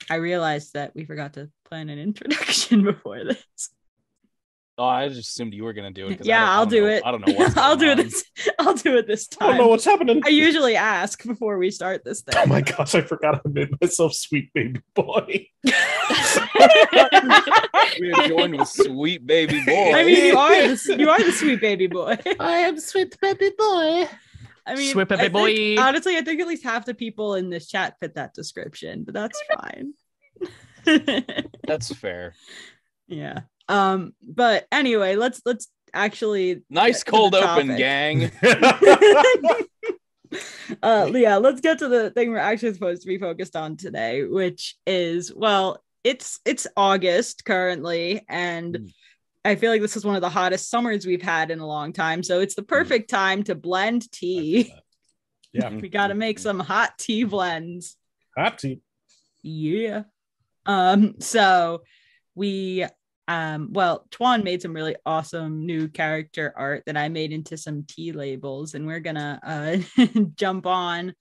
I realized that we forgot to plan an introduction before this. Oh, I just assumed you were gonna do it. Yeah, I'll do it. I don't know what's going I'll do on. it. I'll do it this time. I don't know what's happening. I usually ask before we start this thing. Oh my gosh, I forgot I made myself sweet baby boy. We're joined with sweet baby boy. I mean, you are the sweet baby boy. I am sweet baby boy. I mean, Sweet baby boy. Honestly, I think at least half the people in this chat fit that description, but that's fine. That's fair. Yeah. But anyway, let's actually nice cold open, gang. Yeah, let's get to the thing we're actually supposed to be focused on today, which is, well, it's August currently, and I feel like this is one of the hottest summers we've had in a long time, so it's the perfect time to blend tea. Yeah, we got to make some hot tea blends. Hot tea. Yeah. So we well, Toan made some really awesome new character art that I made into some tea labels, and we're gonna jump on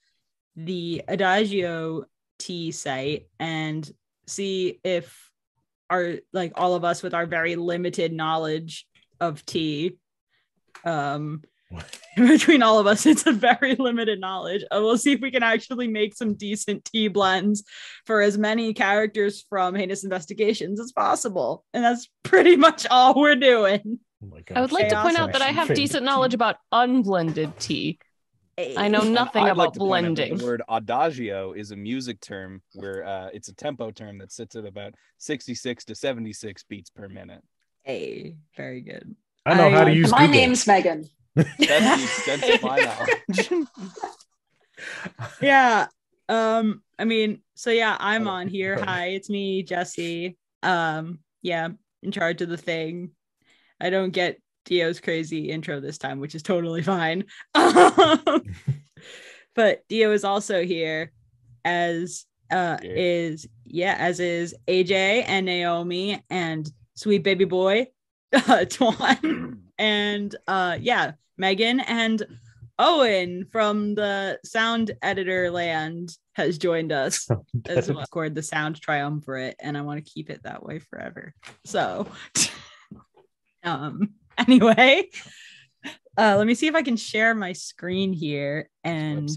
the Adagio tea site and see if all of us with our very limited knowledge of tea, between all of us, it's a very limited knowledge. We'll see if we can actually make some decent tea blends for as many characters from Heinous Investigations as possible. And that's pretty much all we're doing. Oh my gosh. I would like to point out that I have decent knowledge about unblended tea. I know nothing I'd about like to point out that blending. the word adagio is a music term where it's a tempo term that sits at about 66 to 76 beats per minute. Hey, very good. I know how to use My Google. name's Megan. That's the extent of my knowledge. Yeah. I mean, so yeah, I'm on here. Hi, it's me, Jesse. Yeah, in charge of the thing. I don't get Dio's crazy intro this time, which is totally fine. But Dio is also here, as is AJ and Naomi and sweet baby boy Toan and Megan and Owen from the sound editor land has joined us as well. Scored the sound triumvirate, and I want to keep it that way forever. So anyway, let me see if I can share my screen here and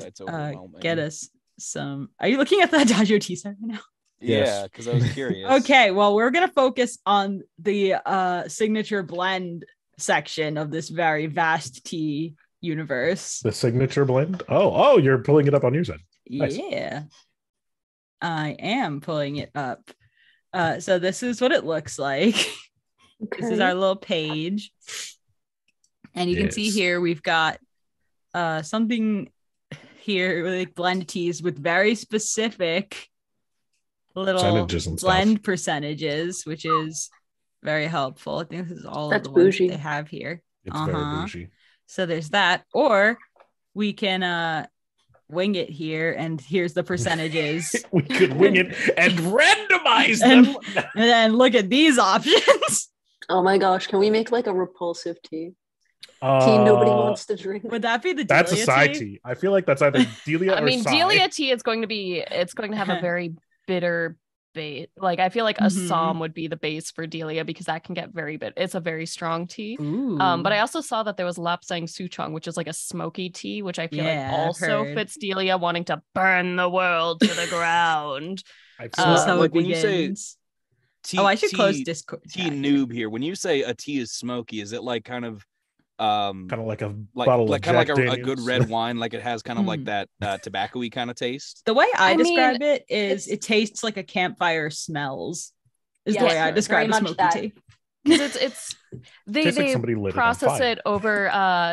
get us some. Are you looking at the Adagio tea set right now? Yeah, because I was curious. Okay, well, we're gonna focus on the signature blend section of this very vast tea universe. The signature blend. Oh, you're pulling it up on your side. Nice. Yeah, I am pulling it up. So this is what it looks like. Okay. This is our little page, and you can see here we've got something here like blend teas with very specific little blend percentages, which is very helpful. I think this is all of the ones that they have here. It's very bougie. So there's that, or we can wing it here, and here's the percentages. We could wing it and randomize them. And then look at these options. Oh my gosh, can we make like a repulsive tea? Tea nobody wants to drink. Would that be the Delia That's a side tea? tea. I feel like that's either Delia or Sai. Delia tea is going to have a very bitter base. Like I feel like a Assam would be the base for Delia because that can get very bitter. It's a very strong tea. But I also saw that there was Lapsang Souchong, which is like a smoky tea, which I feel like also fits Delia wanting to burn the world to the ground. Like when you say tea, I should close Discord. Tea noob here. When you say a tea is smoky, is it like kind of like a bottle of Jack Daniels? A good red wine, like it has kind of like that tobacco-y kind of taste? The way I describe it is it tastes like a campfire smells is the way I describe a smoky tea. It's they like process it over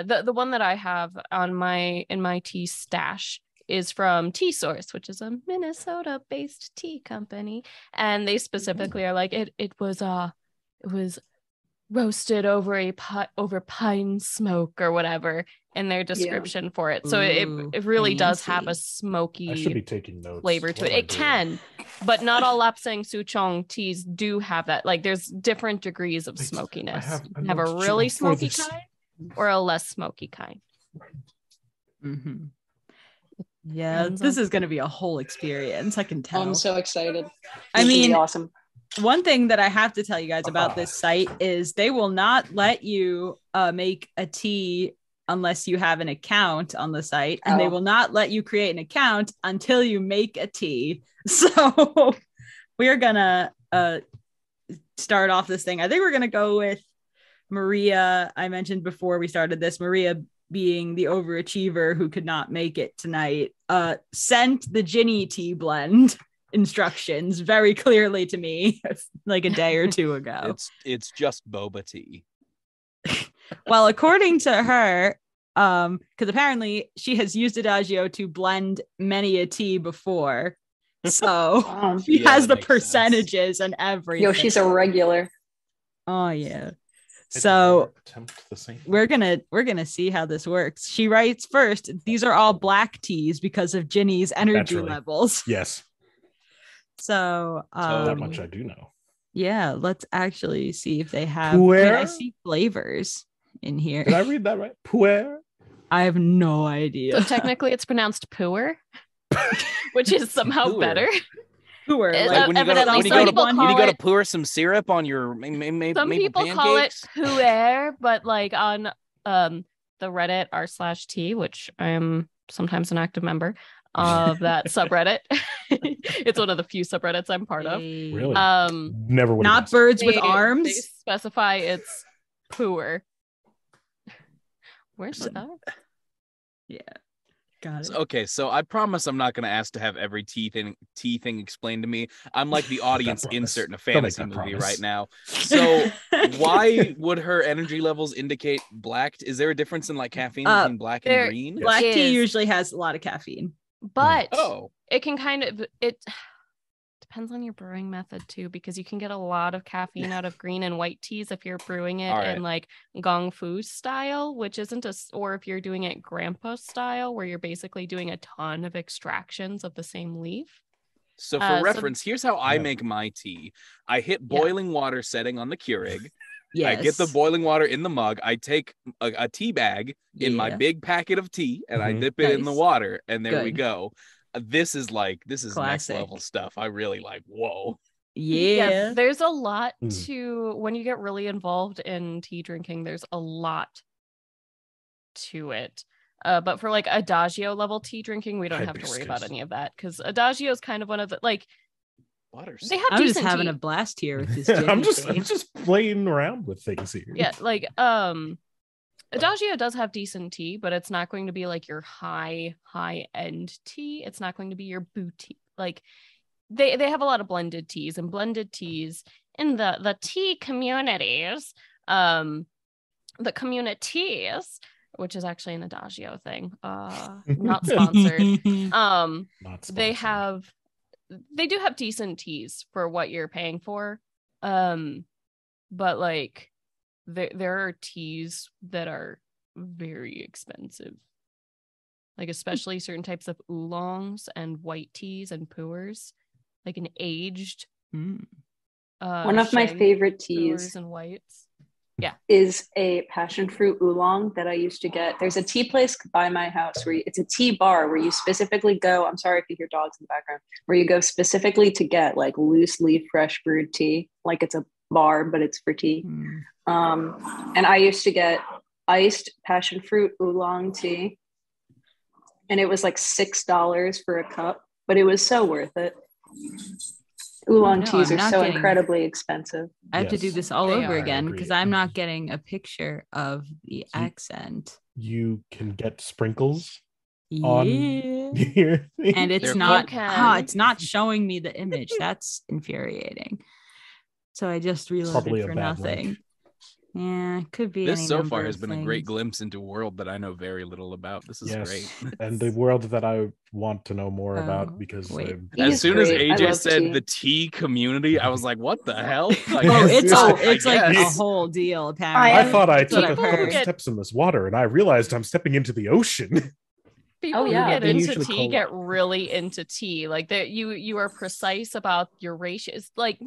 the one that I have in my tea stash is from Tea Source, which is a Minnesota-based tea company, and they specifically are like it was roasted over pine smoke or whatever in their description for it. So it really does have a smoky I should be taking notes flavor to it. It can, but not all Lapsang Souchong teas do have that. Like there's different degrees of smokiness. I have a really smoky kind or a less smoky kind. Yeah, this is going to be a whole experience. I can tell. I'm so excited. I mean, awesome. One thing that I have to tell you guys about this site is they will not let you make a tea unless you have an account on the site, and they will not let you create an account until you make a tea. So we're gonna start off this thing. I think we're gonna go with Maria. I mentioned before we started this, Maria being the overachiever who could not make it tonight, sent the Ginny tea blend instructions very clearly to me like a day or two ago. It's just boba tea. Well, according to her, because apparently she has used Adagio to blend many a tea before, so she has the percentages sense. And everything. Yo, she's a regular. Oh yeah. So we're gonna see how this works. She writes first, these are all black teas because of Ginny's energy levels. Yes. So that much I do know. Yeah, let's actually see if they have. I see flavors in here. Did I read that right? Puer? I have no idea. So technically it's pronounced puer, which is somehow better. Puer. Like when you go to pour some syrup on your some people pancakes? call it puer, but like on the Reddit r/t, which I am sometimes an active member of that subreddit. It's one of the few subreddits I'm part of. Really? Never would. Not birds with arms. They specify it's puer. Where's the dog? Yeah. Got it. Okay, so I promise I'm not going to ask to have every tea thing explained to me. I'm like the audience insert in a fantasy movie right now. So why would her energy levels indicate black? Is there a difference in like caffeine between black and green? Black tea usually has a lot of caffeine. But it can kind of, it depends on your brewing method too, because you can get a lot of caffeine out of green and white teas if you're brewing it in like gong fu style, which isn't or if you're doing it grandpa style, where you're basically doing a ton of extractions of the same leaf. So for reference, here's how I make my tea. I hit boiling water setting on the Keurig. Yes. I get the boiling water in the mug. I take a tea bag in my big packet of tea and I dip it in the water, and there we go. This is classic. Next level stuff. I really like. Whoa. Yeah. There's a lot to when you get really involved in tea drinking. There's a lot to it. But for like Adagio level tea drinking, we don't have to worry about any of that, because Adagio is kind of one of the like. They have I'm just having a blast here with this. I'm just playing around with things here. Yeah, like Adagio does have decent tea, but it's not going to be like your high end tea. It's not going to be your boutique. Like they have a lot of blended teas, and blended teas in the tea communities, the communities, which is actually an Adagio thing, not sponsored. They do have decent teas for what you're paying for, but like there are teas that are very expensive, like especially certain types of oolongs and white teas and puers, like an aged one of my favorite teas and whites is a passion fruit oolong that I used to get. There's a tea place by my house where it's a tea bar where you specifically go, I'm sorry if you hear dogs in the background, where you go specifically to get like loose leaf fresh brewed tea, like it's a bar but it's for tea. And I used to get iced passion fruit oolong tea, and it was like $6 for a cup, but it was so worth it. Oolong teas are so incredibly expensive. I have to do this all over again because I'm not getting a picture of the accent. You can get sprinkles on here, and it's not showing me the image. That's infuriating. So I just reloaded for nothing. Link. Yeah, it could be. This so far has been a great glimpse into a world that I know very little about. This is great. And the world that I want to know more about, because as soon as AJ said the tea community, I was like, what the hell? It's like a whole deal, apparently. I thought I took a couple of steps in this water and I realized I'm stepping into the ocean. People who get into tea get really into tea. Like that you are precise about your ratios. Like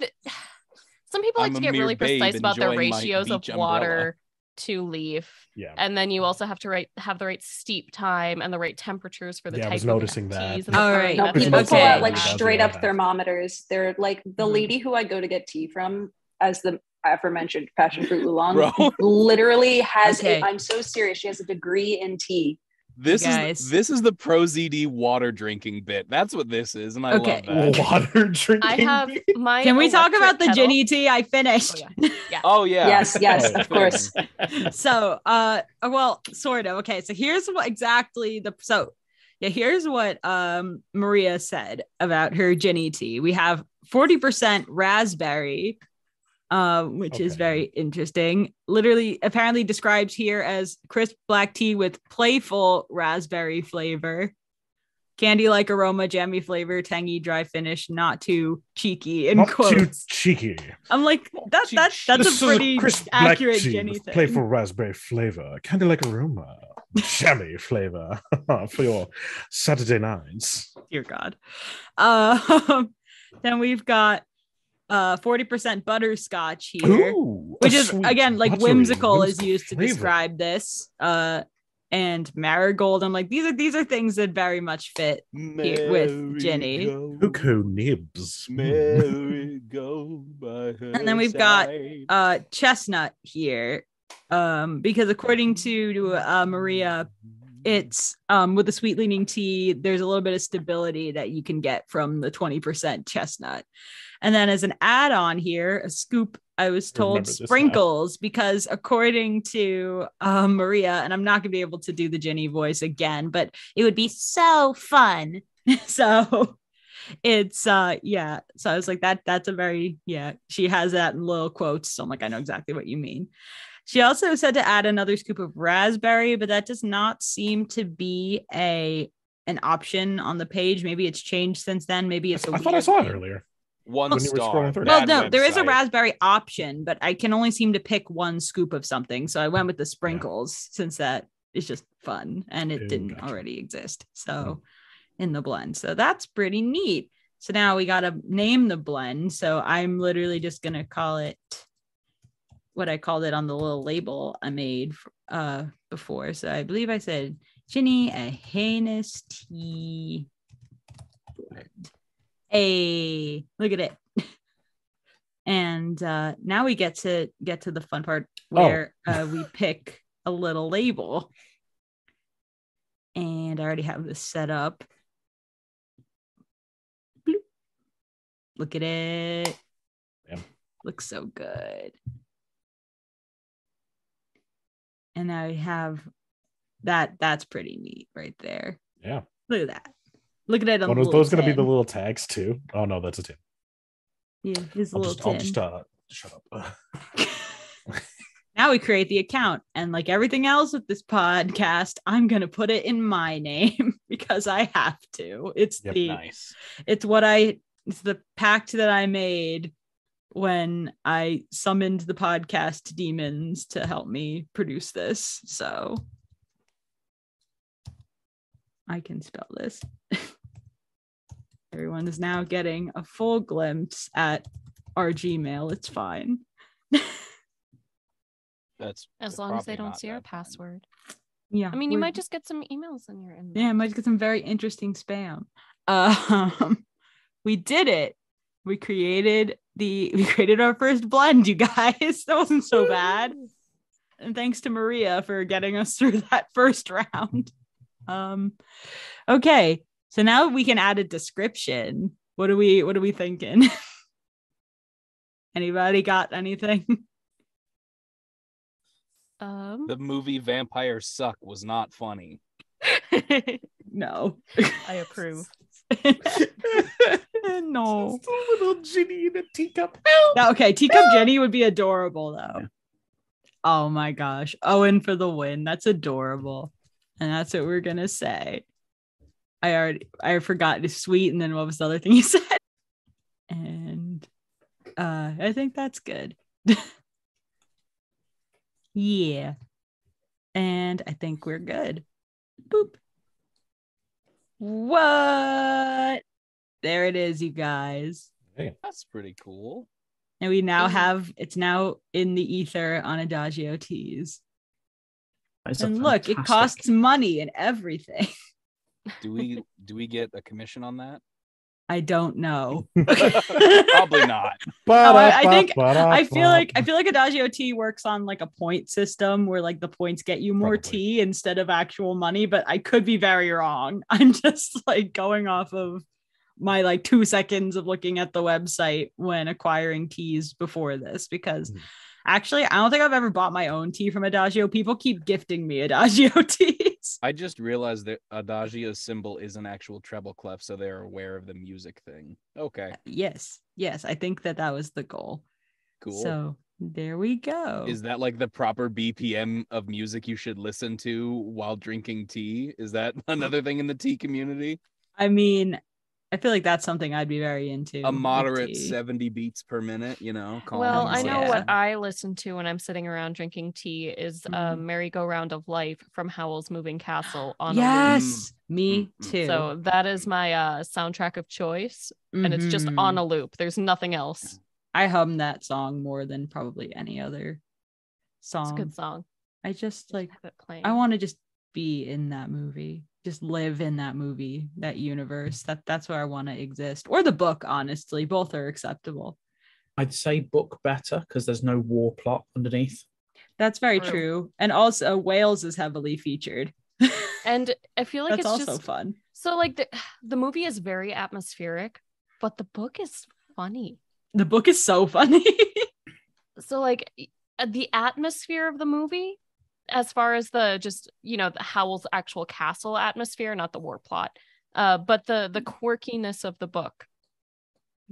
some people like to get really precise about their ratios of water to leaf. Yeah. And then you also have to have the right steep time and the right temperatures for the type I was of noticing teas. that. All right. No, Because people most pull out of like the straight I up have. thermometers. They're like the lady who I go to get tea from, as the aforementioned passion fruit oolong, Bro. literally has Okay. I'm so serious. She has a degree in tea. This is the Pro ZD water drinking bit. That's what this is, and I love that. Water drinking. I have my. Can we talk electric about the kettle. Ginny tea? I finished. Oh, yeah. Oh yeah. Yes, Oh, of course. So, well, sort of. Okay, so here's what exactly here's what Maria said about her Ginny tea. We have 40% raspberry, which is very interesting. Literally, apparently describes here as crisp black tea with playful raspberry flavor, candy-like aroma, jammy flavor, tangy, dry finish, not too cheeky. In Not quotes. too cheeky. I'm like, that's This a pretty is crisp accurate black tea Ginny with thing. playful raspberry flavor, candy-like aroma, jammy flavor for your Saturday nights. Dear God. Then we've got 40% butterscotch here, Ooh, which is again like whimsical is used to flavor. describe this. And marigold. I'm like, these are things that very much fit here with Ginny. Cocoa nibs. Marigold by her And then we've side. got chestnut here, because according to Maria, it's with the sweet leaning tea, there's a little bit of stability that you can get from the 20% chestnut. And then as an add-on here, a scoop, I was told sprinkles, because according to Maria, and I'm not going to be able to do the Ginny voice again, but it would be so fun. So it's so I was like, that's a very, she has that in little quotes. So I'm like, I know exactly what you mean. She also said to add another scoop of raspberry, but that does not seem to be an option on the page. Maybe it's changed since then. Maybe it's I thought I saw it earlier. One star. Well, no, there is a raspberry option, but I can only seem to pick one scoop of something. So I went with the sprinkles since that is just fun and it didn't already exist. So in the blend. So that's pretty neat. So now we got to name the blend. So I'm literally just going to call it what I called it on the little label I made before. So I believe I said Ginny, a heinous tea blend. Hey, look at it. And now we get to the fun part where we pick a little label. And I already have this set up. Bloop. Look at it. Yeah. Looks so good. And now we have that. That's pretty neat right there. Yeah. Look at that. Look at it. Are those going to be the little tags too? Oh no, that's a tin. Yeah, his little tin. I'll just shut up. Now we create the account, and like everything else with this podcast, I'm gonna put it in my name because I have to. It's nice. It's the pact that I made when I summoned the podcast demons to help me produce this. So I can spell this. Everyone is now getting a full glimpse at our Gmail. It's fine. That's as long as they don't see our password. Yeah. I mean, you might just get some emails in your inbox. Yeah, I might get some very interesting spam. We did it. We created our first blend, you guys. That wasn't so bad. And thanks to Maria for getting us through that first round. Okay. So now we can add a description. What are we thinking? Anybody got anything? The movie Vampires Suck was not funny. No. I approve. No. Just a little Ginny in a teacup. Okay, teacup Jenny would be adorable though. Oh my gosh. Owen for the win. That's adorable. And that's what we're gonna say. I forgot it's sweet, and then what was the other thing you said? And I think that's good. Yeah. And I think we're good. Boop. What? There it is, you guys. Hey. That's pretty cool. And we now have it's now in the ether on Adagio Teas. And look, it costs money and everything. Do we get a commission on that? I don't know. Probably not. I feel like Adagio Tea works on like a point system where like the points get you more tea instead of actual money, but I could be very wrong. I'm just like going off of my like 2 seconds of looking at the website when acquiring teas before this, because actually I don't think I've ever bought my own tea from Adagio. People keep gifting me Adagio teas. I just realized that Adagio's symbol is an actual treble clef, so they're aware of the music thing. Okay. Yes, I think that was the goal. Cool. So there we go. Is that like the proper BPM of music you should listen to while drinking tea? Is that another thing in the tea community? I mean, I feel like that's something I'd be very into. A moderate 70 beats per minute, you know. Well, I know what I listen to when I'm sitting around drinking tea is Merry-Go-Round of Life from Howl's Moving Castle on a loop. Me too. So that is my soundtrack of choice, and it's just on a loop. There's nothing else. I hum that song more than probably any other song. It's a good song. I just like I want to just be in that movie. Just live in that movie, that universe. That's where I want to exist. Or the book, honestly. Both are acceptable. I'd say book better because there's no war plot underneath. That's very true. And also Wales is heavily featured. And I feel like that's it's also just fun. So like the movie is very atmospheric, but the book is funny. The book is so funny. So like the atmosphere of the movie, as far as the just, you know, the Howl's actual castle atmosphere, not the war plot, but the quirkiness of the book,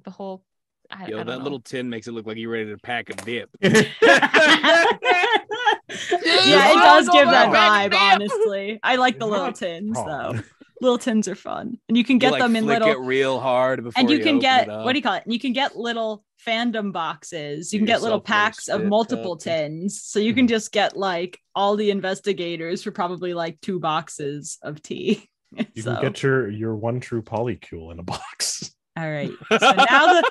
the whole. I don't know. Little tin makes it look like you're ready to pack a dip. Yeah, it does give that vibe, honestly. I like the little tins though. Little tins are fun, and you can get them in little. Flick it real hard before and you can get it up. What do you call it? You can get little fandom boxes. You can get little packs of multiple tins, so you can just get like all the investigators for probably like 2 boxes of tea. You can get your one true polycule in a box. All right. So now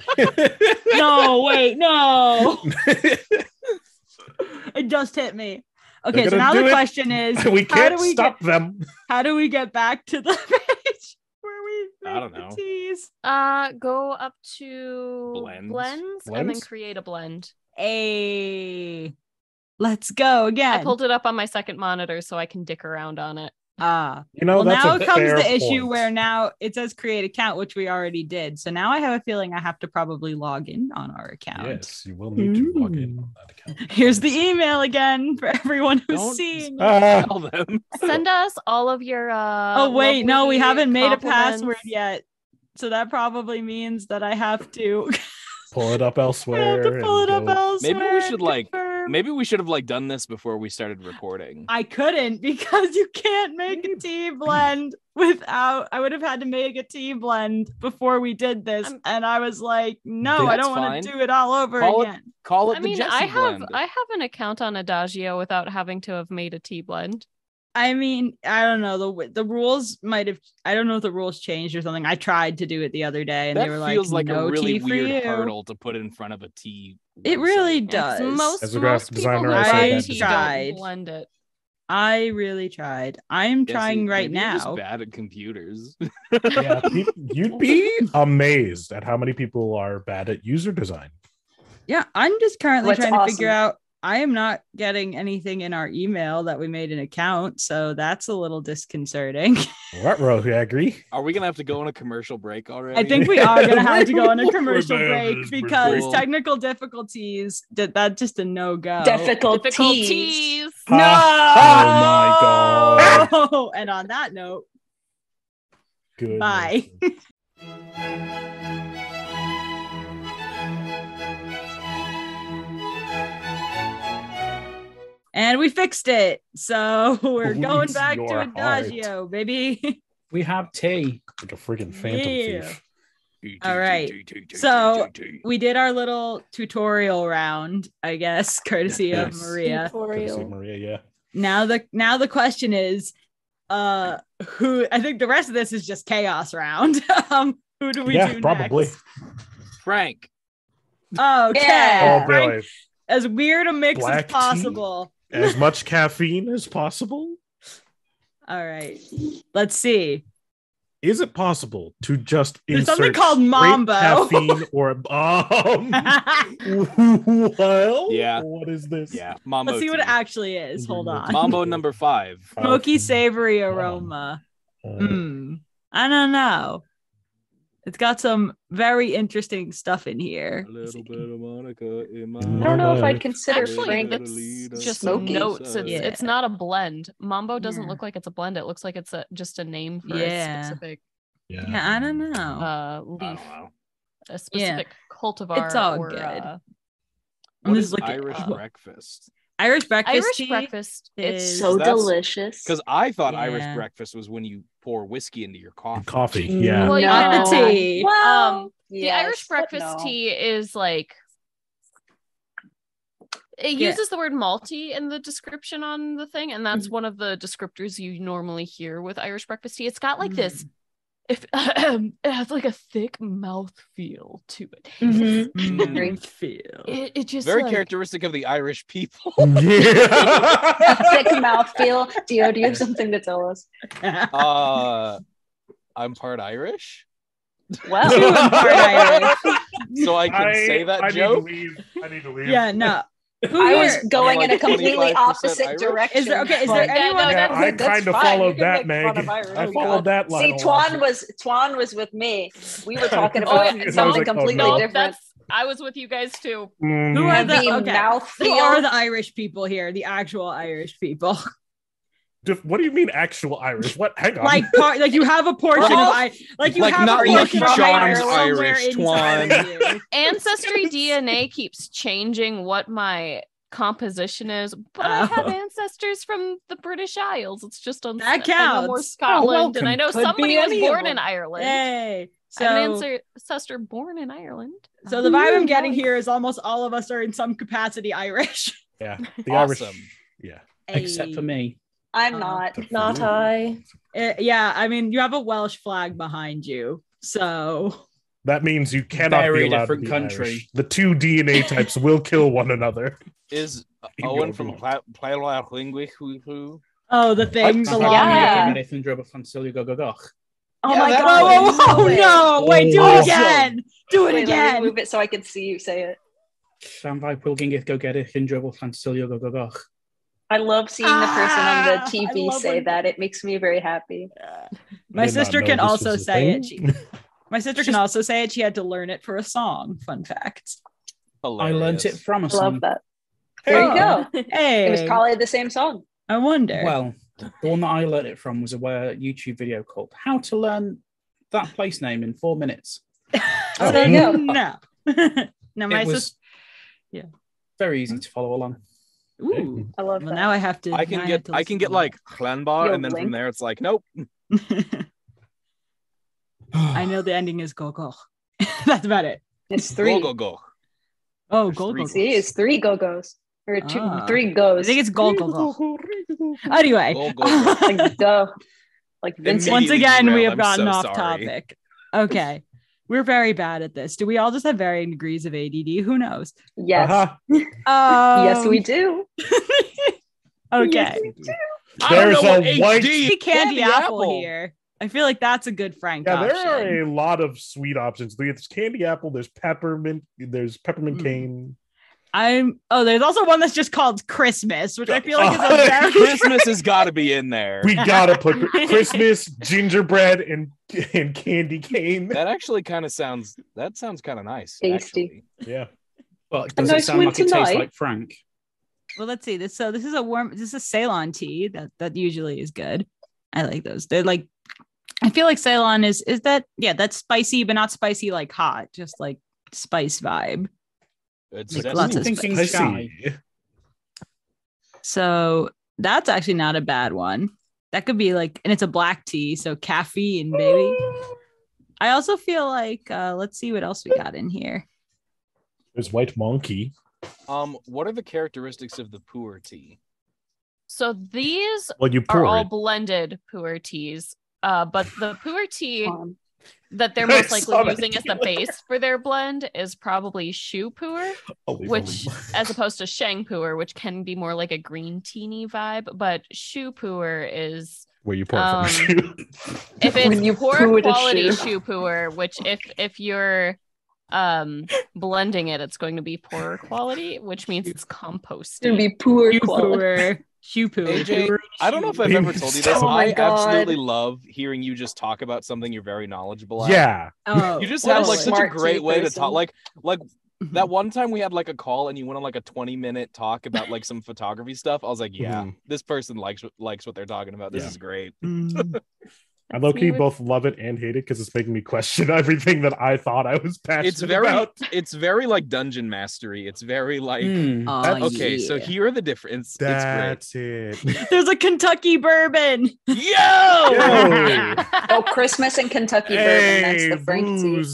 no, wait, no. It just hit me. Okay, so now the question is, we can't stop them. How do we get back to the page where we make I don't know. the teas? Go up to blends and then create a blend. Let's go again. I pulled it up on my second monitor so I can dick around on it. Well, that's now comes the issue where now it says create account, which we already did. So now I have a feeling I have to probably log in on our account. Yes, you will need to log in on that account. Here's the email again for everyone who's seeing. Send us all of your. Oh wait, no, we haven't made a password yet, so that probably means that I have to pull it up elsewhere. Maybe we should have done this before we started recording. I couldn't because you can't make a tea blend without. I would have had to make a tea blend before we did this, and I was like, no, I don't want to do it all over again. Call it I the mean, Jessie blend. I have an account on Adagio without having to have made a tea blend. I mean, I don't know. The rules might have. I don't know if the rules changed or something. I tried to do it the other day, and they were like, feels like no a really tea for weird you. hurdle to put in front of a tea. It really does. As a graphic designer, I tried. Blend it. I really tried. I'm trying right now. You're just bad at computers. Yeah, you'd be amazed at how many people are bad at user design. Yeah, I'm just currently trying to figure out. I am not getting anything in our email that we made an account, so that's a little disconcerting. What, Rose? I agree. Are we gonna have to go on a commercial break already? I think we are gonna have to go on a commercial break because technical difficulties. That's just a no-go. Difficulties. No. Oh my god. And on that note, good. Bye. And we fixed it. So we're going back to Adagio, baby. We have tea. Like a freaking phantom thief. All right. So we did our little tutorial round, I guess, courtesy of Maria. Courtesy of Maria, yeah. Now the question is, who? I think the rest of this is just chaos round. Who do we do probably next? Frank. Okay. Yeah. Frank, as weird a mix Black as possible. As much caffeine as possible. All right. Let's see. Is it possible to just There's insert something called Mambo caffeine or well, yeah. what is this? Yeah, Mambo. Let's see what it actually is. Hold on. Mambo number 5. Smoky, savory aroma. I don't know. It's got some very interesting stuff in here. A little bit of Monica in my I don't know if I'd consider Actually, Frank it's just smoky. notes. It's not a blend. Mambo doesn't look like it's a blend. It looks like it's just a name for a specific. Yeah, I don't know. Leaf, a specific cultivar. It's all or, good. What is Irish breakfast? Irish breakfast. Irish breakfast. It's so delicious. Because I thought Irish breakfast was when you pour whiskey into your coffee. Coffee, yeah. Well, not the tea. Well, the Irish breakfast tea is like it uses the word malty in the description on the thing, and that's one of the descriptors you normally hear with Irish breakfast tea. It's got like this. It has like a thick mouth feel to it. It just very characteristic of the Irish people. A thick mouth feel. Do you have something to tell us? I'm part Irish. Well, I'm part Irish. So I can say that joke. I need to leave. Yeah, no. I was going in a completely opposite Irish? direction. Is there anyone? Yeah, I kind of followed that, Meg. I followed that line. See, Toan was with me. We were talking about something completely different. I was with you guys too. Who are the mouth feel? Who are the Irish people here? The actual Irish people. What do you mean actual Irish? What? Hang on. Like you have a portion of not Lucky Charms Irish. Twan. Ancestry DNA keeps changing what my composition is, but I have ancestors from the British Isles. It's just on that counts. More Scotland, and I know somebody was born in Ireland. Hey, so I have an ancestor born in Ireland. So the vibe I'm getting here is almost all of us are in some capacity Irish. Yeah, the awesome. Irish. Yeah, except for me. I'm not. Not I. Yeah, I mean, you have a Welsh flag behind you, so that means you cannot be allowed to be country. Irish. The two DNA types will kill one another. Is Owen from Lundquist who? Oh, the thing, the long Oh my god! Oh no! Wait, do it again! Do it again! Move it so I can see you say it. I love seeing the person on the TV say that. It makes me very happy. My sister can also say it. My sister can also say it. She had to learn it for a song. Fun fact. Hilarious. I learned it from a song. I love that. There you go. Hey. It was probably the same song. I wonder. Well, the one that I learned it from was a YouTube video called How to Learn That Place Name in 4 Minutes. Oh, there you go. No. No, my sister. Yeah. Very easy to follow along. Ooh, I love that. Now I have to. I can get like Clanbar, and then from there it's like nope. I know the ending is go. That's about it. It's 3. Go. Oh, go. See, it's 3 go-go's. Or 3 goes. I think it's go. Anyway. Like go. Like Vincent. Once again, we have gotten off topic. Okay. We're very bad at this. Do we all just have varying degrees of ADD? Who knows? Yes. Yes, we do. Okay. Yes, we do. There's a white candy apple here. I feel like that's a good Frank option. There are a lot of sweet options. There's candy apple, there's peppermint cane. There's also one that's just called Christmas, which I feel like is a very Christmas has got to be in there. We gotta put Christmas, gingerbread, and candy cane. That actually kind of sounds kind of nice. Tasty. Actually. Yeah. But does it sound like it tastes like Frank? Well, let's see. This is a Ceylon tea that usually is good. I like those. They're like, I feel like Ceylon is that, yeah, that's spicy, but not spicy like hot, just like spice vibe. It's like lots of spicy. So that's actually not a bad one. That could be like, and it's a black tea, so caffeine, baby. I also feel like let's see what else we got in here. There's white monkey. What are the characteristics of the pu'er tea? So these are all blended pu'er teas. But the pu'er tea that they're most likely using as the base for their blend is probably shu pu'er, which as opposed to sheng pu'er, which can be more like a green teeny vibe, but shu pu'er is where you pour from shoe. If it's poor quality shu pu'er, which if you're blending it, it's going to be poorer quality, which means it's composting. It's gonna be poor quality. AJ, I don't know if I've ever told you this. I absolutely love hearing you just talk about something you're very knowledgeable at. Yeah. You just have like such a great way to talk. Like that one time we had like a call and you went on like a 20-minute talk about like some photography stuff. I was like, yeah, this person likes what they're talking about. This is great. I low-key both love it and hate it because it's making me question everything that I thought I was passionate about. It's very like dungeon mastery. It's very like so here are the difference. That's it's great. it. There's a Kentucky bourbon. Yo! Oh, Christmas and Kentucky bourbon. That's the Frank tea.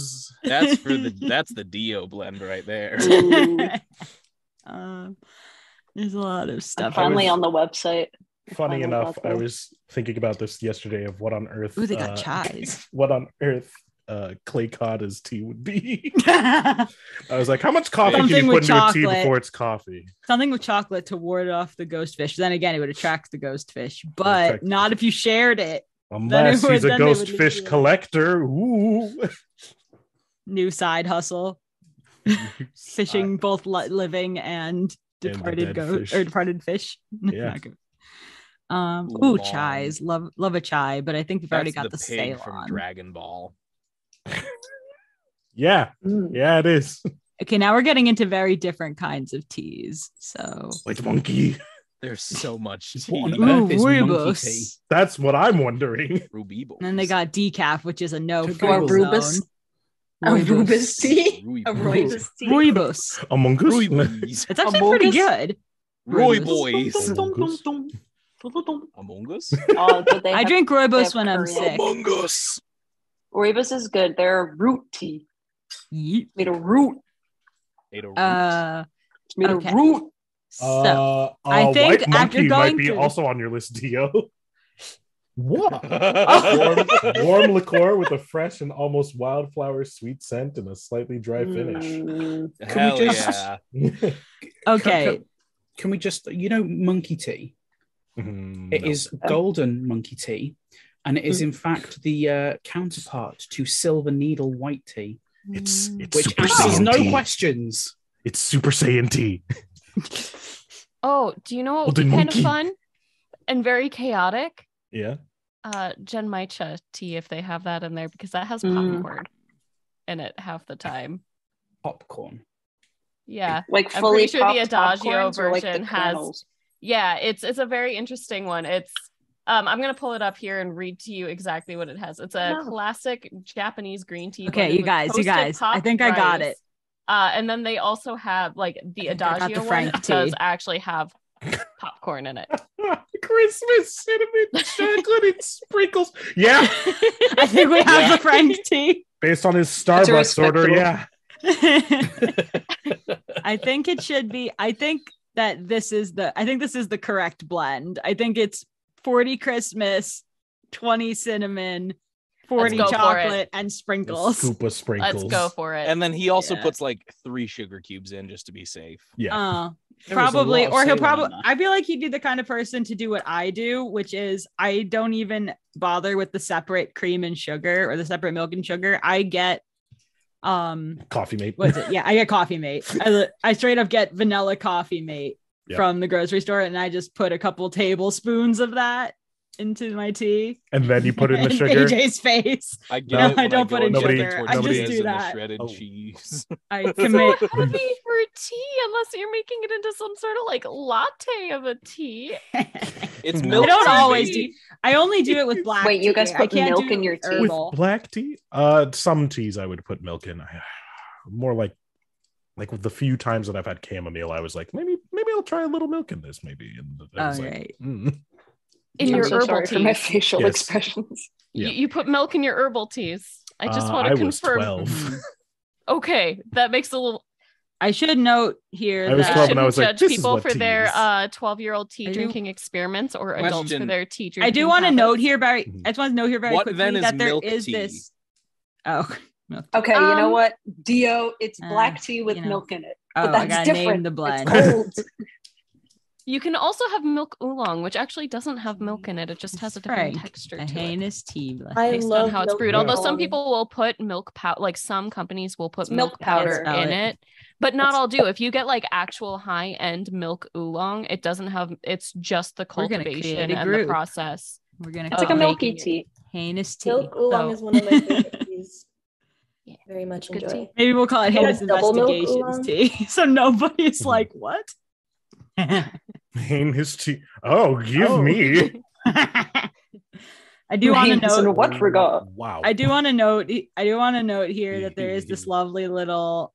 That's the Dio blend right there. There's a lot of stuff. Finally on the website. Funny enough, I was thinking about this yesterday of what on earth. Ooh, they got chives. What on earth clay codda's tea would be. I was like, how much coffee can you put into a tea before it's coffee? Something with chocolate to ward off the ghost fish. Then again, it would attract the ghost fish, but not if you shared it. Unless he's a ghost fish collector. Ooh. New side hustle. Fishing both living and departed ghost or departed fish. Yeah. Chais. Love a chai, but I think we've already got the pig Ceylon from Dragon Ball. Yeah, it is. Okay, now we're getting into very different kinds of teas. So like monkey. There's so much tea. What on earth is monkey tea? That's what I'm wondering. Rubibos. And then they got decaf, which is a no Rubus. A Rubus tea. A Rooibos tea. Rooibos. Among Us. It's actually pretty good. Roy boys. Among Us. I drink Rooibos when I'm sick. Among Us. Rooibos is good. They're a root tea. Yeet. Made of root. Made of root. So I think after going might be through... also on your list, Dio. What? warm liqueur with a fresh and almost wildflower sweet scent and a slightly dry finish. Hell yeah. Okay. Can we just, monkey tea? It is golden monkey tea, and it is in fact the counterpart to silver needle white tea. It's which Super answers Saiyan no tea. questions. It's Super Saiyan tea. Oh, do you know what would be kind of fun and very chaotic? Yeah. Genmaicha tea, if they have that in there, because that has popcorn in it half the time. Popcorn. Yeah, like I'm fully pretty sure the Adagio like version has. Yeah, it's a very interesting one. It's I'm gonna pull it up here and read to you exactly what it has. It's a classic Japanese green tea. Okay, you guys, I think I got it. And then they also have like the Adagio one does actually have popcorn in it. Christmas cinnamon chocolate and sprinkles. Yeah, I think we have the Frank tea based on his Starbucks order. Yeah. I think it should be. I think this is the correct blend. I think it's 40 Christmas, 20 cinnamon, 40 chocolate, and sprinkles. A scoop of sprinkles. Let's go for it. And then he also puts like 3 sugar cubes in just to be safe. Yeah. Probably, or he'll probably. I feel like he'd be the kind of person to do what I do, which is I don't even bother with the separate cream and sugar or the separate milk and sugar. I get Coffee Mate. What is it? Yeah, I get Coffee Mate. I straight up get vanilla Coffee Mate from the grocery store, and I just put a couple tablespoons of that into my tea, and then you put in the sugar. AJ's face. I don't put in sugar. I just do that. Shredded cheese. I can make heavy for tea unless you're making it into some sort of like latte of a tea. It's milk. I don't always do. I only do it with black. Wait, tea. you guys put milk in your tea? With black tea? Some teas I would put milk in. More like with the few times that I've had chamomile, I was like, maybe I'll try a little milk in this, maybe. And I was right. In your herbal teas. For my facial expressions. Yeah. You put milk in your herbal teas. I just want to confirm. I was 12. Okay, that makes a little. I should note here I was 12 and I was judge like, people for their 12-year-old tea drinking experiments or adults for their tea drinking. I do want to note here I just want to note here very what quickly then is that there milk is tea? this. Oh, okay. You know what, Dio? It's black tea with milk in it. But that's I gotta different. name the blend. It's cold. You can also have milk oolong, which actually doesn't have milk in it. It just has a different texture to Heinous Tea blend. I based love on how it's brewed. Although some people will put milk powder, like some companies will put milk powder in it, but not all do. If you get like actual high-end milk oolong, it doesn't have. It's just the cultivation and the process. It's like a milky tea. Heinous Tea. Milk oolong is one of my favorite teas. Very much enjoy. Tea. Maybe we'll call it Heinous Investigations Tea, so nobody's like, what? Heinous Tea. Oh, give me. I do want to note. In what regard? Wow. I do want to note here that there is this lovely little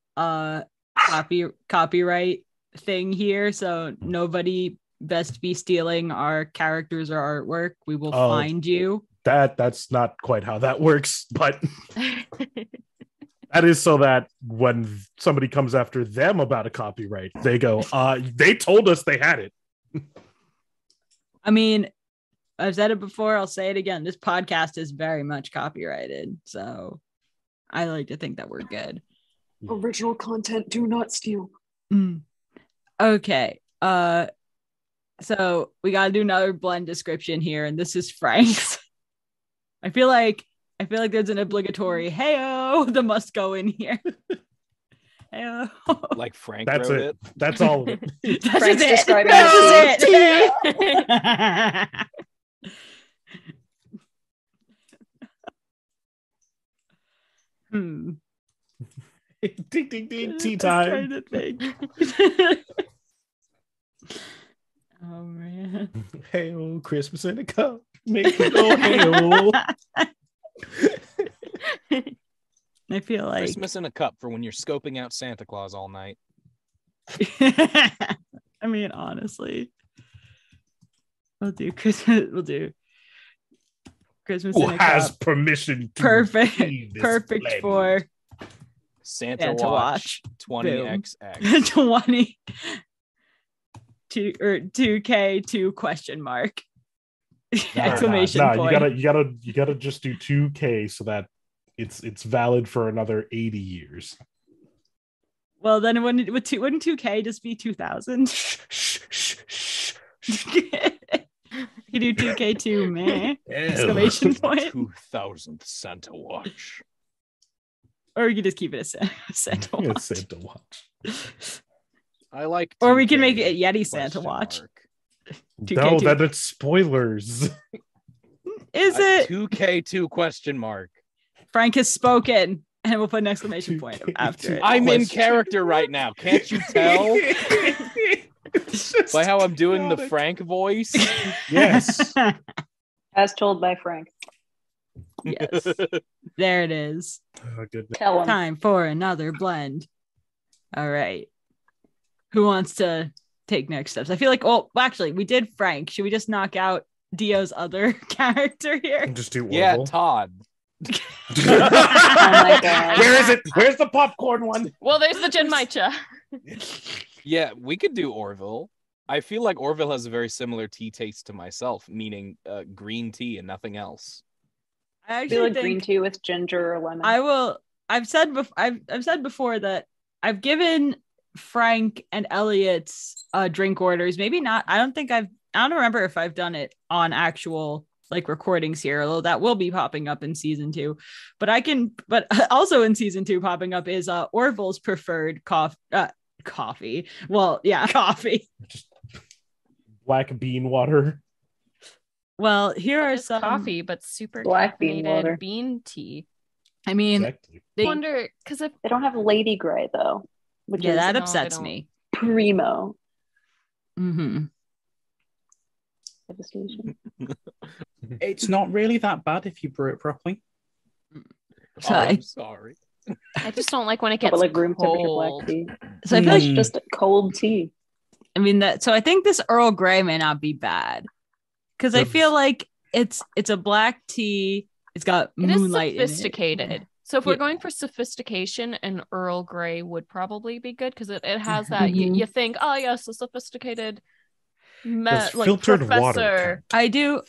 copyright thing here, so nobody best be stealing our characters or artwork. We will find you. That's not quite how that works, but that is so that when somebody comes after them about a copyright, they go, they told us they had it. I mean, I've said it before, I'll say it again. This podcast is very much copyrighted, so I like to think that we're good. Original content, do not steal. Okay. So we gotta do another blend description here, and this is Frank's. I feel like there's an obligatory "Heyo" that must go in here. Heyo. Like Frank That's wrote it. That's all of it. That's Frank's just describing it. Ding ding ding, tea time. I'm trying to think. Oh man. Hey, old Christmas in a cup. Make it go, hey, old. I feel like Christmas in a cup for when you're scoping out Santa Claus all night. I mean, honestly, we'll do Christmas. We'll do Christmas Who in a has cup. Perfect blend. For Santa Watch 20XX 20 2K2 question mark exclamation point. You gotta just do 2K so that it's valid for another 80 years. Well, then wouldn't 2K just be 2000? You do 2K2, man. Exclamation point. 2000th Santa Watch. Or you can just keep it a Santa Watch. It's Santa Watch. I like. Or we can make it Yeti Santa Watch. No, that it's spoilers. Is it 2K2 question mark? Frank has spoken, and we'll put an exclamation point after it. I'm in character right now. Can't you tell? By how I'm doing the Frank voice? Yes. As told by Frank. Yes. There it is. Oh, goodness. Tell him. Time for another blend. All right. Who wants to take next steps? I feel like, actually, we did Frank. Should we just knock out Dio's other character here? And just do Orville? Yeah, Todd. Oh my god. Where is it? Where's the popcorn one? Well, there's the Genmaicha. Yeah, we could do Orville. I feel like Orville has a very similar tea taste to myself, meaning green tea and nothing else. I feel like green tea with ginger or lemon. I've said before that I've given Frank and Elliot's drink orders. Maybe not. I don't remember if I've done it on actual like recordings here, although that will be popping up in season 2. But also in season 2 popping up is Orville's preferred coffee. Well, yeah, coffee. Just black bean water. Well, here are some coffee, but super black bean water, bean tea. I mean, exactly. I wonder because if they don't have Lady Grey though, which that upsets me. Primo. Mm-hmm. It's not really that bad if you brew it properly. I'm sorry. I just don't like when it gets like room temperature cold. black tea. So I feel like just cold tea. I mean so I think this Earl Grey may not be bad because I feel like it's a black tea. It's got moonlight in it. Sophisticated. So if we're going for sophistication, an Earl Grey would probably be good because it has that you think, oh yes, a sophisticated filtered professor. water. I do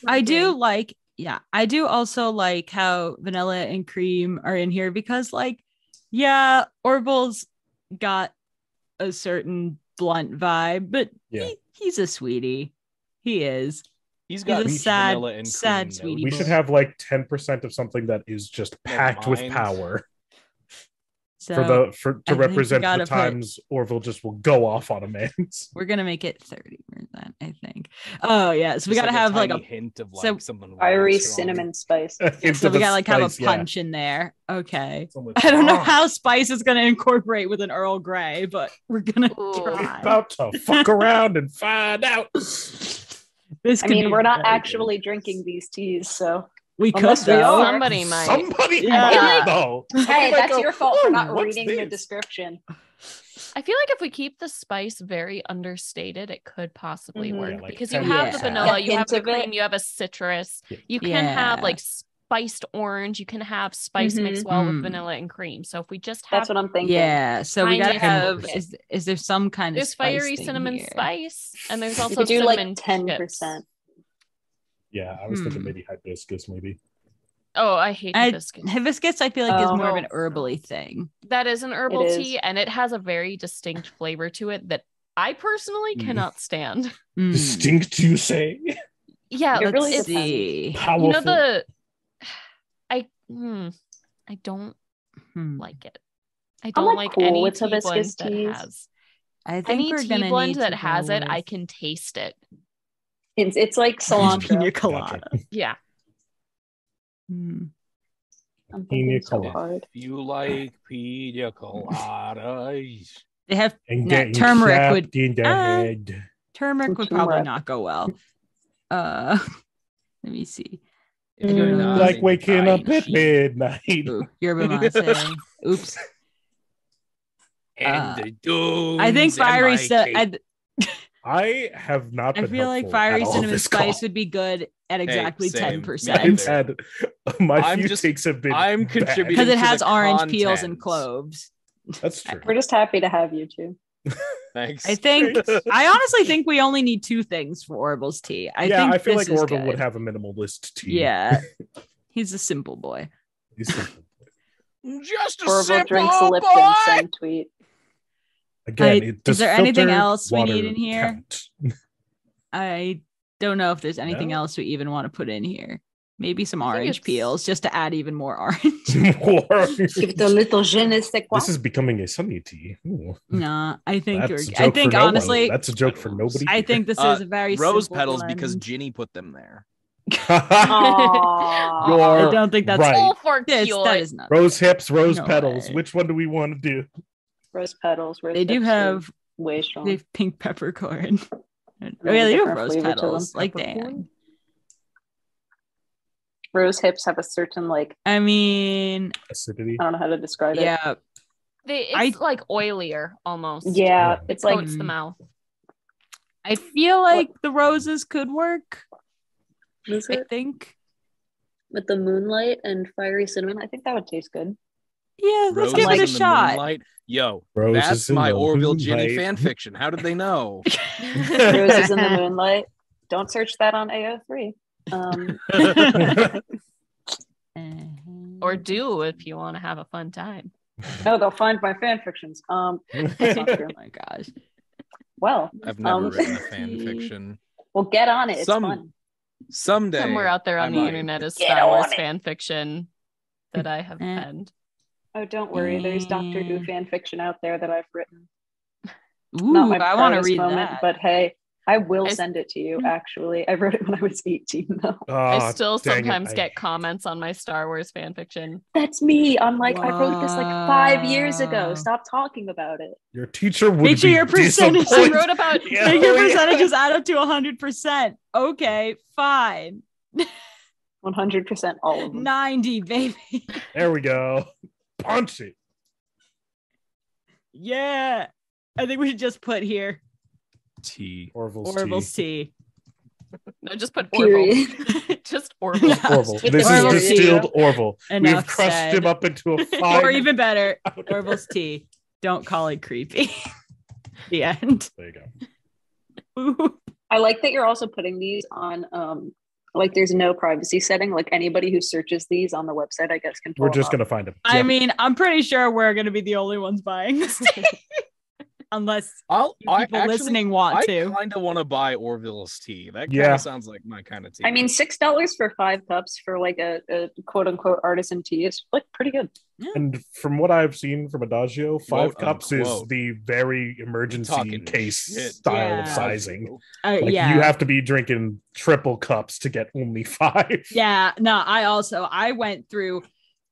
like Yeah, I do also like how vanilla and cream are in here because, like, yeah, Orville's got a certain blunt vibe, but he's a sweetie. He is. He's got a sad sweetie. We should have like 10% of something that is just packed with power. So to represent the times Orville just will go off on a man. We're gonna make it 30%, I think. Oh yeah, so we gotta have like a hint of like something fiery cinnamon spice. So we gotta like have a punch in there. Okay. I don't know how spice is gonna incorporate with an Earl Grey, but we're gonna try. We're about to fuck around and find out. We're not actually drinking these teas, so we could. Somebody might. Somebody might though. Hey, that's your fault for not reading the description. I feel like if we keep the spice very understated, it could possibly work because you have the vanilla, you have the cream, you have a citrus, you can have like spiced orange, you can have spice mixed well with vanilla and cream. So if we just have, that's what I'm thinking. Yeah, so we gotta have. Is there some kind of fiery cinnamon spice, and there's also do cinnamon like 10%. Yeah, I was thinking maybe hibiscus, maybe. Oh, I hate hibiscus. Hibiscus, I feel like, is more of an herbally thing. That is an herbal tea, and it has a very distinct flavor to it that I personally cannot stand. Distinct, you say? Yeah, it really see. Powerful. You know I don't like it. I don't like any tea blend that has. I think any tea blend that has it, I can taste it. It's like cilantro. Pina colada. Yeah. I'm thinking so hard. You like pina coladas? They have turmeric would turmeric would probably not go well. Let me see. Like waking up at midnight. Yerba mate. Oops. And I think fiery. I have not. I feel like fiery cinnamon spice would be good at exactly 10%. My few takes have been. I'm contributing because it has orange content. peels and cloves. That's true. We're just happy to have you two. Thanks. I honestly think we only need 2 things for Orville's tea. I feel like Orville would have a minimalist tea. Yeah, he's a simple boy. Just a Orville simple drinks boy. Lipton send tweet. Again, is there anything else we need in here? Count? I don't know if there's anything else we even want to put in here. Maybe some orange peels just to add even more orange. Give it a little je ne sais quoi. This is becoming a sunny tea. Ooh. Nah, I think honestly, that's a joke for nobody. I think this is a very rose petals blend. Because Ginny put them there. I don't think that's right. For that is not rose hips, rose petals. Way. Which one do we want to do? Rose petals. They do have way strong. They have pink peppercorn. Oh yeah, they do have rose petals. Like Dan. Rose hips have a certain acidity. I don't know how to describe it. Yeah, it's like oilier almost. Yeah, it's like coats the mouth. I feel like the roses could work. I think with the moonlight and fiery cinnamon, I think that would taste good. Yeah, let's give it a shot. Moonlight. Yo, Roses that's my Orville moonlight. Ginny fan fiction. How did they know? Roses in the moonlight. Don't search that on AO3. Or do if you want to have a fun time. No, they'll find my fan fictions. That's not true. Oh my gosh. Well, I've never written a fan fiction. Well, get on it. It's fun. Someday. Somewhere out there on the internet is Star Wars fan fiction that I have penned. Oh, don't worry. There's Doctor Who fan fiction out there that I've written. Ooh, Not my I want to read moment, that. But hey, I will send it to you, actually. I wrote it when I was 18, though. I still sometimes get comments on my Star Wars fan fiction. That's me. I'm like, I wrote this like 5 years ago. Stop talking about it. Your teacher would make sure be your percentage. I wrote about make your percentages add up to 100%. Okay, fine. 100% all of them. 90, baby. There we go. Punch it. Yeah. I think we should just put here Orville's tea. No, just put Orville. Just Orville. Yeah. Orville. This Orville's is distilled tea. Orville. Enough We've crushed said. him up into a fine. Or even better, Orville's tea. Don't call it creepy. The end. There you go. I like that you're also putting these on Like there's no privacy setting. Like anybody who searches these on the website, I guess, can pull We're just them gonna find them. I mean, I'm pretty sure we're gonna be the only ones buying this tea. Unless people listening want to. I kind of want to buy Orville's tea. That kind of sounds like my kind of tea. I mean, $6 for 5 cups for like a quote unquote artisan tea is like pretty good. Yeah. And from what I've seen from Adagio, 5 cups unquote. is the very emergency case style of sizing. You have to be drinking triple cups to get only 5. Yeah, no, I went through,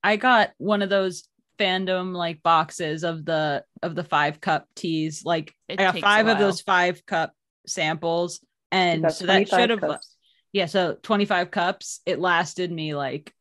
I got one of those fandom like boxes of the 5 cup teas. Like I got 5 of those 5 cup samples, and so that should have so 25 cups. It lasted me like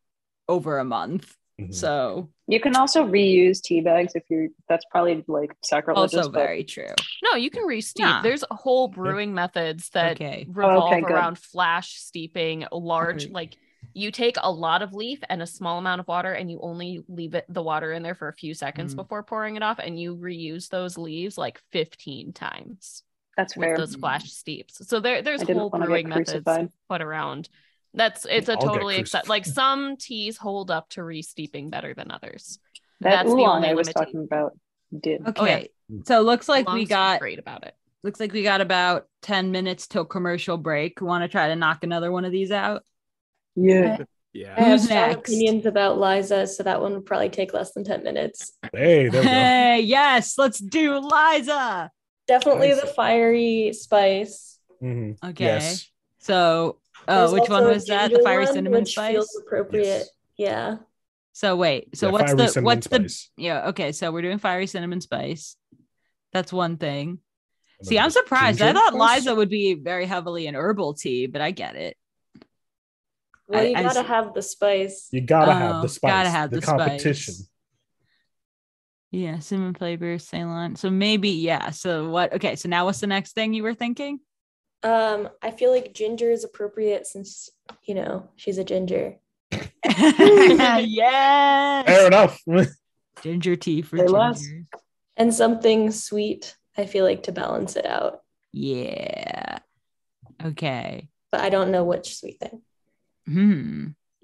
over a month. Mm-hmm. So you can also reuse tea bags if that's probably like sacrilegious. Also very true. No, you can re-steep. Yeah. There's whole brewing methods that revolve around flash steeping large like you take a lot of leaf and a small amount of water, and you only leave the water in there for a few seconds before pouring it off, and you reuse those leaves like 15 times. That's with fair. Those flash steeps. So there's whole brewing methods put around. It's a totally like some teas hold up to re-steeping better than others. That's the only I was talking about. Did okay. So it looks like we got great about it. Looks like we got about 10 minutes till commercial break. Want to try to knock another one of these out? Yeah. I have strong opinions about Liza, so that one would probably take less than 10 minutes. Hey, there we go. Hey, yes, let's do Liza. Definitely the fiery spice. Mm-hmm. Okay. Yes. So, which one was that? The fiery cinnamon spice? Feels appropriate. Yes. Yeah. So wait. So what's the yeah? Okay. So we're doing fiery cinnamon spice. That's one thing. See, I'm surprised. I thought Liza would be very heavily in herbal tea, but I get it. Well, you gotta have the spice. You gotta have the spice. Gotta have the competition. Spice. Yeah, cinnamon flavor, Ceylon. So maybe, yeah. So what? Okay, so now what's the next thing you were thinking? I feel like ginger is appropriate since she's a ginger. Yes. Fair enough. Ginger tea for ginger. And something sweet, I feel like, to balance it out. Yeah. Okay. But I don't know which sweet thing.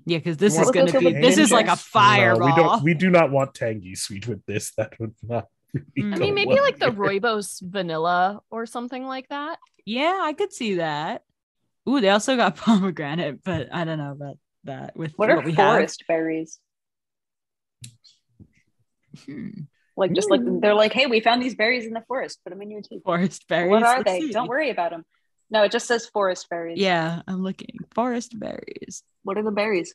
Yeah, because this is going to be. This is like a fireball. No, we do not want tangy sweet with this. That would not. I mean, maybe like the rooibos vanilla or something like that. Yeah, I could see that. Ooh, they also got pomegranate, but I don't know about that. With what are forest berries? Like just like they're like, hey, we found these berries in the forest. Put them in your tea. Forest berries. What are they? Don't worry about them. No, it just says forest berries. Yeah, I'm looking. Forest berries. What are the berries?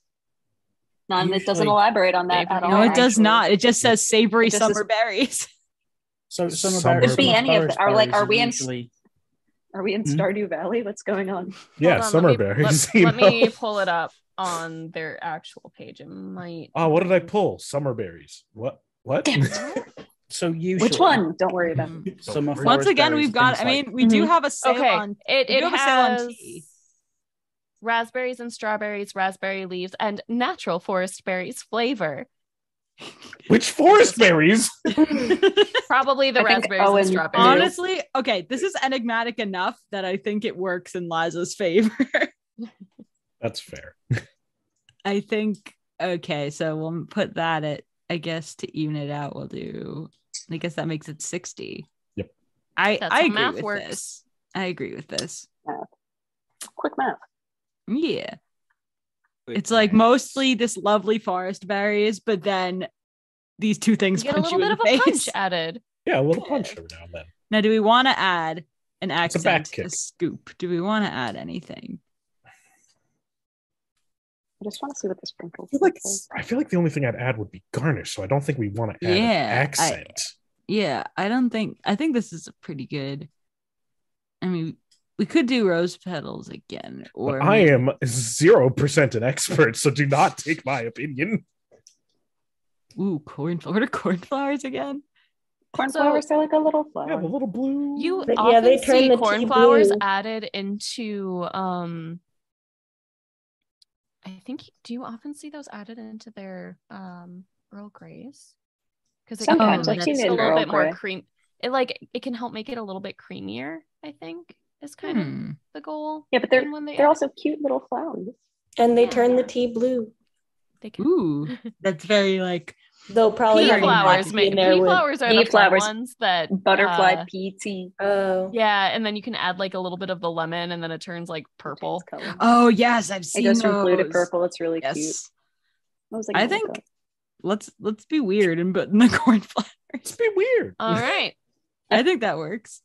None. It doesn't elaborate on that at all. No, it does not. It just says savory summer berries. So summer berries. Could be any of them. Are we in Stardew Valley? What's going on? Yeah, summer berries. Let me pull it up on their actual page. It might. Oh, what did I pull? Summer berries. What? So usually, which one? Don't worry about it. Once again, we've got. I mean, we do have a sale on. It has tea. Raspberries and strawberries, raspberry leaves, and natural forest berries flavor. Which forest berries? Probably the raspberries and strawberries. Honestly, okay, this is enigmatic enough that I think it works in Liza's favor. That's fair. I think. Okay, so we'll put that at. I guess to even it out, we'll do. I guess that makes it 60. Yep. I agree with this. I agree with this. Quick math. Yeah. It's like mostly this lovely forest berries, but then these two things you get punch a little bit of a punch added. Yeah, a little punch every now and then. Now, do we want to add an accent, a scoop? Do we want to add anything? I just want to see what the sprinkles. I feel like the only thing I'd add would be garnish, so I don't think we want to add an accent. I think this is a pretty good. I mean, we could do rose petals again, or I am 0% an expert, so do not take my opinion. Ooh, cornflower. What are cornflowers again? Cornflowers are like a little flower. Yeah, the little blue. You often they turn see cornflowers added into I think. Do you often see those added into their Earl Greys? Because sometimes I've seen it a little bit more cream. It can help make it a little bit creamier. I think is kind of the goal. Yeah, but they're also cute little flowers. And they turn the tea blue. They can. Ooh, that's very like. They'll probably Pea have flowers. in there Pea with flowers are pea the fun flowers, ones that butterfly pea tea. Oh, yeah, and then you can add like a little bit of the lemon, and then it turns like purple. Oh yes, I've seen it goes those. from blue to purple. It's really yes. cute. I think let's be weird and put in the cornflowers. Let's be weird. All right. I think that works.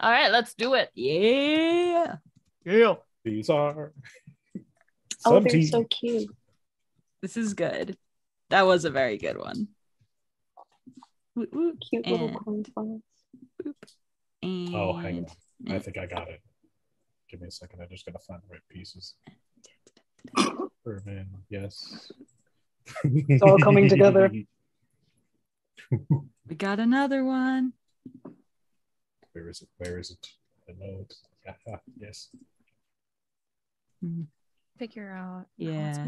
All right, let's do it. Yeah. Yeah. These are they're so cute. This is good. That was a very good one. Cute little cornflowers. Oh, hang on. I think I got it. Give me a second. I just gotta find the right pieces. Bourbon, yes. It's all coming together. We got another one. Where is it? Where is it? I know it. Yes. Figure out. Yeah.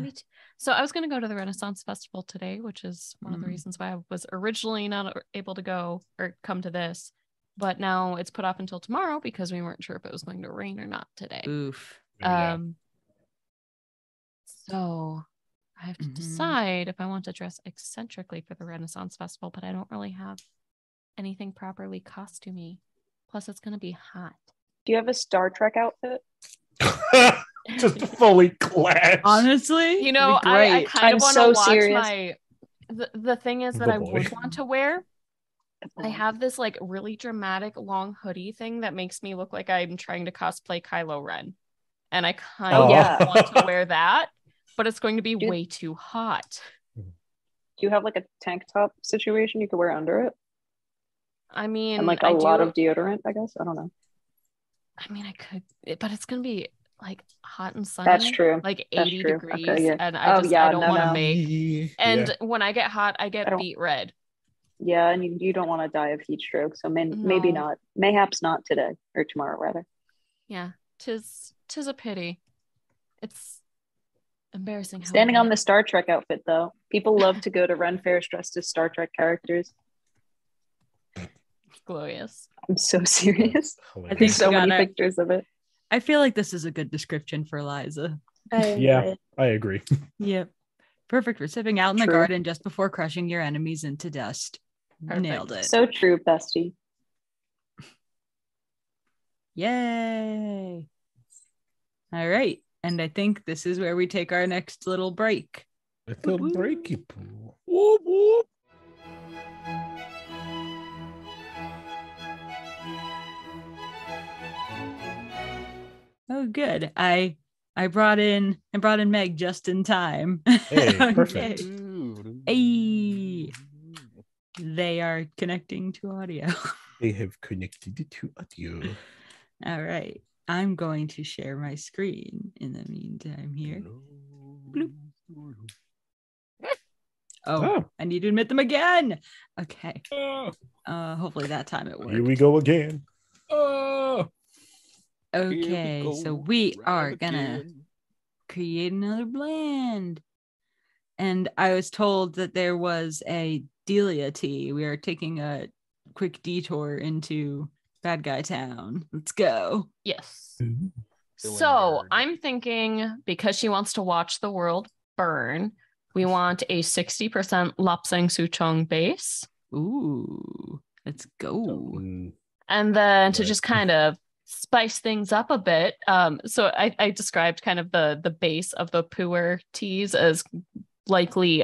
So I was going to go to the Renaissance Festival today, which is one of the reasons why I was originally not able to go or come to this. But now it's put off until tomorrow because we weren't sure if it was going to rain or not today. Oof. So I have to decide if I want to dress eccentrically for the Renaissance Festival, but I don't really have anything properly costumey. Plus, it's going to be hot. Do you have a Star Trek outfit? Just fully clad. Honestly, you know, I kind of want to watch serious. my. The thing is that I would want to wear. I have this like really dramatic long hoodie thing that makes me look like I'm trying to cosplay Kylo Ren, and I kind of want to wear that, but it's going to be way too hot. Do you have like a tank top situation you could wear under it? I mean, and like a lot of deodorant, I guess. I don't know. I mean, I could, but it's gonna be like hot and sunny. That's true. Like 80 degrees, okay, yeah. and I don't want to make. And when I get hot, I get beet red. Yeah, and you don't want to die of heat stroke, so maybe not. Mayhaps not today or tomorrow, rather. Yeah, tis a pity. It's embarrassing. Standing on the Star Trek outfit, though, people love to go to Ren fairs dressed as Star Trek characters. Glorious. I'm so serious. I think so many pictures of it. I feel like this is a good description for Liza. Yeah, I agree. Yep. Perfect for sipping out in the garden just before crushing your enemies into dust. Perfect. Nailed it. So true, bestie. Yay. All right. And I think this is where we take our next little break. Little breaky pool. Whoop, whoop. Oh, good. I brought in Meg just in time. Hey, perfect. Hey. They are connecting to audio. They have connected to audio. All right. I'm going to share my screen in the meantime here. Bloop. Oh, I need to admit them again. Okay. Hopefully that time it worked. Here we go again. Okay, so we are gonna create another blend. And I was told that there was a Delia tea. We are taking a quick detour into Bad Guy Town. Let's go. Yes. So I'm thinking, because she wants to watch the world burn, we want a 60% Lapsang Souchong base. Ooh, let's go. And then to just kind of spice things up a bit. So I described kind of the base of the puer teas as likely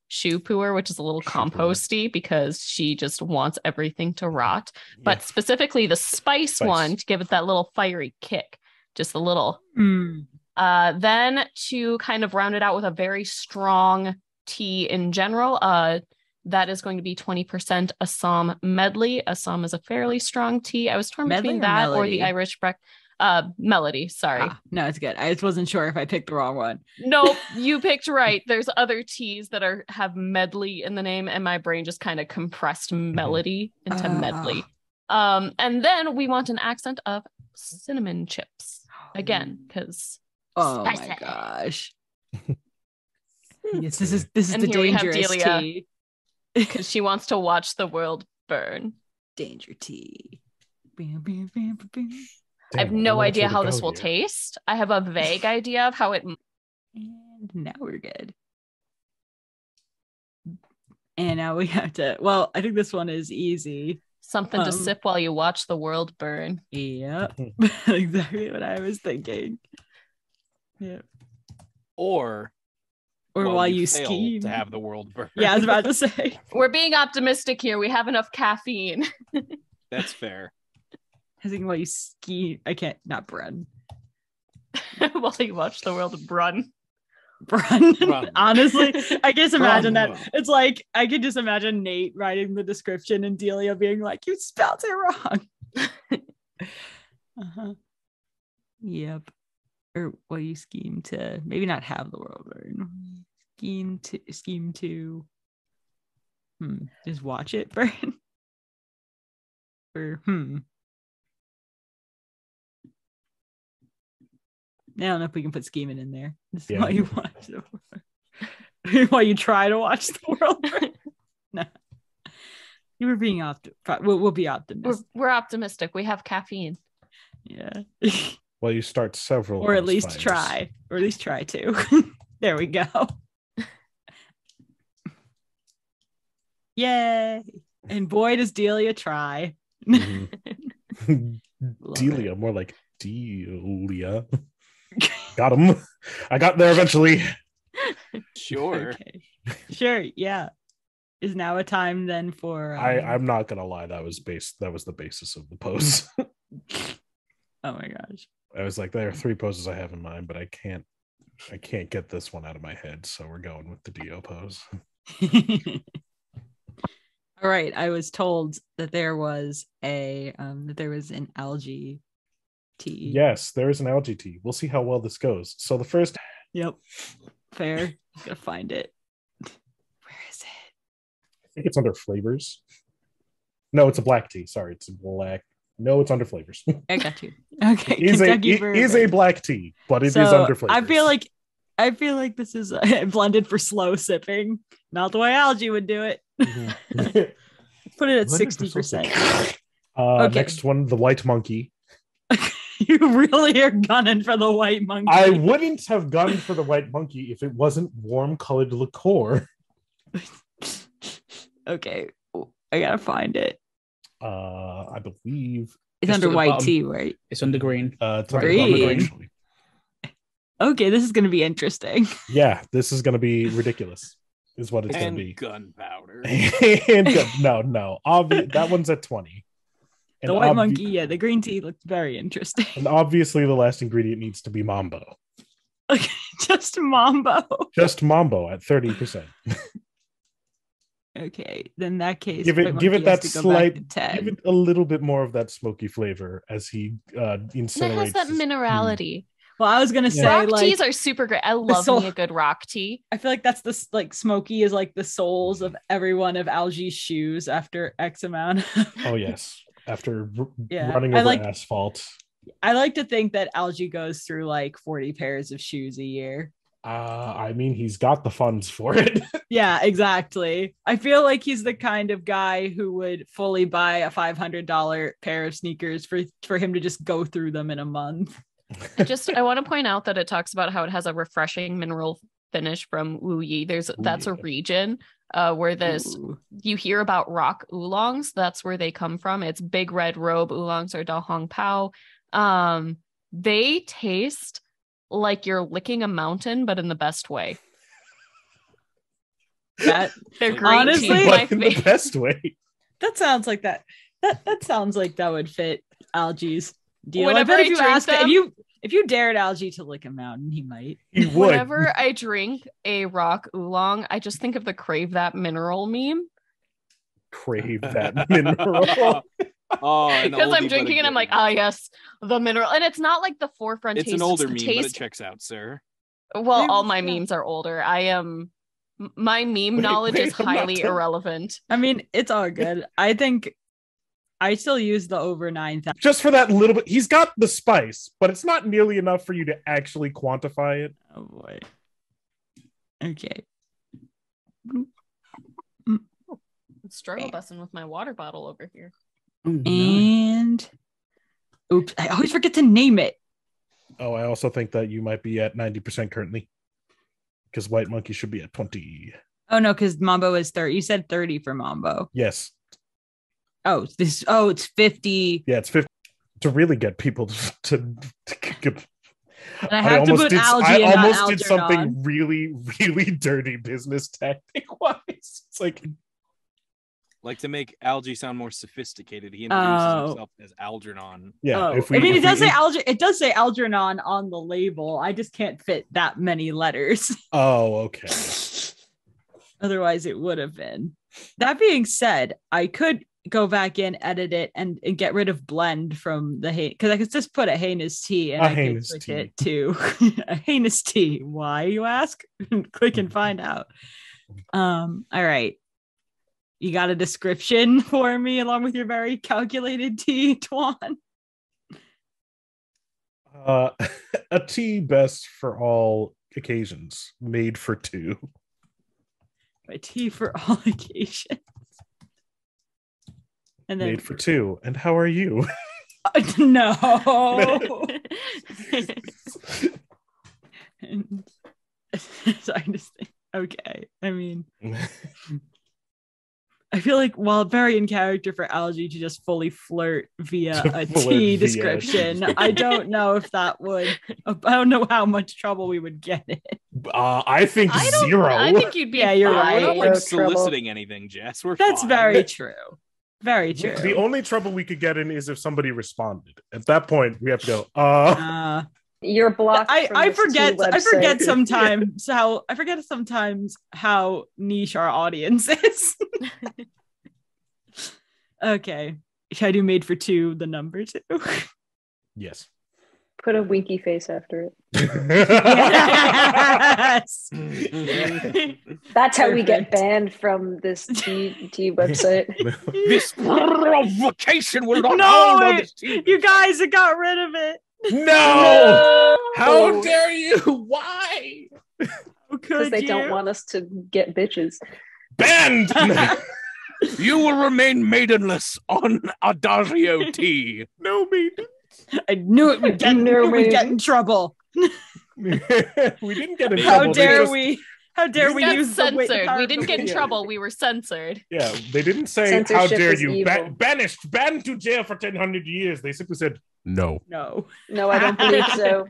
shoe puer, which is a little composty because she just wants everything to rot. Yeah. But specifically the spice one to give it that little fiery kick, just a little. Then to kind of round it out with a very strong tea in general, that is going to be 20% Assam medley. Assam is a fairly strong tea. I was torn between that or the Irish melody. Sorry. No, it's good. I just wasn't sure if I picked the wrong one. Nope, you picked right. There's other teas that have medley in the name, and my brain just kind of compressed melody into medley. And then we want an accent of cinnamon chips again, because my gosh. Yes, this is the dangerous tea. Because she wants to watch the world burn. Danger tea. I have no idea how this will taste. I have a vague idea of how it And now we're good. And now we have to, well, I think this one is easy. Something to sip while you watch the world burn. Yep. Exactly what I was thinking. Yep. Or while you scheme to have the world burn. Yeah, I was about to say. We're being optimistic here. We have enough caffeine. That's fair. I was thinking while you scheme. I can't, not brun. While you watch the world burn. Brun. Honestly, I can just imagine that. It's like I can just imagine Nate writing the description and Delia being like, "You spelled it wrong." Yep. Or well, you scheme to maybe not have the world burn. Scheme to. Just watch it burn. Or I don't know if we can put scheming in there. Just while you watch while you try to watch the world burn. No. You were being we'll be optimistic. We're optimistic. We have caffeine. Yeah. Well, you start several. Or at least try. Or at least try to. There we go. Yay. And boy, does Delia try. Delia, more like Delia. Got him. I got there eventually. Sure. Okay. Sure, yeah. Is now a time then for I'm not gonna lie, that was the basis of the pose. Oh my gosh. I was like, there are 3 poses I have in mind, but I can't get this one out of my head, so we're going with the Dio pose. All right. I was told that there was an algae tea. Yes, there is an algae tea. We'll see how well this goes. So the first. Yep. Fair. Gotta find it. Where is it? I think it's under flavors. No, it's a black tea. Sorry, it's a black. No, it's under flavors. I got you. Okay. It is a black tea, but it is under flavors. I feel like this is blended for slow sipping. Not the way algae would do it. Put it at 60%. Okay. Next one, the white monkey. You really are gunning for the white monkey. I wouldn't have gunned for the white monkey if it wasn't warm-colored liqueur. Okay, I gotta find it. I believe it's under white tea, right? It's under green. It's green. Okay, this is gonna be interesting. Yeah, this is gonna be ridiculous. Is what it's gonna be. Gunpowder. No. That one's at 20. The white monkey, the green tea looks very interesting. And obviously, the last ingredient needs to be mambo. Okay, just mambo. Just mambo at 30%. Okay, then in that case, give it that slight, give it a little bit more of that smoky flavor as he incinerates. And it has that minerality. Well, I was gonna say rock teas are super great. I love me a good rock tea. I feel like that's the smoky is like the soles of every one of Algie's shoes after X amount. Oh yes, after running over asphalt. I like to think that Algie goes through like 40 pairs of shoes a year. I mean, he's got the funds for it. Yeah, exactly. I feel like he's the kind of guy who would fully buy a $500 pair of sneakers for him to just go through them in a month. I want to point out that it talks about how it has a refreshing mineral finish from Wu Yi. That's a region where you hear about rock oolongs. That's where they come from. It's Big Red Robe oolongs or Da Hong Pao. They taste like you're licking a mountain, but in the best way. They're honestly in the best way. That sounds like that sounds like that would fit Algie's deal. Whenever I bet if you dared Algie to lick a mountain, he might. He would. Whenever I drink a rock oolong, I just think of the Crave That Mineral meme. Crave that mineral. Because I'm drinking and I'm like, yes, the mineral. And it's not like the forefront taste. It's an older meme, but it checks out, sir. Well, all my memes are older. My meme knowledge is highly irrelevant. I mean, it's all good. I think I still use the over 9,000. Just for that little bit. He's got the spice, but it's not nearly enough for you to actually quantify it. Oh boy. Okay. Struggle busting with my water bottle over here. And oops, I always forget to name it. Oh, I also think that you might be at 90% currently. because White Monkey should be at 20. Oh no, because Mambo is 30. You said 30 for Mambo. Yes. Oh, it's 50. Yeah, it's 50 to really get people to and I have to put algae. I and almost not did something really, really dirty business tactic wise. It's like to make algae sound more sophisticated. He introduces himself as Algernon. Yeah, it does say algae. It does say Algernon on the label. I just can't fit that many letters. Oh, okay. Otherwise, it would have been. That being said, I could go back in, edit it, and get rid of blend from the because I could just put a heinous tea and I could switch it to a heinous tea. Why, you ask? Click and find out. All right. You got a description for me along with your very calculated tea, Toan? A tea best for all occasions, made for two. A tea for all occasions. And then made for two. And how are you? No. Sorry, just think. Okay. I mean, I feel like while very in character for Algae to just fully flirt via a tea description, I don't know if that would. I don't know how much trouble we would get in. I think zero. I think you'd be. Yeah, you're right. We're not like soliciting anything, Jess. That's fine. very true. Very true. The only trouble we could get in is if somebody responded. At that point, we have to go. You're blocked. I forget sometimes how niche our audience is. Okay. Should I do made for two, the number two? Yes. Put a winky face after it. Yes. That's how we get banned from this tea website. This provocation will not No, hold on this tea. you guys have got rid of it. No! How dare you? Why? Because they don't want us to get bitches. Banned! You will remain maidenless on Adagio tea. No maiden. I knew it would get in trouble. We didn't get in trouble. How dare we use censored? We didn't get in trouble. We were censored. Yeah, they didn't say Censorship how dare you banished, banned to jail for 1,000 years. They simply said no. No, I don't believe so.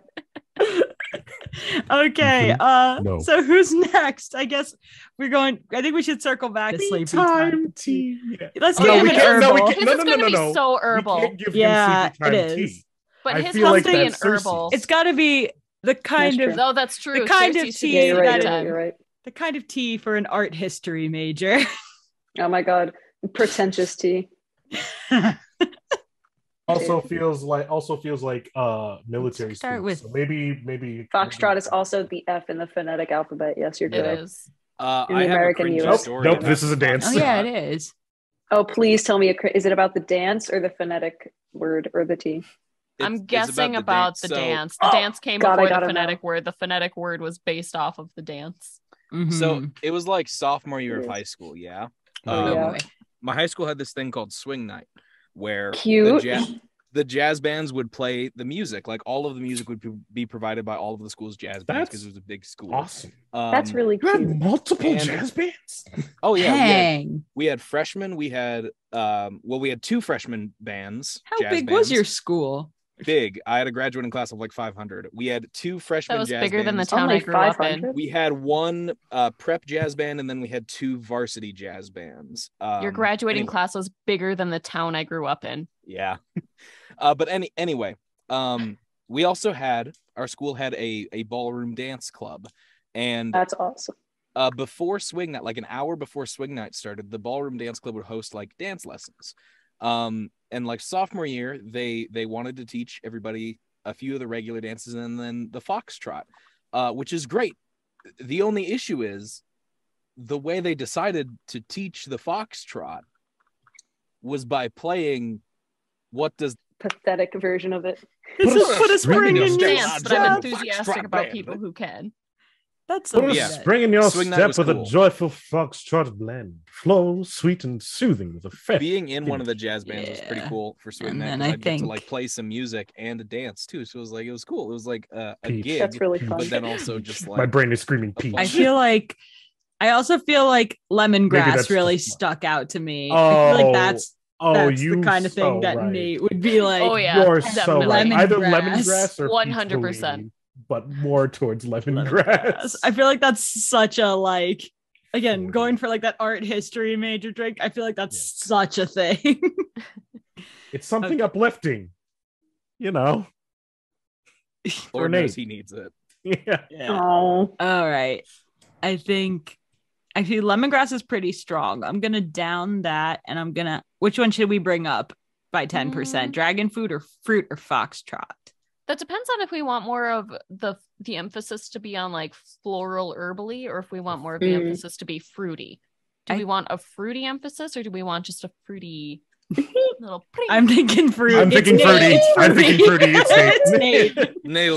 Okay, No. So who's next? I guess we're going. I think we should circle back to sleepy time tea. Yeah. Let's give him an herbal. This is going to be so herbal. We can't give yeah, him sleepy time it is. tea. But his feel has like to be an that's herbal. It's got to be the kind of. Oh, that's true. The kind of tea you're right. The kind of tea for an art history major. Oh my god, pretentious tea. Also feels like military Start school. with So maybe Foxtrot is also the F in the phonetic alphabet. Yes, you're It correct. is. I In the have American a cringy US. story Nope, about this is a dance. Oh yeah, it is. Oh, please tell me, is it about the dance or the phonetic word or the tea? I'm guessing about the dance. The dance came God, before the phonetic word. The phonetic word was based off of the dance. Mm-hmm. So it was like sophomore year of high school, yeah. Yeah. My high school had this thing called swing night, where Cute. the jazz bands would play the music. Like all of the music would be provided by all of the school's jazz bands because it was a big school. Awesome. That's really You had cute. multiple jazz bands. Oh yeah, Dang. we had freshmen. We had we had two freshman bands. How jazz big bands. was your school? Big. I had a graduating class of like 500. We had two freshman That was jazz bigger than the bands. town I Only grew up 500? in. We had one prep jazz band, and then we had two varsity jazz bands. Your graduating anyway. class was bigger than the town I grew up in. Yeah. But anyway, we also our school had a ballroom dance club, and That's awesome. before swing night, like an hour before swing night started, the ballroom dance club would host like dance lessons. And like sophomore year, they wanted to teach everybody a few of the regular dances and then the foxtrot, which is great. The only issue is the way they decided to teach the foxtrot was by playing what does Pathetic version of it. Put a spring in your Dance, but I'm step. enthusiastic about people who can. That's Put a yeah. spring in your Swing Night step was with cool. a joyful foxtrot blend. Flow, sweet and soothing with a fetch. Being in one of the jazz bands was pretty cool for Swing Night. And I'd I get to think like play some music and a dance too. So it was cool. It was like a gig. That's really fun. But then also just like My brain is screaming peach. I also feel like lemongrass that's really the- stuck out to me. I Oh, feel like that's you the kind of thing so that right. Nate would be like. Oh, yeah. You're so definitely. right. Either Lemongrass. lemongrass or 100%. peach but more towards lemongrass. I feel like that's such a like. Again, going for like that art history major drink, I feel like that's such a thing. It's something uplifting, you know. Lord Nate. knows he needs it. Yeah. Oh, All right. I think actually lemongrass is pretty strong. I'm gonna down that, and which one should we bring up by 10%? Dragon fruit or foxtrot? That depends on if we want more of the emphasis to be on like floral herbally, or if we want more of the emphasis to be fruity. Do we want a fruity emphasis, or do we want just a fruity little? I'm thinking fruit. I'm thinking fruity. I'm thinking fruity. It's Nate.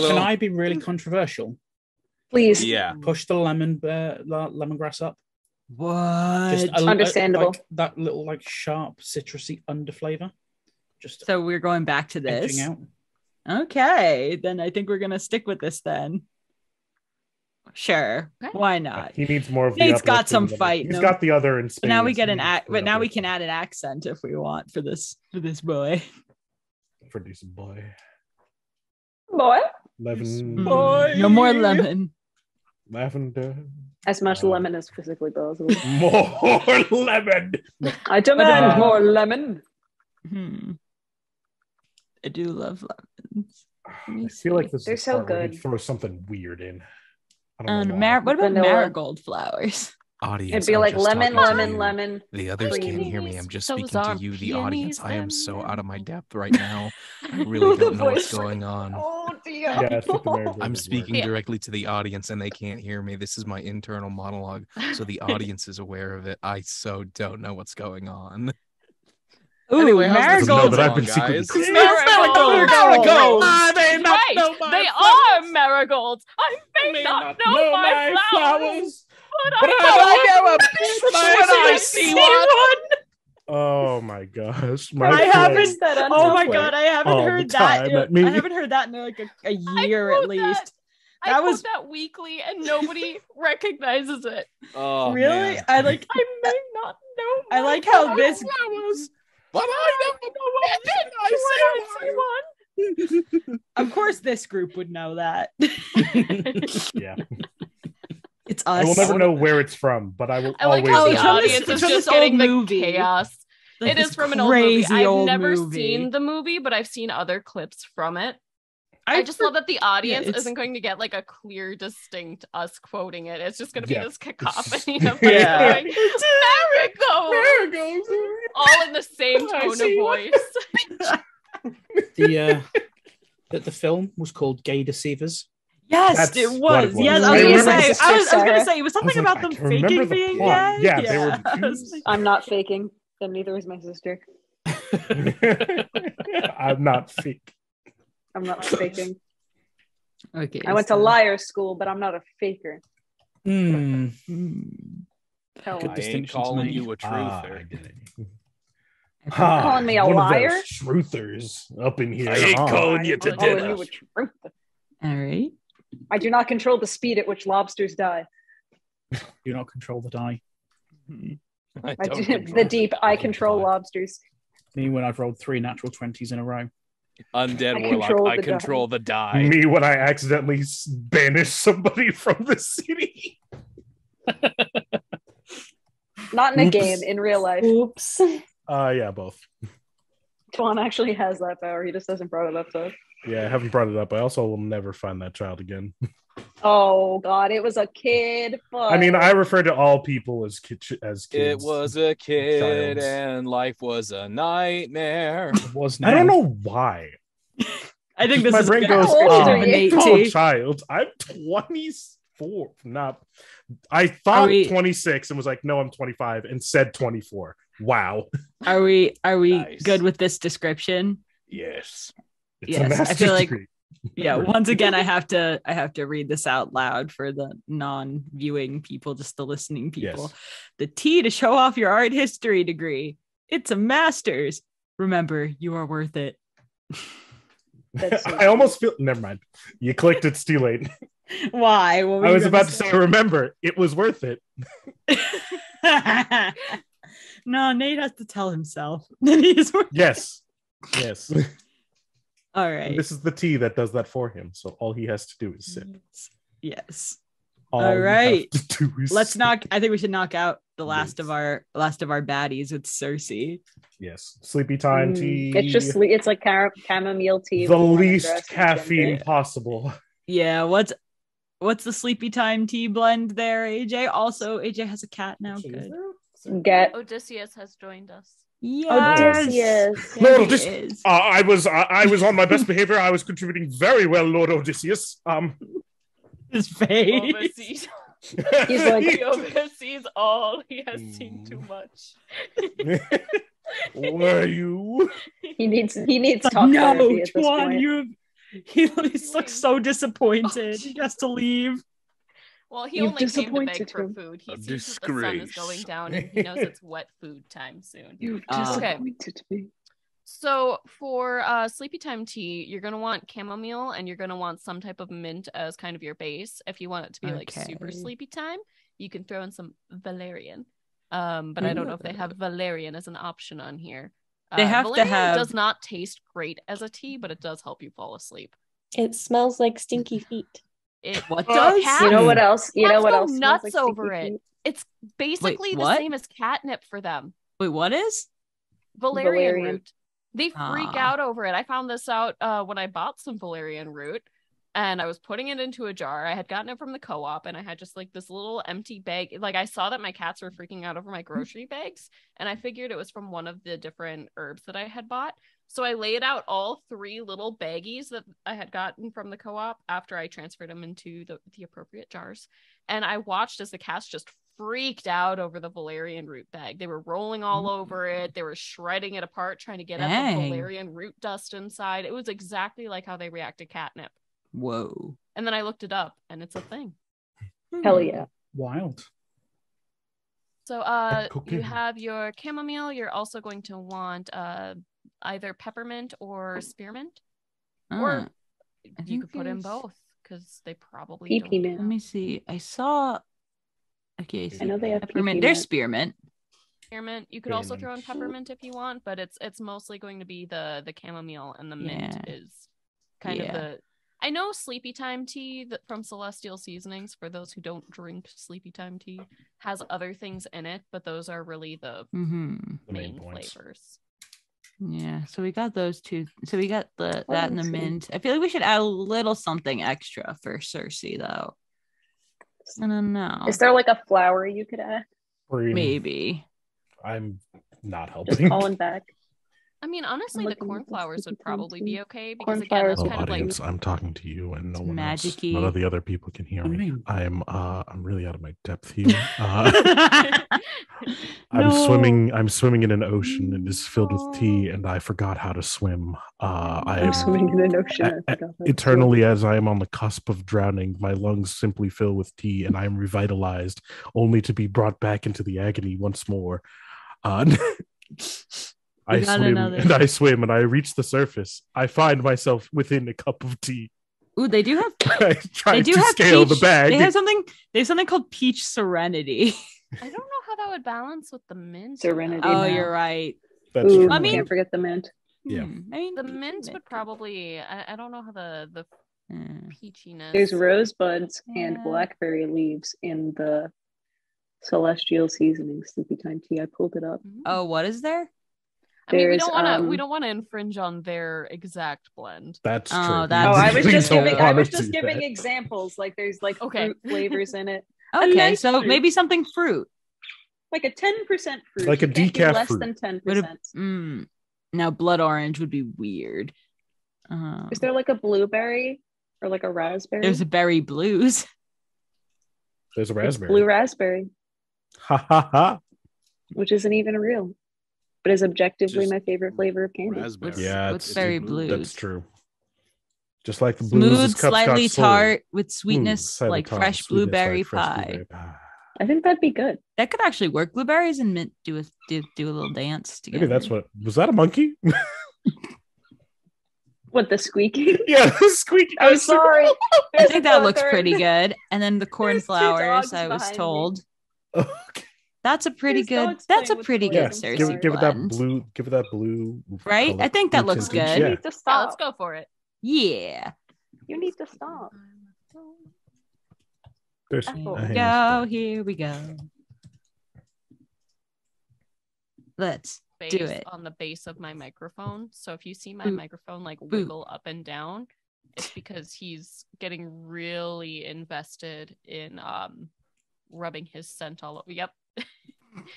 Can I be really controversial? please. Yeah. Push the lemongrass up. What? Just Understandable. like that little like sharp citrusy underflavor. Just So we're going back to this. edging out. Okay, then I think we're gonna stick with this then. Sure, Okay. why not? He needs more of the Nate's got uplifting some than- fight, He's no? got the other in space. But now we get He needs the but now we can uplifting. add an accent if we want for this boy. For decent boy. Boy. Lemon. No more lemon. Lavender. As much lemon as physically possible. More lemon. I demand Uh, more lemon. I do love lemons. I feel like this They're is so the part where you good. throw something weird in. I don't And know why. what about Vanilla. marigold flowers? Audience, It'd be I'm like just lemon, talking to lemon, you. lemon. The others can't hear me. I'm just speaking to you, the audience. I am so out of my depth right now. I really don't know what's going on. Oh dear. Yeah, I think the marigold I'm would speaking work. directly to the audience and they can't hear me. This is my internal monologue. So the audience is aware of it. I so don't know what's going on. Ooh, Anyway, how's this marigold. No, but I've been going, secretly- guys? Marigolds. Marigolds. They are marigolds. I may not know my flowers, but I know when I see one. Oh my gosh. I haven't. That Oh my god, I haven't all the heard that. time at me. I haven't heard that in like a year at least. I That quote was that weekly, and nobody recognizes it. Oh, really. man. I like. I may not know. I like how this. Flowers. But I When I see one. Of course, this group would know that. Yeah. It's I will us. never know where it's from, but I will I like always how know. the It's from this- audience it's is from just this old getting the movie. chaos. Like It is this from an old movie. crazy I've old never movie. seen the movie, but I've seen other clips from it. I just love that the audience it's- isn't going to get like a clear, distinct us quoting it. It's just going to be Yeah. this cacophony of Yeah. like going, marigolds, all in the same tone of voice. The film was called Gay Deceivers. Yes, That's it what was. it was. Yes, I I was remember gonna say. Sister I was gonna Sarah. say it was something I was like, about them I can remember faking the being plot. gay. Yeah, they were I was Jews. like- I'm not faking. Then neither is my sister. I'm not fake. I'm not faking. Okay, I went to liar school, but I'm not a faker. Hmm. Hell, Good I ain't distinctions calling made. you a I truther. get it. calling me a one liar? Of those truthers up in here. I ain't huh? calling you to I'm calling dinner. you a truth. All right. I do not control the speed at which lobsters die. Do not control the die. I I don't do, control the deep. I the control die. lobsters. Me when I've rolled 3 natural 20s in a row. Undead I warlock. control I the die. control the die. Me when I accidentally banish somebody from the city. Not in a Oops. game, in real life. Oops. Yeah, both. Tuan actually has that power. He just hasn't brought it up to us. Yeah, I haven't brought it up. I also will never find that child again. Oh God, it was a kid. Fuck. I mean, I refer to all people as kids. It was a kid Childs. and life was a nightmare. It was now. I don't know why. I think this My is brain a goes, How old oh, are you? call a child. I'm 24. Not. I thought Are we- 26 and was like, no, I'm 25, and said 24. Wow. Are we Nice. good with this description? Yes. It's Yes, a I master's feel like degree. Yeah, once again, I have to read this out loud for the non-viewing people, just the listening people. Yes. The tea to show off your art history degree. It's a master's. Remember, you are worth it. I almost feel. Never mind. You clicked. It's too late. Why? I was about to say, remember, it was worth it. No, Nate has to tell himself that he is worth Yes. All right. And this is the tea that does that for him. So all he has to do is sip. Yes. All right. Let's knock. I think we should knock out the last of our baddies with Cersei. Yes. Sleepy time tea. It's like chamomile tea. The least caffeine possible. Yeah. What's the sleepy time tea blend there, AJ? Also, AJ has a cat now. Good. Odysseus has joined us. Yes. Lord Odysseus. I was on my best behavior. I was contributing very well, Lord Odysseus. His face. Overseas. He's like, he oversees all. He has seen too much. Were you? He needs talk therapy at this point. He looks so disappointed. He has to leave. Well, he only came to beg for food. He sees that the sun is going down and he knows it's wet food time soon. You've disappointed me. So for sleepy time tea, you're going to want chamomile and you're going to want some type of mint as kind of your base. If you want it to be like super sleepy time, you can throw in some valerian. But I don't know if they have valerian as an option on here. They have valerian to have. Does not taste great as a tea, but it does help you fall asleep. It smells like stinky feet. What does? You know what else? You know what else? Nuts like over it. Feet? It's basically the same as catnip for them. Wait, what is? Valerian root. They freak out over it. I found this out when I bought some valerian root. And I was putting it into a jar. I had gotten it from the co-op and I had just like this little empty bag. Like I saw that my cats were freaking out over my grocery bags and I figured it was from one of the different herbs that I had bought. So I laid out all 3 little baggies that I had gotten from the co-op after I transferred them into the appropriate jars. And I watched as the cats just freaked out over the valerian root bag. They were rolling all over it. They were shredding it apart, trying to get at the valerian root dust inside. It was exactly like how they react to catnip. Whoa. And then I looked it up and it's a thing. Hell yeah. Wild. So you have your chamomile. You're also going to want either peppermint or spearmint. Or you could put in both because they probably don't. Let me see. I saw so I know they have peppermint. There's spearmint. Spearmint. You could also throw in peppermint if you want, but it's mostly going to be the chamomile and the mint is kind of the. I know sleepy time tea from Celestial Seasonings, for those who don't drink sleepy time tea, has other things in it, but those are really the main flavors. Yeah, so we got those two. So we got that and the mint. I feel like we should add a little something extra for Cersei, though. I don't know. Is there like a flower you could add? Maybe. I'm not helping. Just calling back. I mean, honestly, the cornflowers would probably be okay because again, that's kind of audience, like I'm talking to you, and no one else, magic-y. none of the other people can hear me. I'm really out of my depth here. I'm swimming in an ocean and it's filled with tea, and I forgot how to swim. I'm swimming in an ocean. Eternally, as I am on the cusp of drowning, my lungs simply fill with tea, and I am revitalized, only to be brought back into the agony once more. I swim and I reach the surface. I find myself within a cup of tea. Ooh, they do have. I try to scale the bag. They have something called peach serenity. I don't know how that would balance with the mint. Serenity. Oh, you're right. That's true. I mean, can't forget the mint. Yeah. I mean, the mint would probably. I don't know how the peachiness. There's rosebuds and blackberry leaves in the Celestial Seasonings sleepy time tea. I pulled it up. Oh, what is there? I mean, we don't want to infringe on their exact blend. That's true. I was just giving examples. Like there's like fruit flavors in it. Okay, so maybe something fruit. Like a 10% fruit. Like a decaf less fruit. than 10%. Now blood orange would be weird. Is there like a blueberry or like a raspberry? There's a berry blues. There's a raspberry. It's blue raspberry. Ha ha ha. Which isn't even real. But is objectively my favorite flavor of candy. Raspberry. Yeah, it's berry blues. That's true. Just like the smooth, slightly tart with sweetness, like fresh blueberry pie. I think that'd be good. That could actually work. Blueberries and mint do a little dance together. Maybe that's what was that a monkey? What, the squeaking? Yeah, the squeaking. I'm sorry. I think that looks pretty good. And then the cornflowers, I was told. Okay. That's a pretty good. That's a pretty good Cersei. Give it that blue. Give it that blue. Right? I think that looks good. You need to stop. Let's go for it. Yeah. You need to stop. Here we go. Let's do it. On the base of my microphone. So if you see my microphone like wiggle up and down, it's because he's getting really invested in rubbing his scent all over. Yep.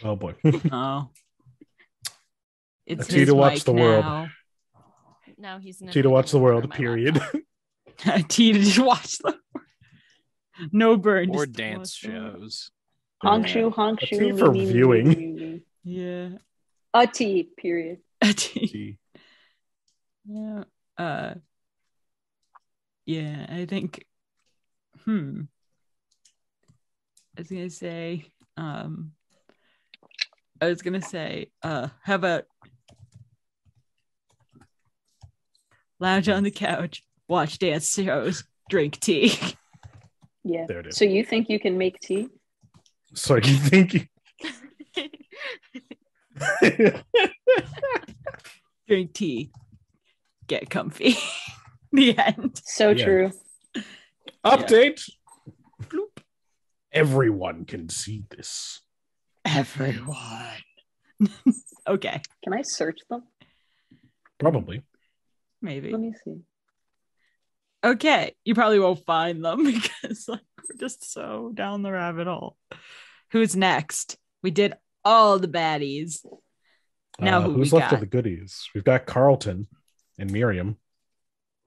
Oh boy. Oh. It's Tea to watch the world. Now he's Tea to watch the world, period. Tea to just watch the no burn. Or dance shows. Honk shoe. Tea for viewing. Yeah. A tea, period. A tea. Yeah. Yeah, I think I was gonna say how about lounge on the couch, watch dance shows, drink tea. Yeah. There it is. So you think you can make tea? So you think you drink tea, get comfy. The end. So true. Update. Yeah. Everyone can see this. Everyone. Okay. Can I search them? Probably. Maybe. Let me see. Okay. You probably won't find them because we're just so down the rabbit hole. Who's next? We did all the baddies. Now who's left of the goodies? We've got Carlton and Miriam.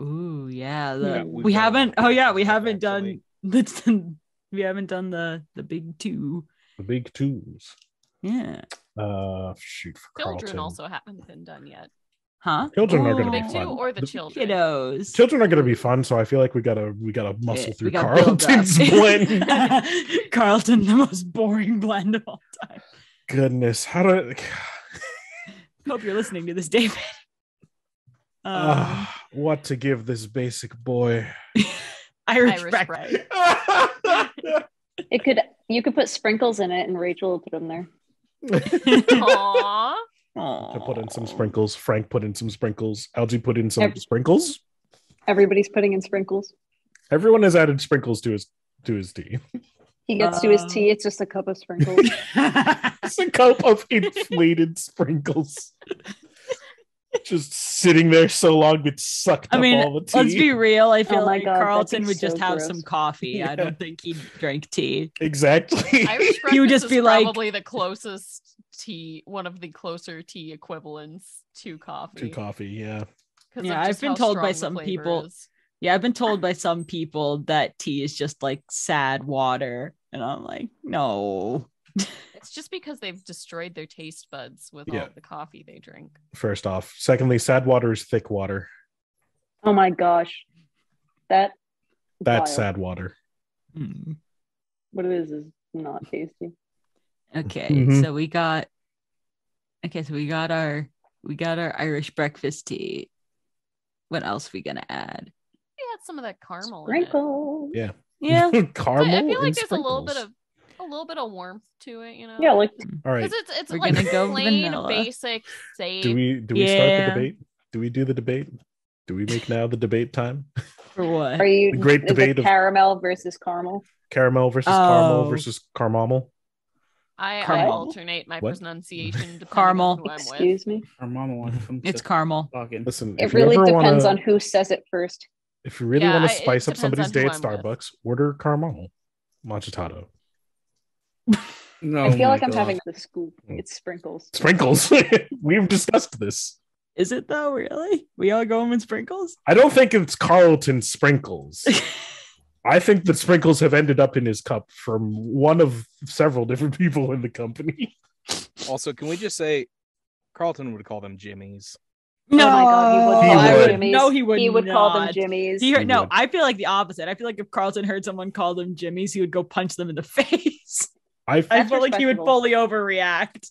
Ooh, yeah. We haven't done the we haven't done the big two. The big twos. Yeah. Shoot. For Children Carlton. also haven't been done yet. Huh? Children are going to be big fun. two or the children. Kiddos. Children are going to be fun, so I feel like we gotta muscle through Carlton's blend. Carlton, the most boring blend of all time. Goodness, how do? Hope you're listening to this, David. What to give this basic boy? Irish breakfast. You could put sprinkles in it, and Rachel will put them there. Aww. I put in some sprinkles. Frank put in some sprinkles. Algie put in some sprinkles. Everybody's putting in sprinkles. Everyone has added sprinkles to his tea. He gets to his tea. It's just a cup of sprinkles. It's a cup of inflated sprinkles. Just sitting there so long it's sucked up all the tea. Let's be real. I feel like God, Carlton would so just have gross. some coffee. Yeah. I don't think he'd drink tea. Exactly. Irish He would just breakfast be is like- probably the closest tea, one of the closer tea equivalents to coffee. To coffee, yeah. Yeah, I've been told by some people. Yeah, I've been told by some people that tea is just like sad water. And I'm like, no. It's just because they've destroyed their taste buds with all of the coffee they drink. First off. Secondly, sad water is thick water. Oh my gosh. That's wild. sad water. What it is not tasty. Okay, so we got our Irish breakfast tea. What else we gonna add? We had some of that caramel. Sprinkles. Yeah. Yeah. Caramel. I feel like and there's sprinkles. a little bit of warmth to it, you know. Yeah, like all right. Because it's We're like gonna go plain vanilla. basic safe. Do we start the debate? Do we do the debate? Do we make now the debate time? For what? Are you The great is debate it of- caramel versus caramel? Caramel versus caramel versus caramel. I Caramel. alternate my What? pronunciation depending Caramel. on who I'm with. Excuse me. Our mama wanted to come It's to caramel. bargain. Listen, It if you really ever depends wanna, on who says it first. if you really Yeah, want to it spice up depends somebody's on day who at I'm with. Starbucks, order caramel macchiato. No, I feel my like I'm God. having the scoop. It's sprinkles. Sprinkles. We've discussed this. Is it though? Really? We all going with sprinkles? I don't think it's Carlton sprinkles. I think the sprinkles have ended up in his cup from one of several different people in the company. Also, can we just say Carlton would call them Jimmy's? No, oh my god, he would call them Jimmys. No, he would. He would not. call them Jimmys. No, I feel like the opposite. I feel like if Carlton heard someone call them Jimmys, he would go punch them in the face. I feel like he would fully overreact.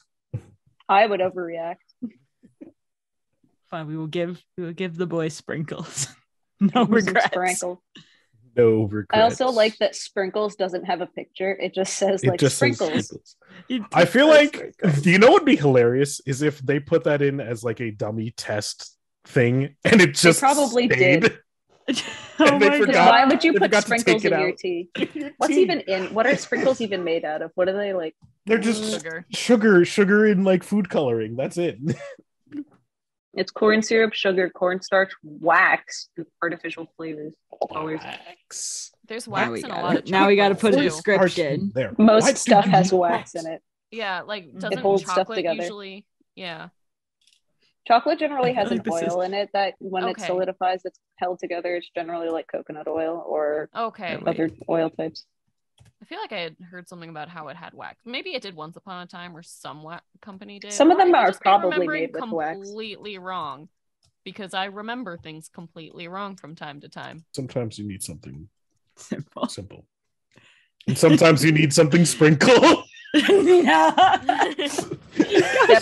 I would overreact. Fine, we will give the boy Sprinkles. No regrets. Sprinkle. No regrets. I also like that Sprinkles doesn't have a picture. It just says Sprinkles. I feel like Sprinkles. You know what would be hilarious is if they put that in as like a dummy test thing and it just they probably stayed. Did. Oh my god! Why would you put sprinkles in your tea? What's even in? What are sprinkles even made out of? What are they like? They're just sugar in like food coloring. That's it. It's corn syrup, sugar, cornstarch, wax, artificial flavors. Wax. There's wax in a lot of. Now we got to put a description. There. Most stuff has wax in it. Yeah, like doesn't chocolate usually? Yeah. Chocolate generally has an oil in it that when it solidifies, it's held together. It's generally like coconut oil or other oil types. I feel like I had heard something about how it had wax. Maybe it did once upon a time, or some company did. Some of them are probably made with wax. Completely wrong, because I remember things completely wrong from time to time. Sometimes you need something simple. And sometimes you need something sprinkle.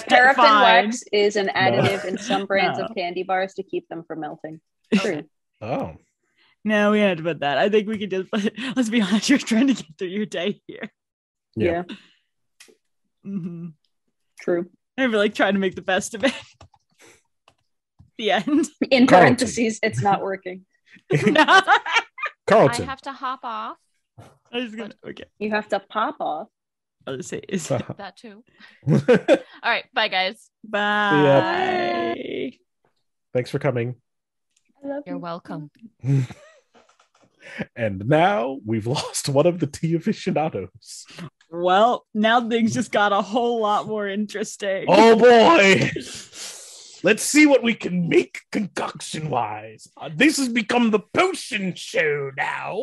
Paraffin wax is an additive in some brands of candy bars to keep them from melting. True. Oh. No, we had to put that. I think we could just let's be honest, you're trying to get through your day here. Yeah. Mm-hmm. True. And we're like trying to make the best of it. The end. In parentheses, it's not working. Carlton. I have to hop off. You have to pop off. I'll just say that too. All right, bye guys. Bye. Thanks for coming. You're welcome. And now we've lost one of the tea aficionados. Well, now things just got a whole lot more interesting. Oh boy. Let's see what we can make concoction-wise. This has become the potion show now.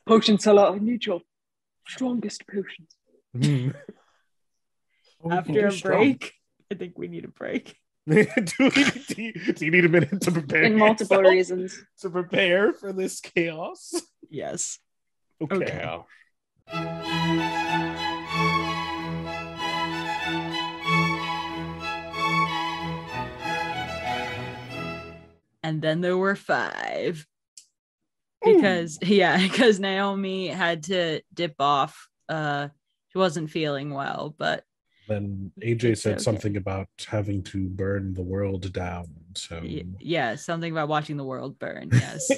Potion seller, I need your strongest potions. After a break, I think we need a break. Do you need a minute to prepare? In multiple reasons. To prepare for this chaos? Yes. Okay. And then there were 5. Because Naomi had to dip off. She wasn't feeling well, but then AJ said something about having to burn the world down. So something about watching the world burn. Yes.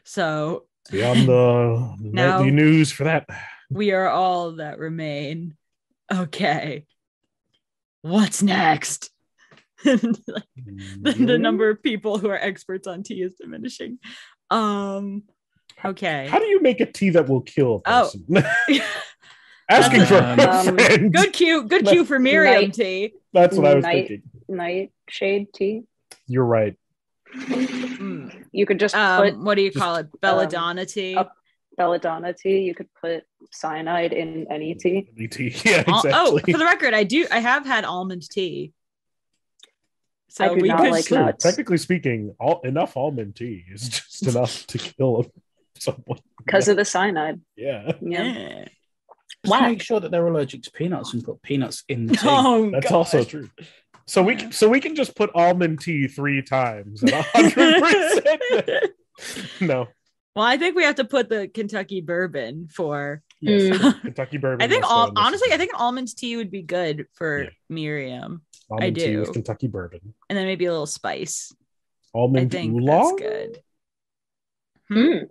So beyond the nightly news for that. We are all that remain. Okay. What's next? The number of people who are experts on tea is diminishing. Okay. How do you make a tea that will kill a person? Asking for a friend. Good cue for Miriam tea. That's what I was thinking. Nightshade tea. You're right. You could just put what do you call it? Belladonna tea. Belladonna tea. You could put cyanide in any tea. Any tea. Yeah, exactly. For the record, I have had almond tea. So we could like nuts. Technically speaking, enough almond tea is just enough to kill someone. Because of the cyanide. Yeah. Just make sure that they're allergic to peanuts and put peanuts in the tea. Oh, that's also true. So we can just put almond tea 3 times at 100%. No. Well, I think we have to put the Kentucky bourbon for Kentucky bourbon. I think honestly, I think almond tea would be good for Miriam. Almond tea with Kentucky bourbon, and then maybe a little spice. Almond oolong. That's good.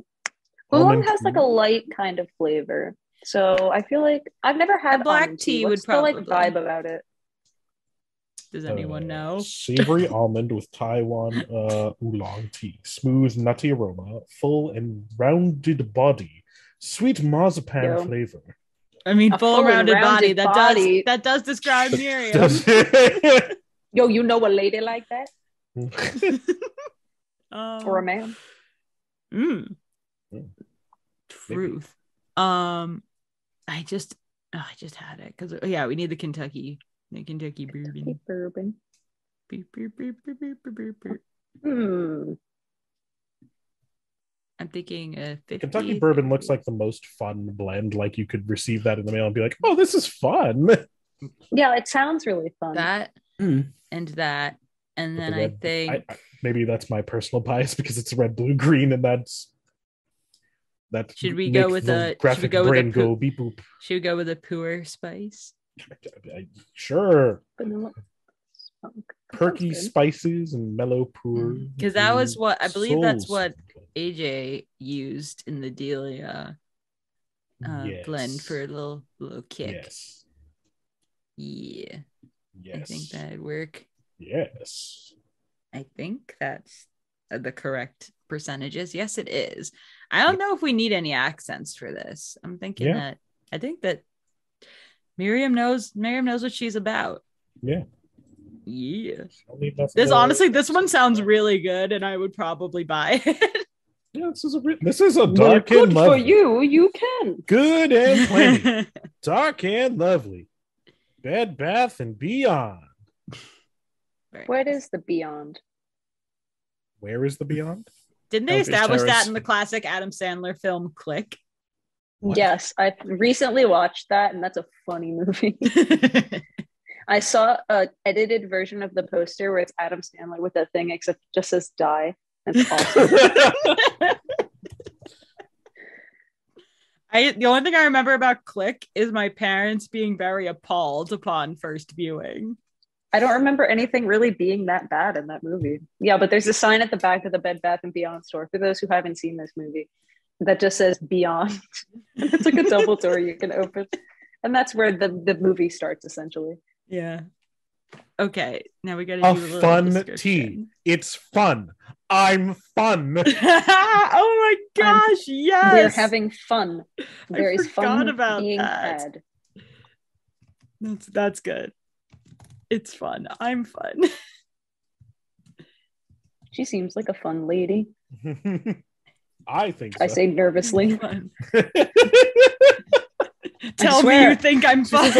Oolong has like a light kind of flavor. So I feel like I've never had black tea. Would probably like vibe about it. Does anyone know? Savory almond with Taiwan oolong tea. Smooth, nutty aroma, full and rounded body, sweet marzipan flavor. I mean, full rounded body. That does describe Miriam. Yo, you know a lady like that? Or a man? Truth. I just had it because we need the Kentucky bourbon. Beep, beep, beep, beep, beep, beep, beep, beep. I'm thinking 50, Kentucky bourbon looks like the most fun blend. Like you could receive that in the mail and be like, "Oh, this is fun." Yeah, it sounds really fun. That and that, and then I think maybe that's my personal bias because it's red, blue, green, and that's that. Should we go with a graphic brain go beep boop? Should we go with a puer spice? Sure. Vanilla. Perky spices and mellow pour. Because that was what I believe that's what AJ used in the Delia blend for a little kick. Yes. Yeah. Yes. I think that'd work. Yes. I think that's the correct percentages. Yes, it is. I don't know if we need any accents for this. I'm thinking that I think that Miriam knows what she's about. Yeah. Yeah. This one sounds really good, and I would probably buy it. Yeah, this is a dark and lovely. For you, you can. Good and plenty. Dark and lovely. Bed Bath and Beyond. What is the Beyond? Where is the Beyond? Didn't they establish that in the classic Adam Sandler film Click? What? Yes, I recently watched that, and that's a funny movie. I saw an edited version of the poster where it's Adam Sandler with that thing, except it just says die. That's awesome. The only thing I remember about Click is my parents being very appalled upon first viewing. I don't remember anything really being that bad in that movie. Yeah, but there's a sign at the back of the Bed Bath & Beyond store for those who haven't seen this movie that just says Beyond. It's like a double door you can open. And that's where the movie starts, essentially. Yeah. Okay, now we gotta do a little fun tea. It's fun. I'm fun. Oh my gosh, yes. We're having fun. There is fun about being that. had. That's good. It's fun. I'm fun. She seems like a fun lady. I think so. I say nervously. Tell me you think I'm fun.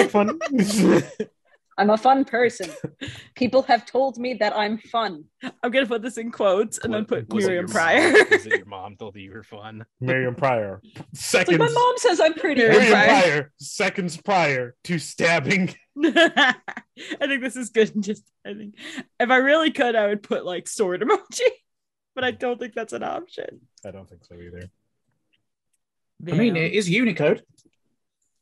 I'm a fun person. People have told me that I'm fun. I'm gonna put this in quotes and then put Miriam Pryor. Is it your mom told you you were fun? Miriam Pryor. Seconds. Like my mom says I'm pretty. Miriam Pryor. Seconds prior to stabbing. I think this is good. I think if I really could, I would put like sword emoji, but I don't think that's an option. I don't think so either. I mean, it is Unicode.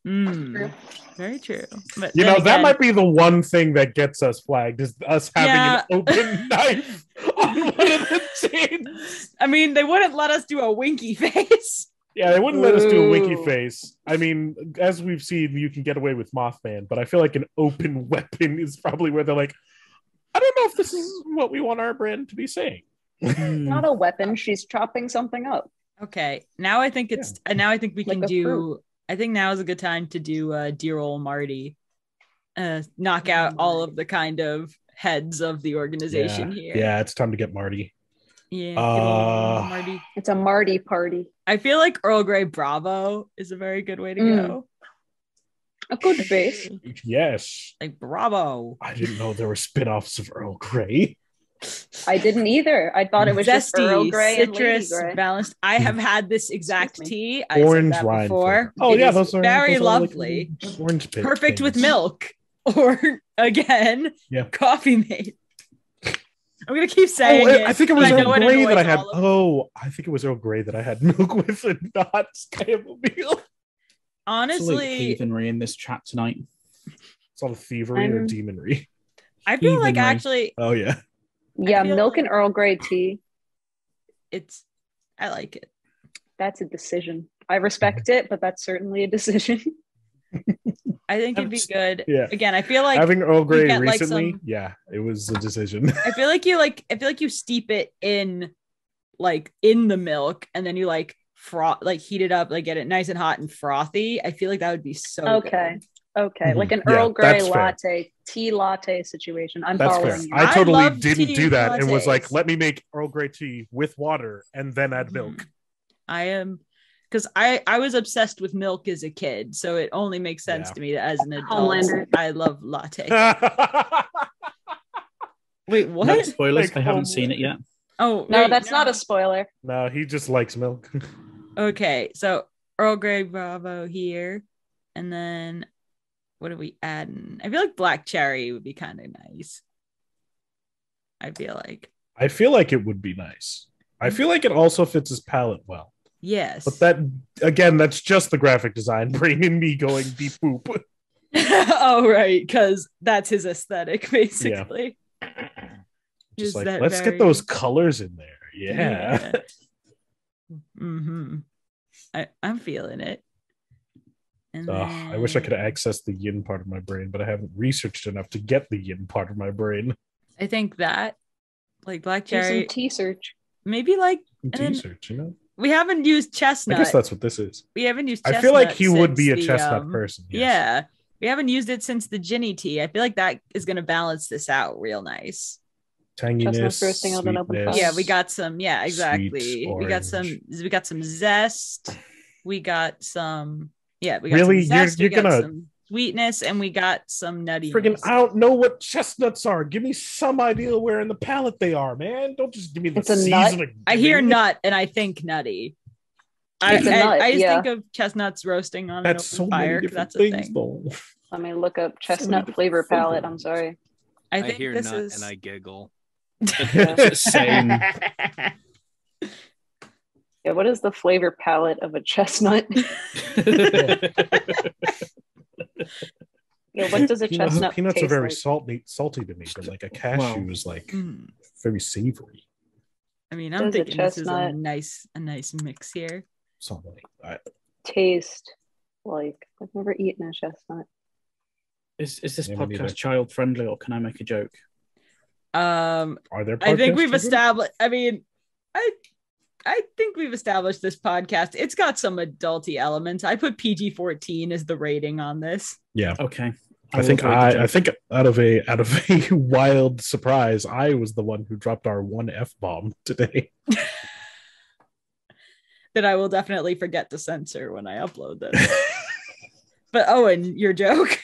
Very true. But that might be the one thing that gets us flagged is us having an open knife on one of the tins. I mean, they wouldn't let us do a winky face. Yeah, they wouldn't let us do a winky face. I mean, as we've seen, you can get away with Mothman, but I feel like an open weapon is probably where they're like, I don't know if this is what we want our brand to be saying. Not a weapon. She's chopping something up. Okay, now I think it's. Now I think we can do. Fruit. I think now is a good time to do Dear Old Marty. Knock out all of the kind of heads of the organization here. Yeah, it's time to get Marty. Yeah, Marty. It's a Marty party. I feel like Earl Grey Bravo is a very good way to go. A good face. Yes. Like Bravo. I didn't know there were spin-offs of Earl Grey. I didn't either. I thought it was just Earl Grey, citrus, and Lady Grey. Balanced. I have had this exact tea. Orange wine before. Oh yeah, those are very lovely. Like orange pit perfect things. With milk, or again, coffee mate. I'm gonna keep saying it. I think it was Earl Grey that I had. I think it was Earl Grey that I had milk with, and not chamomile. Honestly, absolute heathenry in this chat tonight. It's all thievery or demonry. I feel like actually. Oh yeah. Yeah, milk and Earl Grey tea. I like it. That's a decision. I respect it, but that's certainly a decision. I think it'd be good. Yeah. Again, I feel like having Earl Grey recently. It was a decision. I feel like you steep it in the milk, and then you heat it up, like get it nice and hot and frothy. I feel like that would be so good. Okay, like an Earl Grey latte, tea latte situation. I'm following you. I totally didn't do that and was like, let me make Earl Grey tea with water and then add milk. I am, because I was obsessed with milk as a kid, so it only makes sense to me that as an adult, I love latte. Wait, what? No spoilers. Like, I haven't seen it yet. Oh, No, wait, that's not a spoiler. No, he just likes milk. Okay, so Earl Grey Bravo here, and then what are we adding? I feel like black cherry would be kind of nice. I feel like it would be nice. I feel like it also fits his palette well. Yes. But that, again, that's just the graphic design bringing me going beep boop. Oh, right, because that's his aesthetic, basically. Yeah. Just like, that let's get those colors in there. Yeah. Mm-hmm. I'm feeling it. And I wish I could access the yin part of my brain, but I haven't researched enough to get the yin part of my brain. I think that, like black Do cherry, some tea search. maybe like Tea search, you know? we haven't used chestnut. I guess that's what this is. We haven't used chestnut. I feel like he would be a since chestnut person. Yes. Yeah. We haven't used it since the ginny tea. I feel like that is going to balance this out real nice. Tanginess, roasting on an open fire. Yeah, we got some. Yeah, exactly. Sweet We got some zest. We got some. Yeah, we got really. some zest. You're we got gonna some sweetness, and we got some nuttiness. friggin'! I don't know what chestnuts are. Give me some idea where in the palette they are, man. Don't just give me the It's a nut. seasoning. I hear nut, and I think nutty. I just think of chestnuts roasting on an open fire. That's a thing. Though. Let me look up chestnut flavor palette. I'm sorry. I I think hear this nut is. and I giggle. Same. Yeah, what is the flavor palette of a chestnut? Yeah, what does a chestnut Peanuts taste are very like? salty to me, but like a cashew is like very savory. I mean, I'm Does a thinking this is a chestnut- nice mix here. Something. Taste like I've never eaten a chestnut. Is this Yeah, me neither. podcast child friendly, or can I make a joke? Are there? I think podcasts we've for them? established. I mean, I think we've established this podcast. It's got some adulty elements. I put PG-14 as the rating on this. Yeah. Okay. I think out of a wild surprise, I was the one who dropped our one F-bomb today. That I will definitely forget to censor when I upload this. But Owen, your joke.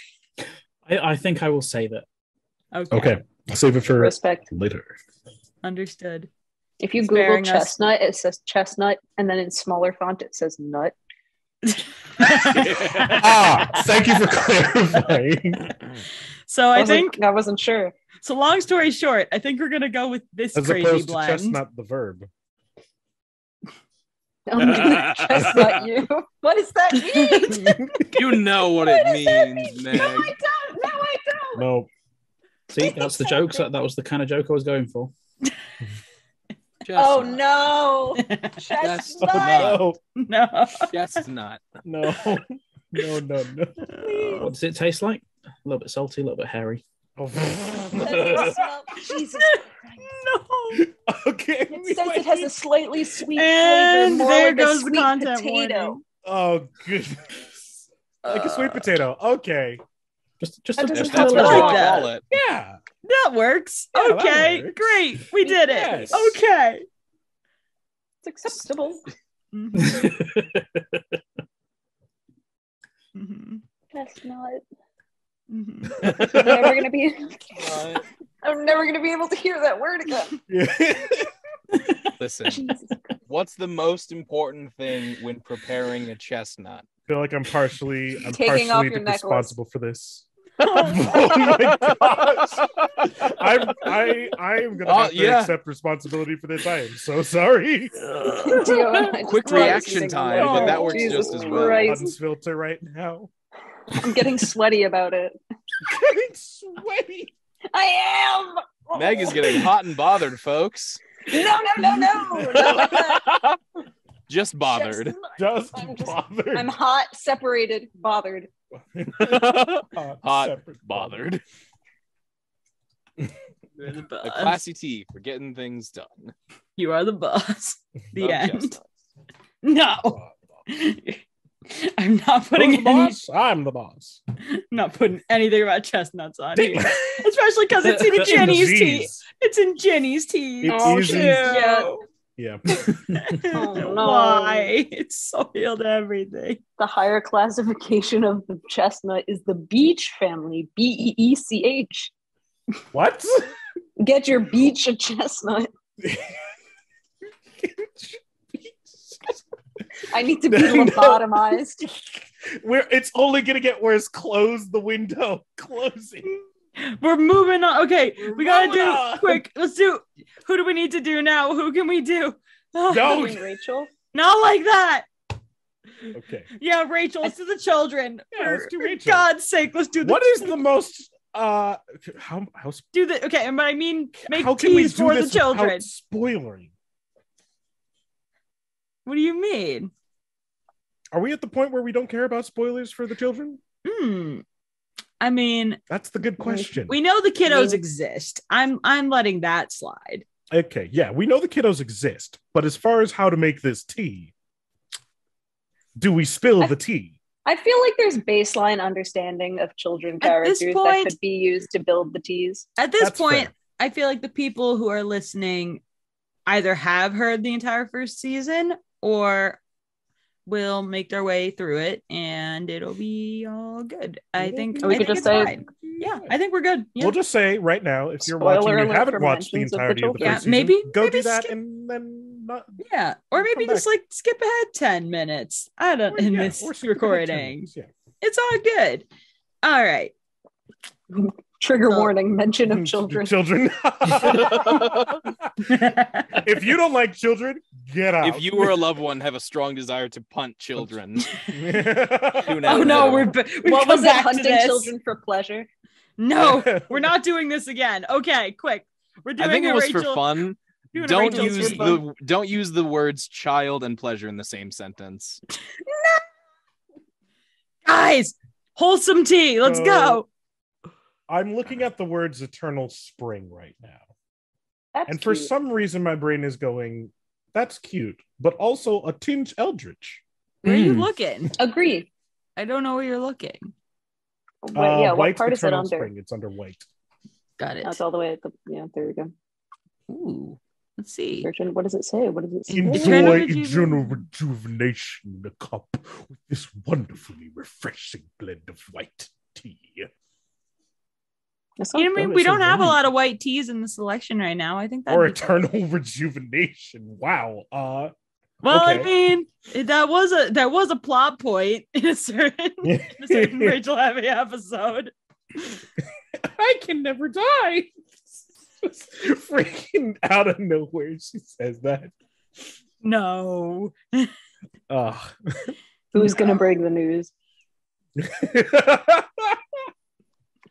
I think I will save it. Okay. I'll save it for Respect. later. Understood. If you Sparing Google us. chestnut, it says chestnut, and then in smaller font it says nut. Thank you for clarifying. So I think I wasn't sure. so. Long story short, I think we're gonna go with this As crazy opposed blend. to chestnut, the verb. I'm gonna chestnut you. What does that mean? You know what it means, Meg. No, I don't. No, I don't. No. See, that's the joke. That was the kind of joke I was going for. Oh no, chestnut. No. Chestnut. No. No. What does it taste like? A little bit salty, a little bit hairy. Jesus Christ. No. Okay. It says it has a slightly sweet And flavor, more there like goes a the sweet content potato. warning. Oh goodness. Like a sweet potato. Okay. Just That a doesn't That's what I you like that. call it. Yeah. That works. Yeah, that Okay, works. great. We did it. Yes. Okay. It's acceptable. Mhm. Mhm. Chestnut. Mhm. I'm never gonna be able to hear that word again. Listen, Jesus. what's the most important thing when preparing a chestnut? I feel like I'm partially Taking off your necklace. responsible for this. Oh my gosh. I am gonna have to accept responsibility for this. I am so sorry. Quick reaction time, but that works Jesus just as well. Christ. Unfilter right now. I'm getting sweaty about it. Getting sweaty. I am. Meg is getting hot and bothered, folks. No. Just bothered. Just I'm bothered. I'm hot, separated, bothered. Hot, separate. bothered. You're the A boss. classy tea for getting things done. You are the boss. The Love end. chestnuts. No. I'm not Who's putting the boss? I'm the boss. not putting anything about chestnuts on here. Especially because it's in Jenny's tea. Jeez. It's in Jenny's tea. It Oh, is in- yeah. Yeah. Oh, no. Why? It's soiled everything. The higher classification of the chestnut is the beech family, Beech. What? Get your beach chestnut. I need to be lobotomized. It's only gonna get worse. Close the window. Closing. We're moving on. Okay, we gotta do quick. Let's do. Who do we need to do now? Who can we do? No, Rachel. Not like that. Okay. Yeah, Rachel. Let's do the children. Yeah, let's do Rachel. For God's sake, let's do. What is the most? How do the okay? But I mean, make how can we teas do for this the children. Spoiling. What do you mean? Are we at the point where we don't care about spoilers for the children? I mean, that's the good question. We know the kiddos exist. I'm letting that slide. Okay, yeah, we know the kiddos exist, but as far as how to make this tea, do we spill the tea? I feel like there's baseline understanding of children characters that could be used to build the teas. At this point, fair. I feel like the people who are listening either have heard the entire first season or will make their way through it and it'll be all good. I think we could just say fine. Yeah, I think we're good. Yeah. We'll just say right now, if you're watching and haven't watched the entirety of the first season, maybe do that and then or maybe just like skip ahead 10 minutes. I don't in this recording. It's all good. All right. Trigger warning, mention of children. If you don't like children, get out. If you or a loved one have a strong desire to punt children. Oh no, what was it? Hunting children for pleasure? No, we're not doing this again. Okay, quick. We're doing I think it was Rachel, for fun. Don't use the words child and pleasure in the same sentence. No. Guys, wholesome tea. Let's go. I'm looking at the words eternal spring right now. That's and for some reason my brain is going, that's cute, but also a tinge eldritch. Where are you looking? Agree. I don't know where you're looking. Wait, what part is it under? Spring. It's under white. Got it. That's all the way at the there we go. Ooh. Let's see. What does it say? What does it say? Enjoy eternal rejuvenation in a cup with this wonderfully refreshing blend of white tea. You know, we don't have a lot of white teas in the selection right now. I think that eternal rejuvenation. Wow. Well, okay. I mean, that was a plot point in a certain Rachel Heavy episode. I can never die. Freaking out of nowhere, she says that. No. Who's gonna break the news?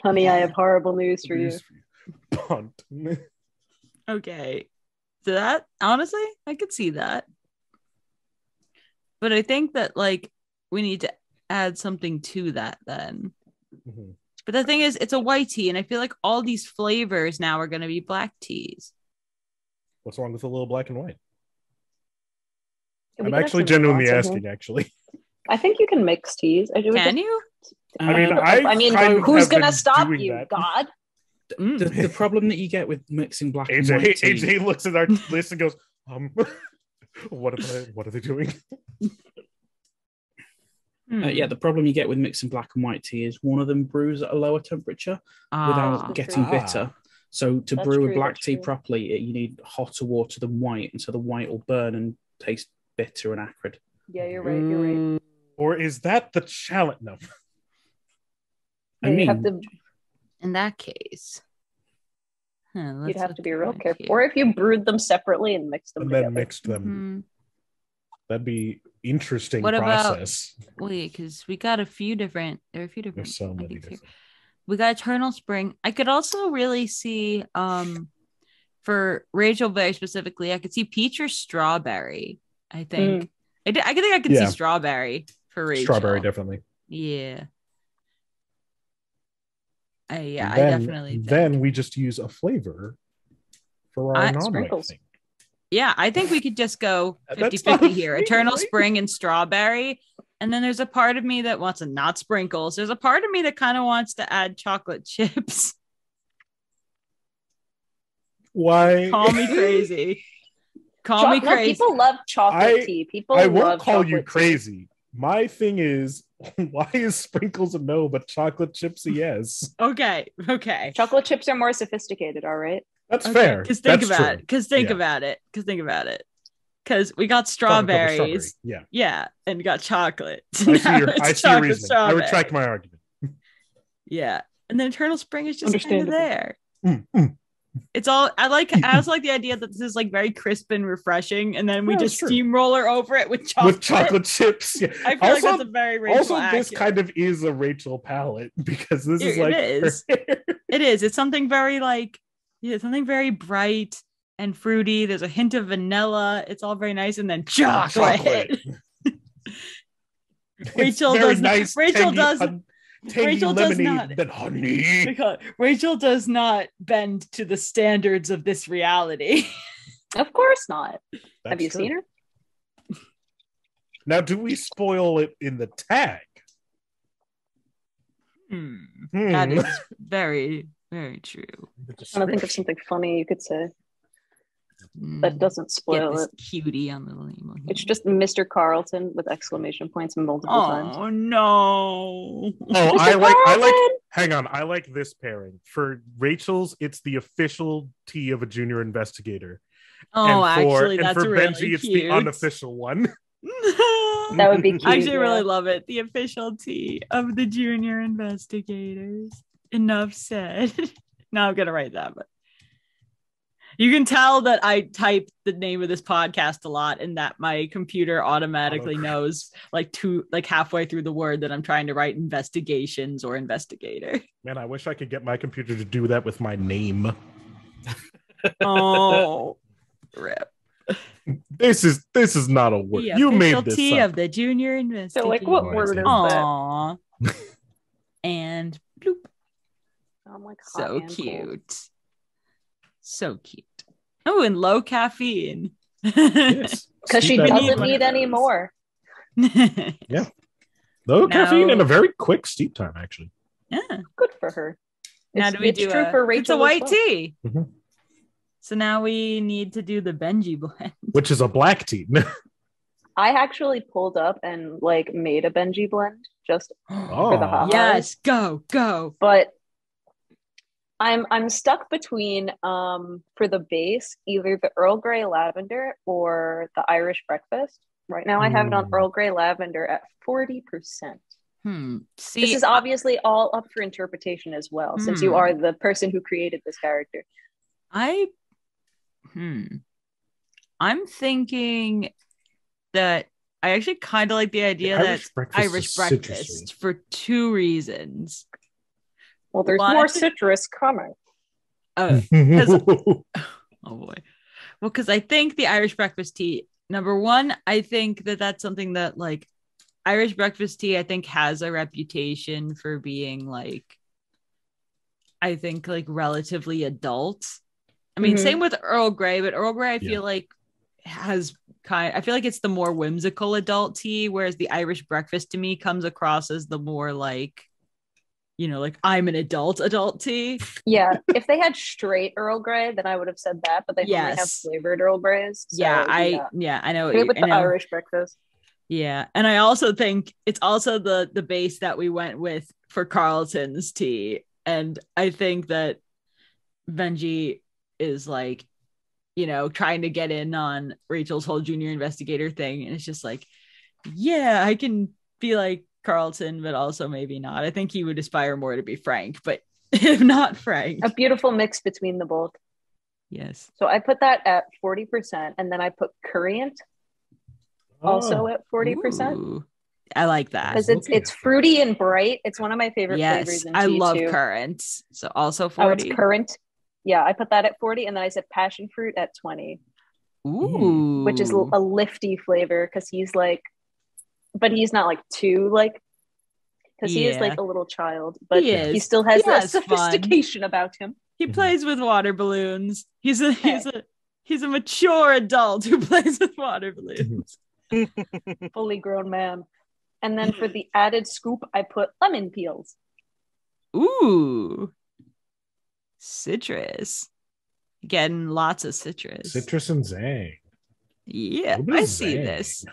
Honey, I have horrible news for you. Punt. Okay. So that, honestly, I could see that. But I think that, like, we need to add something to that then. Mm-hmm. But the thing is, it's a white tea, and I feel like all these flavors now are going to be black teas. What's wrong with a little black and white? I'm actually genuinely asking, actually. I think you can mix teas. Can you? I mean, who's going to stop you, that. God? The problem that you get with mixing black and white tea... AJ looks at our list and goes, what are they doing? The problem you get with mixing black and white tea is one of them brews at a lower temperature without getting bitter. So to brew a black tea properly, you need hotter water than white, and so the white will burn and taste bitter and acrid. Yeah, you're right. Or is that the challenge? No. I mean, in that case, you'd have to be real careful. Or if you brewed them separately and mixed them together. Then mixed them. Mm-hmm. That'd be interesting process. Wait, because we got a few different. There are a few different. There's so many different. We got Eternal Spring. I could also really see, for Rachel very specifically, I could see peach or strawberry. I think. I could see strawberry for Rachel. Strawberry, definitely. Yeah. I definitely think. Then we just use a flavor for our non-sprinkles. Yeah, I think we could just go 50-50 here. Eternal Spring and strawberry. And then there's a part of me that wants not sprinkles. There's a part of me that kind of wants to add chocolate chips. Why? Call me crazy. Call me crazy. People love chocolate tea. I won't call you crazy. My thing is, why is sprinkles a no, but chocolate chips a yes? Okay. Chocolate chips are more sophisticated, all right? That's fair. Because think about it. Because think about it. Because we got strawberries. Yeah. And we got chocolate. I see your reasoning. I retract my argument. Yeah. And then Eternal Spring is just kind of there. It's all I also like the idea that this is like very crisp and refreshing, and then we just steamroller over it with chocolate chips. Yeah. I feel like that's a very Rachel this kind of is a Rachel palette, because this is like it is. It's something very something very bright and fruity. There's a hint of vanilla. It's all very nice, and then chocolate. Rachel does nice, Rachel does Rachel does not than honey. Rachel does not bend to the standards of this reality. Of course not. Have you seen her? Now, do we spoil it in the tag? That is very, very true. I don't think of something funny you could say that doesn't spoil it. Cutie on the label. It's just Mr. Carlton with exclamation points multiple times. Oh no! Oh, I like. Hang on, I like this pairing for Rachel's. It's the official tea of a junior investigator. Oh, that's for really Benji, cute. it's the unofficial one. That would be cute. I actually really love it. The official tea of the junior investigators. Enough said. Now I'm gonna write that, but. You can tell that I type the name of this podcast a lot, and that my computer automatically knows like halfway through the word that I'm trying to write investigations or investigator. Man, I wish I could get my computer to do that with my name. Oh, rip. This is not a word. You made this tea up. Of the junior investigator. So, like, what word is that? And bloop. I'm like, so cute. So cute. Oh, and low caffeine. Yes. Because she doesn't need any more. Yeah. Low caffeine and a very quick steep time, actually. Yeah. Good for her. Now do we do for Rachel? It's a white tea. Mm-hmm. So now we need to do the Benji blend. Which is a black tea. I actually pulled up and like made a Benji blend just for the hot. Yes, go. But I'm stuck between for the base either the Earl Grey lavender or the Irish breakfast. Right now I have it on Earl Grey lavender at 40%. See, this is obviously all up for interpretation as well, since you are the person who created this character. I'm thinking that I actually kind of like the idea that Irish breakfast for two reasons. Well, there's more citrus coming. Oh boy. Well, because I think the Irish breakfast tea, number one, I think that that's something that like Irish breakfast tea, I think has a reputation for being like, I think like relatively adult. I mean, same with Earl Grey, but Earl Grey, I feel like I feel like it's the more whimsical adult tea, whereas the Irish breakfast to me comes across as the more like, like I'm an adult tea. Yeah, if they had straight Earl Grey, then I would have said that, but they only have flavored Earl Greys. So, I know. With the Irish breakfast. Yeah, and I also think it's also the base that we went with for Carlton's tea, and I think that Benji is like, trying to get in on Rachel's whole junior investigator thing, and it's just like, yeah, I can be like Carlton, but also maybe not. I think he would aspire more to be Frank, but if not Frank. A beautiful mix between the both. Yes. So I put that at 40%, and then I put Currant also at 40%. Ooh, I like that. Because it's fruity and bright. It's one of my favorite flavors in tea, I love too. currant. So also 40. Oh, it's currant. Yeah, I put that at 40, and then I said passion fruit at 20. Ooh. Which is a lifty flavor, because he's like, but he's not like too like, because he is like a little child, but he still has that sophistication about him. He plays with water balloons. He's a mature adult who plays with water balloons. Fully grown man. And then for the added scoop, I put lemon peels. Ooh, citrus. Getting lots of citrus. Citrus and zang. Yeah, I see this.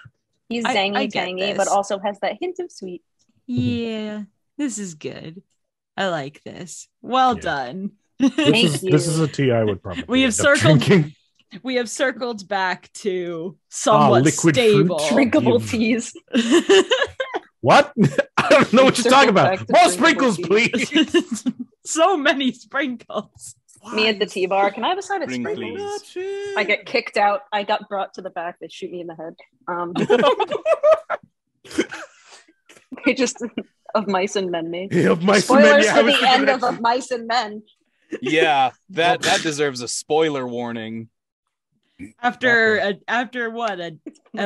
He's tangy, but also has that hint of sweet. Yeah, this is good. I like this. Well done. This is a tea I would probably we have circled back to somewhat liquid stable fruit. Drinkable teas. What? I don't know what you're talking about. More sprinkles, please. So many sprinkles. Me at the tea bar. Can I have a side of sprinkles? I get kicked out. I got brought to the back. They shoot me in the head. They just of mice and men me. Yeah, Spoilers for the end of Mice and Men. Yeah, that deserves a spoiler warning. After what a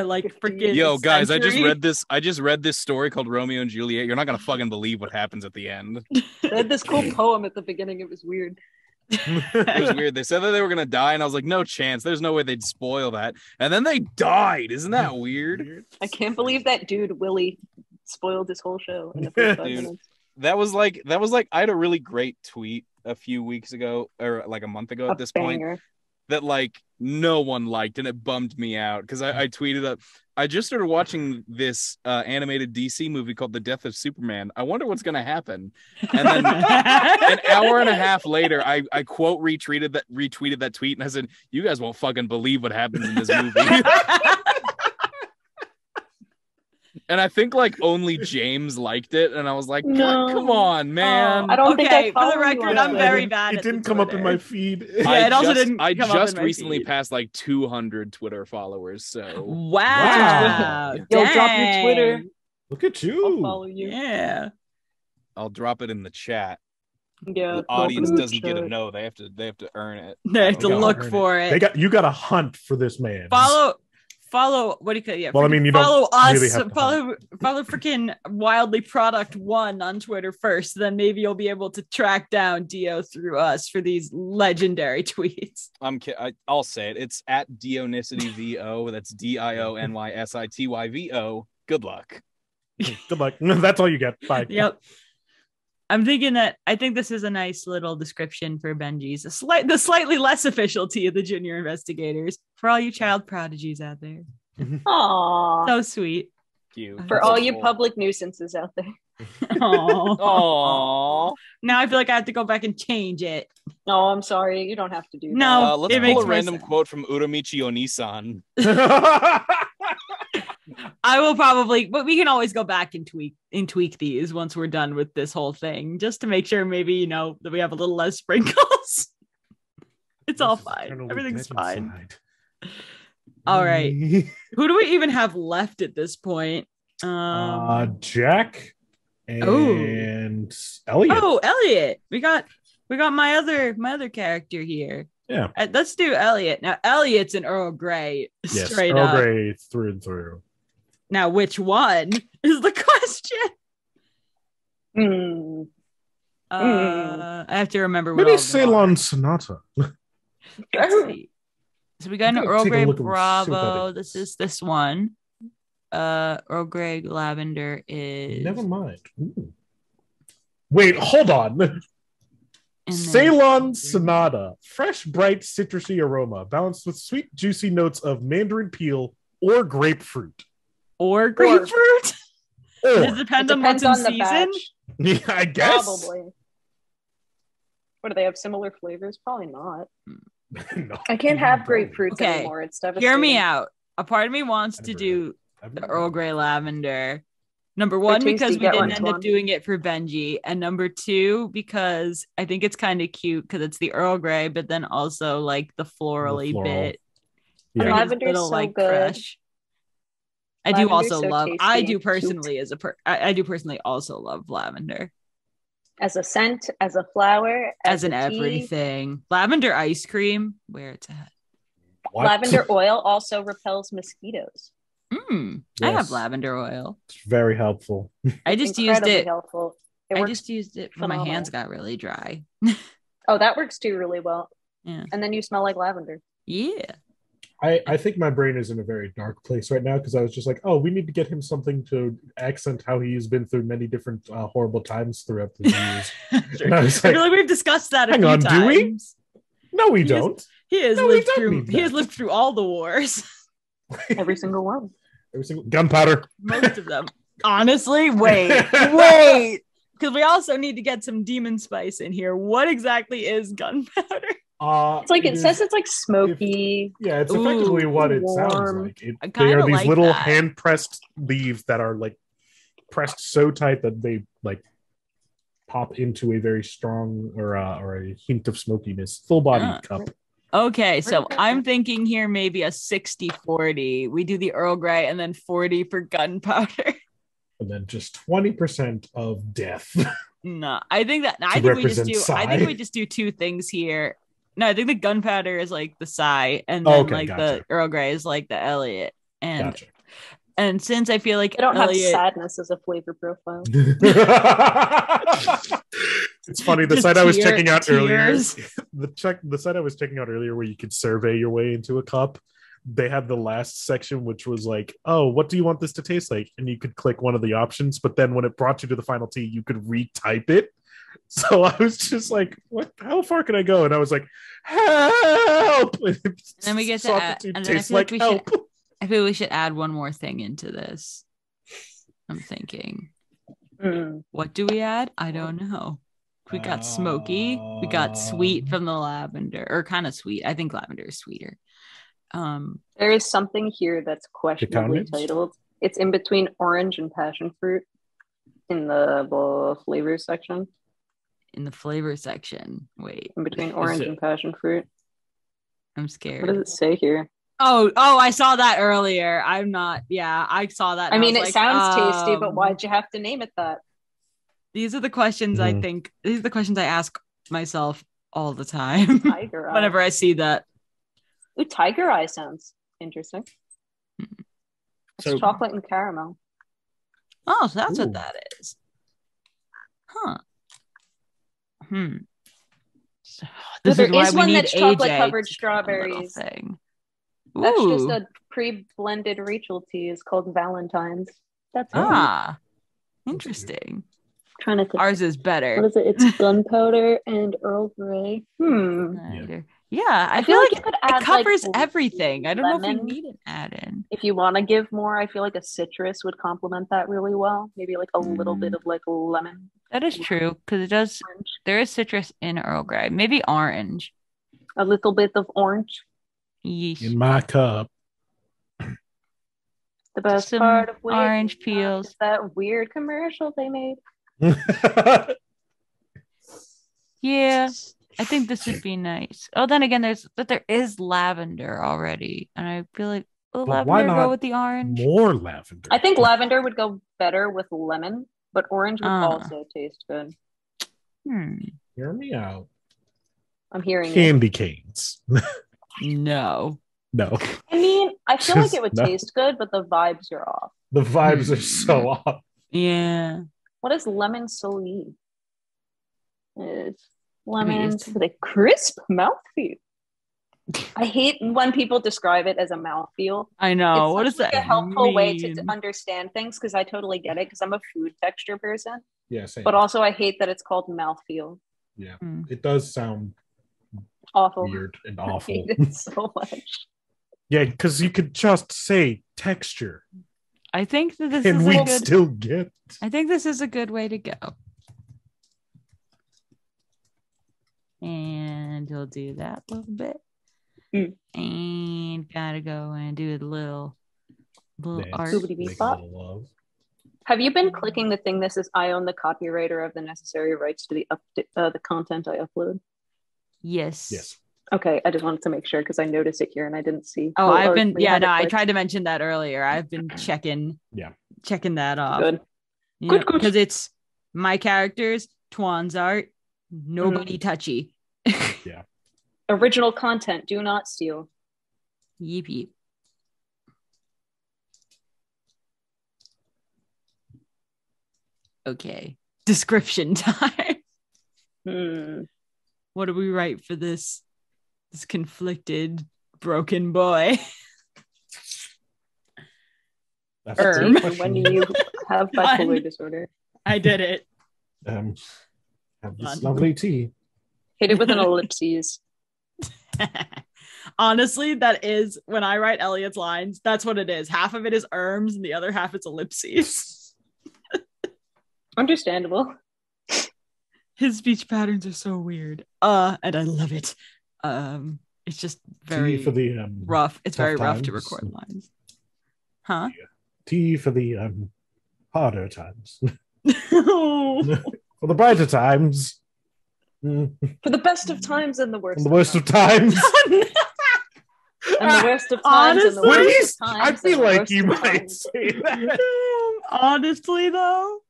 like freaking yo guys, century? I just read this story called Romeo and Juliet. You're not gonna fucking believe what happens at the end. They had this cool poem at the beginning. It was weird. It was weird. They said that they were gonna die, and I was like, no chance. There's no way they'd spoil that. And then they died. Isn't that weird? I can't believe that dude Willie spoiled this whole show in the first 5 minutes. That was like I had a really great tweet a few weeks ago, or like a month ago at this point, that like no one liked, and it bummed me out because I tweeted up. I just started watching this animated DC movie called The Death of Superman. I wonder what's gonna happen. And then an hour and a half later, I quote retweeted that tweet, and I said, "You guys won't fucking believe what happens in this movie." And I think like only James liked it, and I was like, No. come on, man. I don't think I for the follow record, you on I'm Twitter. very bad. It didn't come up in my feed. Yeah, it also didn't. I come up just in my recently feed. passed like 200 Twitter followers, so Wow. Yo, drop your Twitter. Look at I'll you. follow you. Yeah. I'll drop it in the chat. Yeah. The audience doesn't get to know; they have to earn it. They have to gotta look earn for it. You got to hunt for this man. Follow. What do you call? Yeah. Well, I mean, you follow don't us. really have to follow freaking Wildly Product 1 on Twitter first. Then maybe you'll be able to track down Dio through us for these legendary tweets. I'll say it. It's at Dionysityvo. That's DIONYSITYVO. Good luck. Good luck. That's all you get. Bye. Yep. I think this is a nice little description for Benji's, the slightly less official tea of the junior investigators for all you child prodigies out there. Aww. So sweet. Cute. For all you public nuisances out there. Aww. Now I feel like I have to go back and change it. No, I'm sorry. You don't have to do that. No, let's it pull makes a more random sense. quote from Uramichi Onisan. I will probably, but we can always go back and tweak these once we're done with this whole thing, just to make sure maybe, that we have a little less sprinkles. It's all fine. Everything's fine. All right. Who do we even have left at this point? Jack and Elliot. Oh, Elliot. We got my other character here. Yeah. Let's do Elliot. Now, Elliot's an Earl Grey. Yes, Straight Earl up. Grey through and through. Now, which one is the question? I have to remember. Maybe Ceylon Sonata. Let's see. So we got an Earl Grey Bravo. This is this one. Earl Grey Lavender is. Never mind. Ooh. Wait, hold on. Ceylon Sonata, fresh, bright, citrusy aroma, balanced with sweet, juicy notes of mandarin peel or grapefruit. Or grapefruit? Does it depend on what's in season? Yeah, I guess. Probably. What, do they have similar flavors? Probably not. No. I can't have grapefruits anymore. It's devastating. Hear me out. A part of me wants to do the Earl Grey Lavender. Number one, because we didn't end up doing it for Benji. And number two, because I think it's kind of cute because it's the Earl Grey, but then also like the florally bit. Yeah. Lavender's so good. Fresh. I do personally also love lavender. As a scent, as a flower, as an everything. Lavender ice cream, where it's at. What? Lavender oil also repels mosquitoes. Yes. I have lavender oil. It's very helpful. I just used it. Helpful. I just used it when my hands got really dry. Oh, that works too really well. Yeah. And then you smell like lavender. Yeah. I think my brain is in a very dark place right now because I was just like, oh, we need to get him something to accent how he's been through many different horrible times throughout the years. Sure. I feel like we've discussed that a few times. Do we? No, we don't. He has lived through all the wars. Every single one. Every single gunpowder. Most of them. Honestly, wait. because we also need to get some demon spice in here. What exactly is gunpowder? It's like it says it's like smoky. It's effectively what it sounds like. They are these like little hand pressed leaves that are like pressed so tight that they like pop into a very strong or a hint of smokiness. Full body cup. Okay, so I'm thinking here maybe a 60-40. We do the Earl Grey and then 40 for gunpowder. And then just 20% of death. No, I think we just do two things here. No, I think the gunpowder is like the Psy, and then the Earl Grey is like the Elliot. And since I feel like I don't have sadness as a flavor profile. It's funny. The site I was checking out earlier, the site I was checking out earlier, where you could survey your way into a cup. They had the last section, which was like, "Oh, what do you want this to taste like?" And you could click one of the options. But then when it brought you to the final tea, you could retype it. So I was just like, "What? How far can I go?" And I was like, "Help!" And then we get to add, and then I feel like I feel we should add one more thing into this. I'm thinking, what do we add? I don't know. We got smoky. We got sweet from the lavender, or kind of sweet. I think lavender is sweeter. There is something here that's questionably titled. It's in between orange and passion fruit in the flavor section. In the flavor section. Wait. In between orange and passion fruit. I'm scared. What does it say here? Oh, I saw that earlier. I'm not. Yeah, I saw that. I mean, it sounds tasty, but why'd you have to name it that? These are the questions I think. These are the questions I ask myself all the time. Whenever I see that. Ooh, tiger eye sounds interesting. It's chocolate and caramel. Oh, so that's what that is. Huh. So, this there is why is we one need that's chocolate AJ covered strawberries. That's just a pre-blended Rachel tea. It's called Valentine's. That's interesting. Trying to think. Ours is better. What is it? It's gunpowder and Earl Grey. Yeah, I feel like it covers everything. I don't know if we need an add-in. If you want to give more, I feel like a citrus would complement that really well. Maybe like a little bit of like lemon. That is true, because it does. There is citrus in Earl Grey. Maybe orange. A little bit of orange. Yeesh. In my cup. The best part of orange peels. Is that weird commercial they made. Yeah, I think this would be nice. Oh, then again, there is lavender already, and I feel like lavender go with the orange. More lavender. I think lavender would go better with lemon, but orange would also taste good. Hear me out. I'm hearing candy canes. No. I mean, I feel like it would taste good, but the vibes are off. The vibes are so off. Yeah. What is lemon saline? It's lemon with a crisp mouthfeel. I hate when people describe it as a mouthfeel. I know. It's what is that? A helpful way to understand things, because I totally get it, because I'm a food texture person. Yeah, same. But also, I hate that it's called mouthfeel. Yeah, it does sound awful, weird, and awful. I hate it so much. Yeah, because you could just say texture. I think that this and is we'd still get. I think this is a good way to go. And we'll do that a little bit. And gotta go and do a little art. Have you been clicking the thing that says I own the copywriter of the necessary rights to the content I upload? Yes. Okay, I just wanted to make sure, because I noticed it here and I didn't see. I tried to mention that earlier. I've been checking that off. Good. Good. Because it's my characters, Toan's art, nobody touchy. Yeah. Original content, do not steal. Yeep. Okay. Description time. What do we write for this conflicted, broken boy? When do you have bipolar disorder? I did it. Have this lovely tea. Hit it with an ellipses. Honestly, that is, when I write Elliot's lines, that's what it is. Half of it is and the other half is ellipses. Understandable. His speech patterns are so weird. And I love it. It's just very T for the rough. It's very rough times. to record lines. Huh? T for the harder times. For the brighter times. For the best of times and the worst. And the worst of times. And the worst of times and the worst of times. I feel like you might say that. Honestly, though,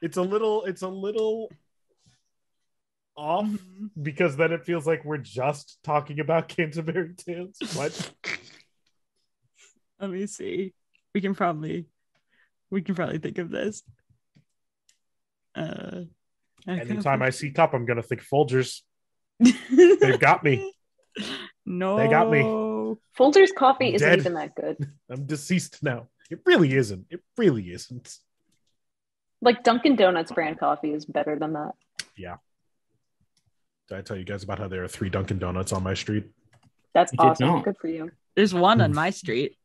it's a little off because then it feels like we're just talking about Canterbury Tales. What? Let me see. We can probably think of this. Anytime I see Cup, I'm gonna think Folgers. They've got me. No, they got me. Folgers coffee isn't even that good. I'm deceased now. It really isn't. Like Dunkin' Donuts brand coffee is better than that. Yeah. Did I tell you guys about how there are 3 Dunkin' Donuts on my street? That's awesome. Good for you. There's one on my street.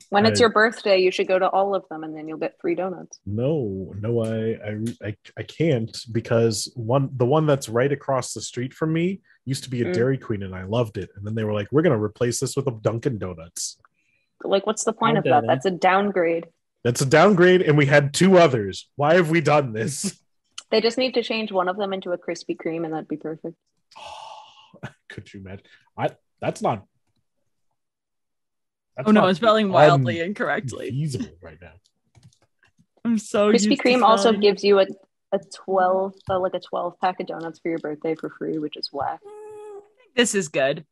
When it's your birthday, you should go to all of them, and then you'll get free donuts. No, I can't, because the one that's right across the street from me used to be a Dairy Queen, and I loved it. And then they were like, "We're gonna replace this with a Dunkin' Donuts." Like, what's the point of that? That's a downgrade. That's a downgrade, and we had 2 others. Why have we done this? They just need to change one of them into a Krispy Kreme, and that'd be perfect. Could you imagine? That's not. I'm spelling wildly incorrectly. Feasible right now. I'm so Krispy Kreme also gives you a 12 pack of donuts for your birthday for free, which is whack. This is good.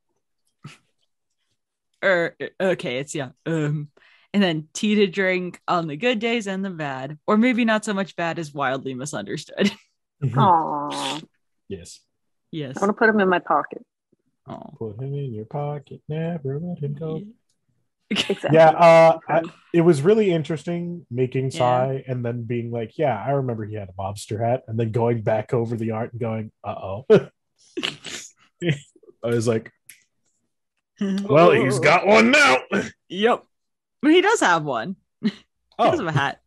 Okay, it's and then tea to drink on the good days and the bad, or maybe not so much bad as wildly misunderstood. Aww. Yes. I want to put him in my pocket. Oh. Put him in your pocket, never let him go. Exactly. Yeah, it was really interesting making Psy and then being like, yeah, I remember he had a mobster hat, and then going back over the art and going, uh-oh. I was like, well, he's got one now. Yep. But he does have one. He does have a hat.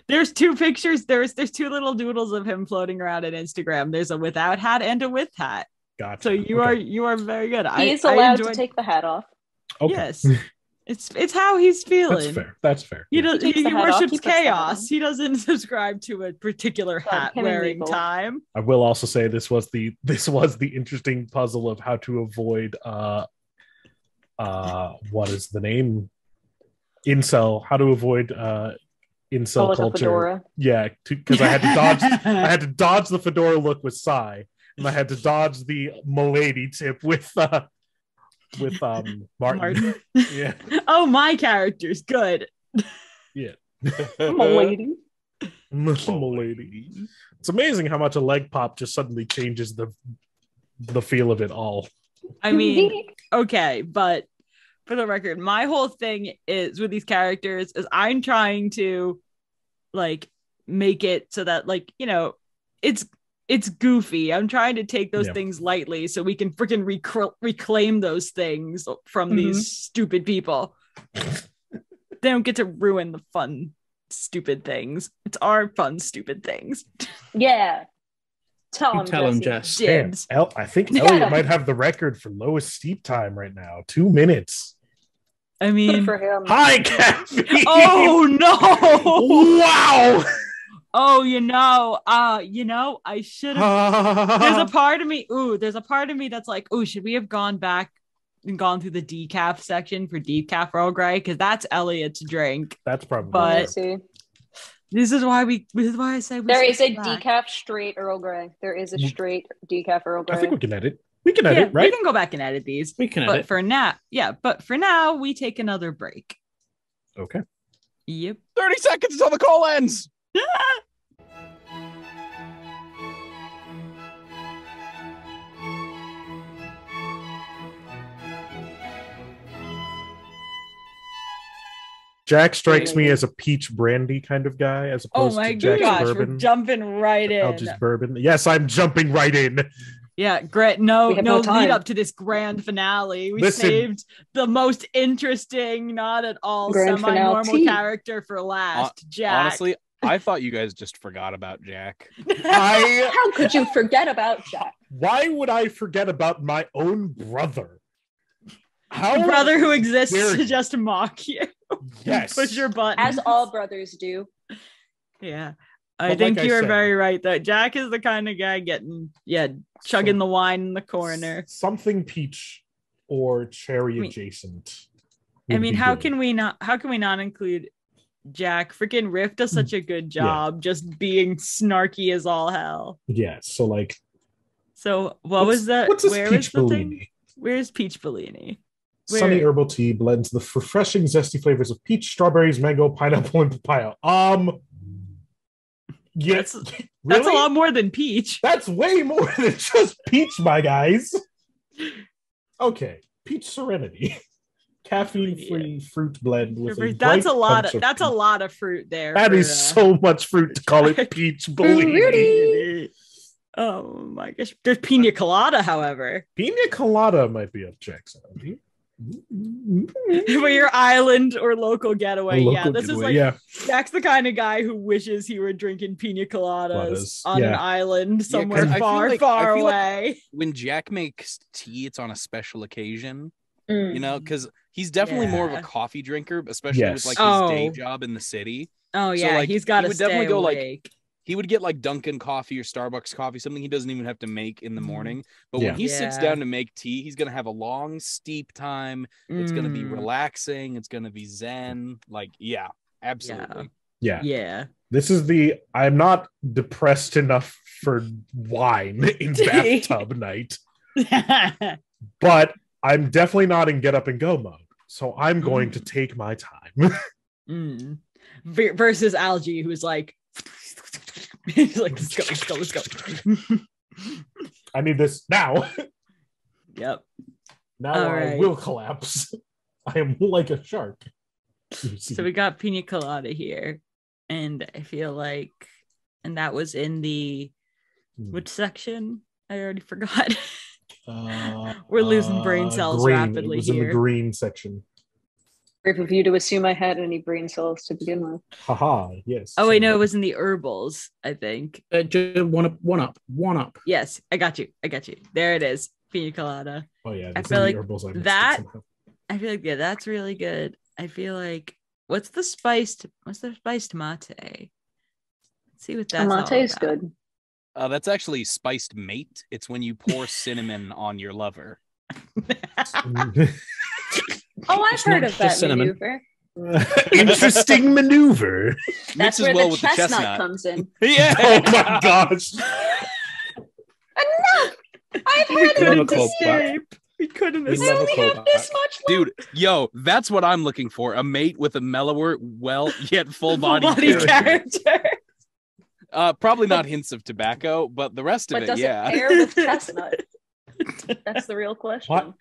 There's 2 pictures. There's 2 little doodles of him floating around on Instagram. There's a without hat and a with hat. Gotcha. So you are very good. He's allowed to take the hat off. Okay. Yes. It's how he's feeling. That's fair. He worships chaos. He doesn't subscribe to a particular hat wearing time. I will also say this was the interesting puzzle of how to avoid what is the name? Incel. How to avoid incel culture. Fedora. Yeah, because I had to dodge the fedora look with Psy, and I had to dodge the milady tip with Martin. Yeah. Oh, my character's good. Yeah. Milady. It's amazing how much a leg pop just suddenly changes the feel of it all. I mean, okay, but for the record, my whole thing is with these characters is I'm trying to like make it so that it's goofy. I'm trying to take those things lightly so we can freaking reclaim those things from these stupid people. They don't get to ruin the fun, stupid things. It's our fun, stupid things. Yeah. Tell him, Jess. I think Elliot might have the record for lowest sleep time right now. 2 minutes. I mean, good for him. Hi, Caffeine. Oh no! Wow. Oh, I should have. There's a part of me that's like, should we have gone back and gone through the decaf section for decaf Earl Grey? Because that's Elliot's drink. That's probably. But this is why I say there is a decaf straight Earl Grey. There is a straight decaf Earl Grey. I think we can edit. We can edit, right? We can go back and edit these. We can edit. But for now, we take another break. Okay. Yep. 30 seconds until the call ends. Jack strikes me as a peach brandy kind of guy, as opposed to Jack's bourbon. We're jumping right in. Alga's bourbon. Yes, I'm jumping right in. Yeah, great. No lead up to this grand finale. We saved the most interesting, not at all semi-normal character for last. Jack. Honestly, I thought you guys just forgot about Jack. How could you forget about Jack? Why would I forget about my own brother? How brother who exists to just mock you. Yes. Push your button. As all brothers do. Yeah. I think you are very right, though. Jack is the kind of guy chugging the wine in the corner. Something peach or cherry adjacent. I mean, how can we not include Jack? Freaking Riff does such a good job just being snarky as all hell. Yeah, so what was that? Where is the thing? Where's Peach Bellini? Sunny herbal tea blends the refreshing, zesty flavors of peach, strawberries, mango, pineapple, and papaya. Yes, that's a lot more than peach. That's way more than just peach, my guys. Okay, peach serenity, caffeine-free fruit blend with that's a lot of fruit there. That is so much fruit to call it peach Bellini. Oh my gosh, there's pina colada, however. Pina colada might be up Jack's alley. For your island or local getaway. Jack's the kind of guy who wishes he were drinking pina coladas on an island somewhere far away. Like when Jack makes tea, it's on a special occasion, you know, because he's definitely more of a coffee drinker, especially with like his day job in the city. Oh yeah, so, like, he's got to stay awake. He would get like Dunkin' coffee or Starbucks coffee, something he doesn't even have to make in the morning. But when he sits down to make tea, he's going to have a long, steep time. It's going to be relaxing. It's going to be zen. Like, yeah, absolutely. Yeah. This is I'm not depressed enough for wine in bathtub night. But I'm definitely not in get up and go mode. So I'm going to take my time. Versus Algie, who's like, he's like, let's go. I need this now. Yep. Now I will collapse. I am like a shark. So we got pina colada here, and I feel like, and that was in the which section? I already forgot. We're losing brain cells rapidly. It was here. In the green section. Brave of you to assume I had any brain cells to begin with. Haha, yes. Oh wait, no, it was in the herbals, I think. Just one up. Yes, I got you. There it is, pina colada. Oh yeah, I feel like that. I feel like that's really good. I feel like what's the spiced mate? Let's see what that's all about. Mate is good. That's actually spiced mate. It's when you pour cinnamon on your lover. Oh, I've heard of that maneuver. Interesting maneuver. That's where the chestnut comes in. Yeah. Oh my gosh. Enough. I've had it escape. We couldn't escape. I only have this much left. Dude, that's what I'm looking for. A mate with a mellower, yet full body character. Probably not hints of tobacco, but the rest of it, does it pair with chestnut? That's the real question. What?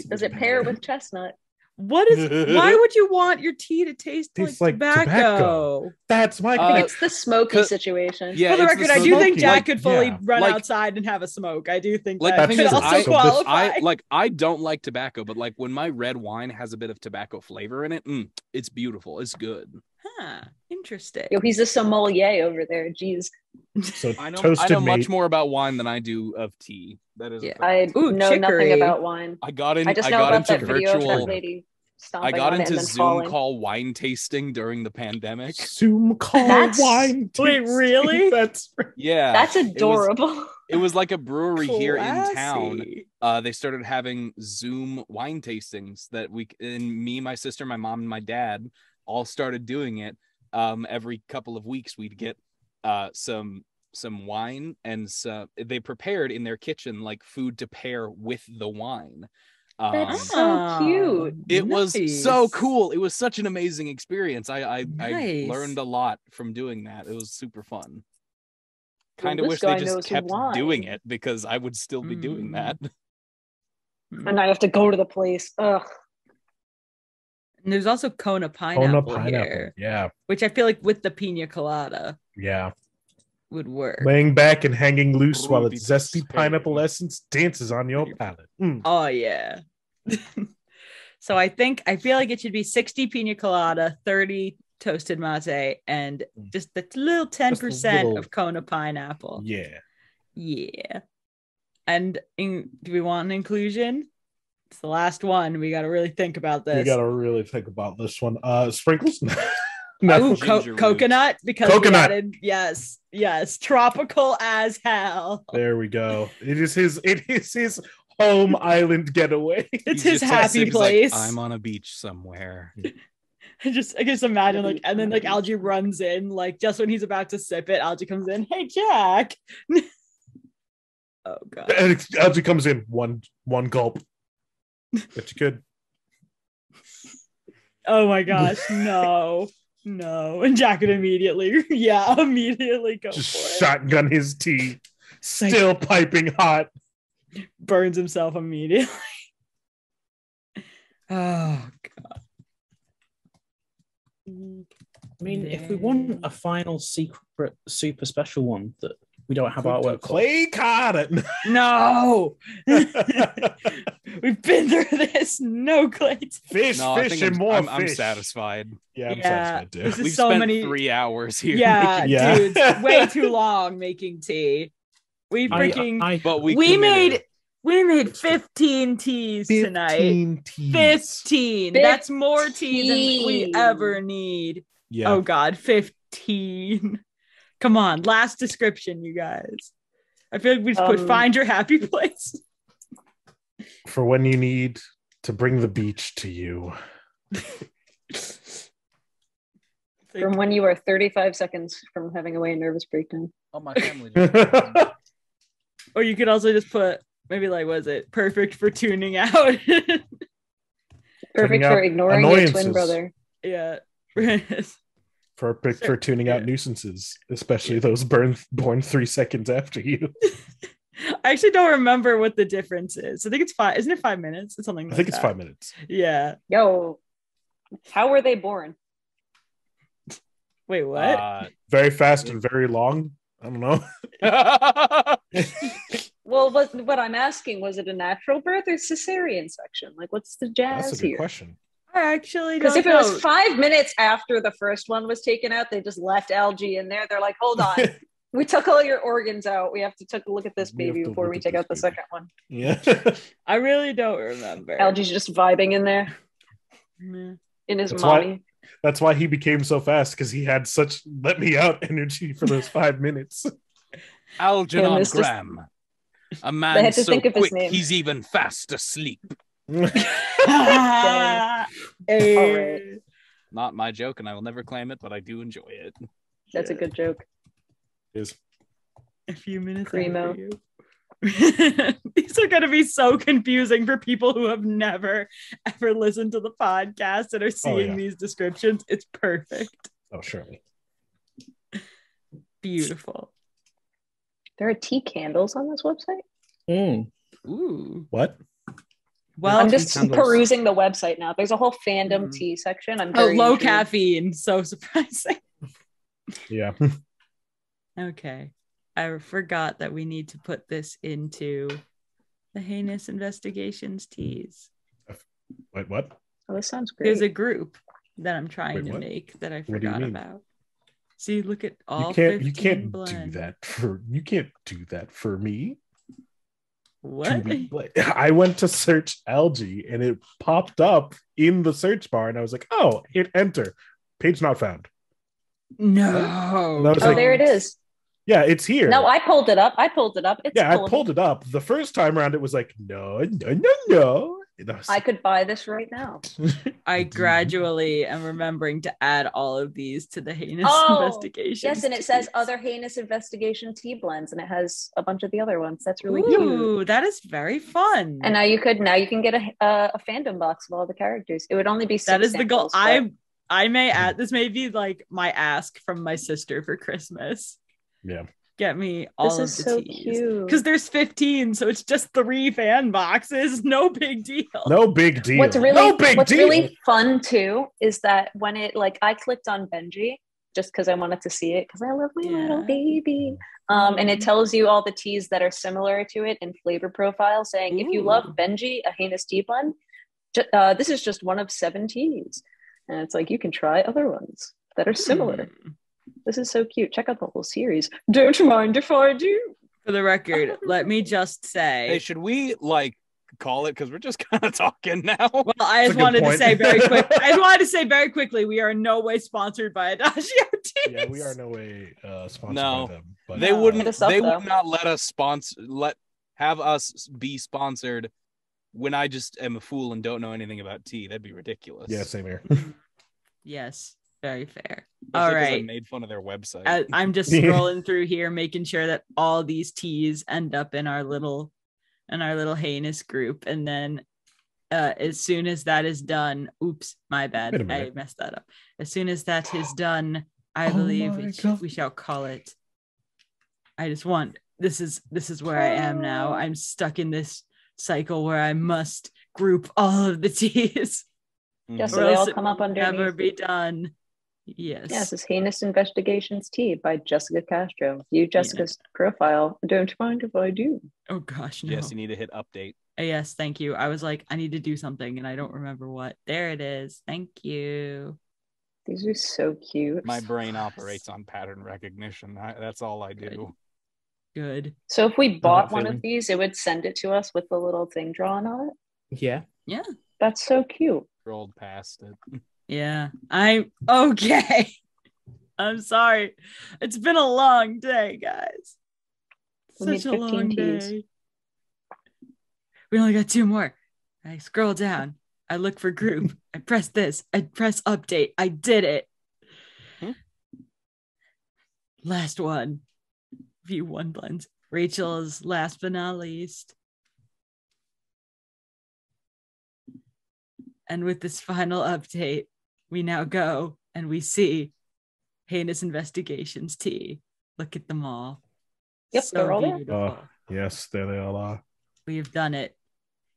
Does it pair with chestnut? Why would you want your tea to taste like tobacco? That's my question. It's the smoky situation. Yeah, for the record, I do think Jack could fully run outside and have a smoke. I do think that could also qualify. I don't like tobacco, but like when my red wine has a bit of tobacco flavor in it, it's beautiful. It's good. Huh. Interesting. Yo, he's a sommelier over there. Jeez. So I know much more about wine than I do of tea. That is. I know nothing about wine. I got into Zoom call wine tasting during the pandemic. Zoom call wine tasting. Wait, really? That's adorable. It was like a brewery here in town. They started having Zoom wine tastings that me, my sister, my mom, and my dad all started doing it. Every couple of weeks we'd get some wine, and they prepared in their kitchen like food to pair with the wine. That's so cute. It was so cool. It was such an amazing experience. I learned a lot from doing that. It was super fun. Kind of wish they just kept doing it, because I would still be doing that. And I have to go to the place. Ugh. And there's also Kona pineapple here. Yeah. Which I feel like with the pina colada. Yeah. Would work. Laying back and hanging loose while its zesty pineapple essence dances on your palate. Oh yeah. So I feel like it should be 60 pina colada, 30 toasted mate and just the little 10% of Kona pineapple. Yeah. And do we want an inclusion? It's the last one. We got to really think about this. We got to really think about this one. Sprinkles? No. Coconut, because coconut. Yes, tropical as hell. There we go. It is his home island getaway. It's his happy place. Like, I'm on a beach somewhere. I just imagine like, and then like Algie runs in, like just when he's about to sip it, Algie comes in. Hey, Jack. Oh god. And Algie comes in, one gulp. But you could. Oh my gosh, no. And Jack would immediately go just for it. Shotgun his tea, still piping hot. Burns himself immediately. Oh god. I mean, if we want a final secret super special one that we don't have artwork for. Clay Carter. No. We've been through this. No clay. Fish, and more fish. I'm satisfied. Yeah, I'm satisfied too. We've spent 3 hours here. Yeah, dude, it's way too long making tea. We made 15 teas tonight. 15. That's more tea than we ever need. Yeah. Oh god, 15. Come on, last description, you guys. I feel like we just put find your happy place. For when you need to bring the beach to you. From when you are 35 seconds from having a nervous breakdown. Oh, my family. Or you could also just put maybe like, was it perfect for tuning out? Perfect for ignoring your twin brother. Yeah. Perfect for tuning out nuisances, especially those born 3 seconds after you. I actually don't remember what the difference is. I think it's 5. Isn't it 5 minutes? It's something like that. I think it's 5 minutes. Yeah. Yo, how were they born? Wait, what? Very fast and very long. I don't know. Well, what I'm asking, was it a natural birth or cesarean section? Like, what's the jazz That's a good here? question. I actually because if it was 5 minutes after the first one was taken out, they just left Algie in there. They're like, hold on, we took all your organs out. We have to take a look at this baby before we take out the second one. Yeah. I really don't remember. Algie's just vibing in there in his mommy. That's why he became so fast, because he had such let me out energy for those 5 minutes. Algernon Graham. A man so quick he's even fast asleep. All right. Not my joke, and I will never claim it, but I do enjoy it. That's a good joke. It is. A few minutes Primo. These are going to be so confusing for people who have never ever listened to the podcast and are seeing these descriptions. It's perfect. Oh, surely. Beautiful. There are tea candles on this website? Ooh. What? Well, I'm just perusing the website now. There's a whole fandom tea section. I'm very low intrigued. caffeine. So surprising. Yeah. Okay. I forgot that we need to put this into the Heinous Investigations teas. Wait, what? Oh, this sounds great. There's a group that I'm trying to make that I forgot about. See, look at all. You can't do that for me. What? I went to search Algie and it popped up in the search bar, and I was like, "Oh, hit enter. Page not found." No. There it is. Yeah, it's here. No, I pulled it up. It's I pulled it up. The first time around, it was like, no. I could buy this right now. I gradually am remembering to add all of these to the Heinous Investigations. Yes, and it says other Heinous Investigation tea blends, and it has a bunch of the other ones. That's really cute. That is very fun. And now you can get a fandom box of all the characters. It would only be 6 That is the goal. But... I may add this. May be like my ask from my sister for Christmas. Yeah. Get me all of the teas. Because there's 15, so it's just 3 fan boxes. No big deal. What's really fun too is that when it I clicked on Benji just because I wanted to see it because I love my little baby. And it tells you all the teas that are similar to it in flavor profile, saying if you love Benji, a Heinous tea blend, this is just one of 7 teas. And it's like you can try other ones. that are similar. This is so cute. Check out the whole series. Don't mind if I do. For the record, let me just say. Hey, should we like call it? Because we're just kind of talking now. Well, I just wanted to say very quick. I just wanted to say very quickly, we are in no way sponsored by Adagio Teas. Yeah, we are no way sponsored by them. But they wouldn't. They would not let us have us be sponsored when I just am a fool and don't know anything about tea. That'd be ridiculous. Yeah, same here. Yes, very fair. All right. I made fun of their website. I'm just scrolling through here, making sure that all these teas end up in our little heinous group, and then as soon as that is done, oops, my bad, I messed that up. As soon as that is done, I believe we shall call it. I just want this is where I am now. I'm stuck in this cycle where I must group all of the teas. Just so they all come up underneath. Never be done. Yes. Yes, this is Heinous Investigations Tea by Jessica Castro. View Jessica's profile. Don't mind if I do. Oh gosh, no. Yes, you need to hit update. Yes, thank you. I was like, I need to do something and I don't remember what. There it is. Thank you. These are so cute. My brain operates on pattern recognition. That's all I do. Good. So if we bought one of these, it would send it to us with the little thing drawn on it? Yeah. Yeah. That's so cute. Rolled past it. Yeah. I'm okay. I'm sorry. It's been a long day, guys. Such a long day. We only got 2 more. I scroll down. I look for group. I press this. I press update. I did it. Last one. View 1 blends. Rachel's last but not least. And with this final update, we now go and we see Heinous Investigations Tea. Look at them all. Yep, so they're all there. Yes, there they all are. We have done it.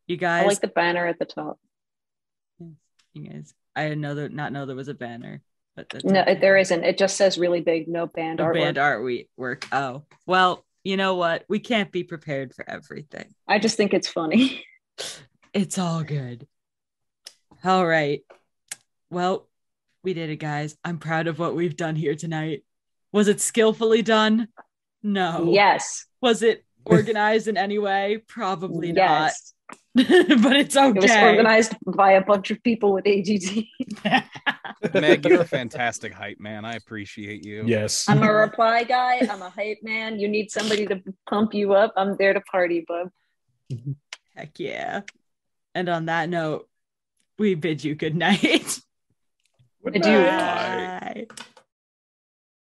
You guys. I like the banner at the top. You guys, I did not know there was a banner. But no, there isn't. It just says really big, no band artwork. Band artwork. Oh, well, you know what? We can't be prepared for everything. I just think it's funny. It's all good. All right. Well, we did it, guys. I'm proud of what we've done here tonight. Was it skillfully done? No. Yes. Was it organized in any way? Probably not. But it's okay. It was organized by a bunch of people with ADD. Meg, you're a fantastic hype man. I appreciate you. Yes. I'm a reply guy. I'm a hype man. You need somebody to pump you up. I'm there to party, bub. Heck yeah. And on that note, we bid you good night. Adieu.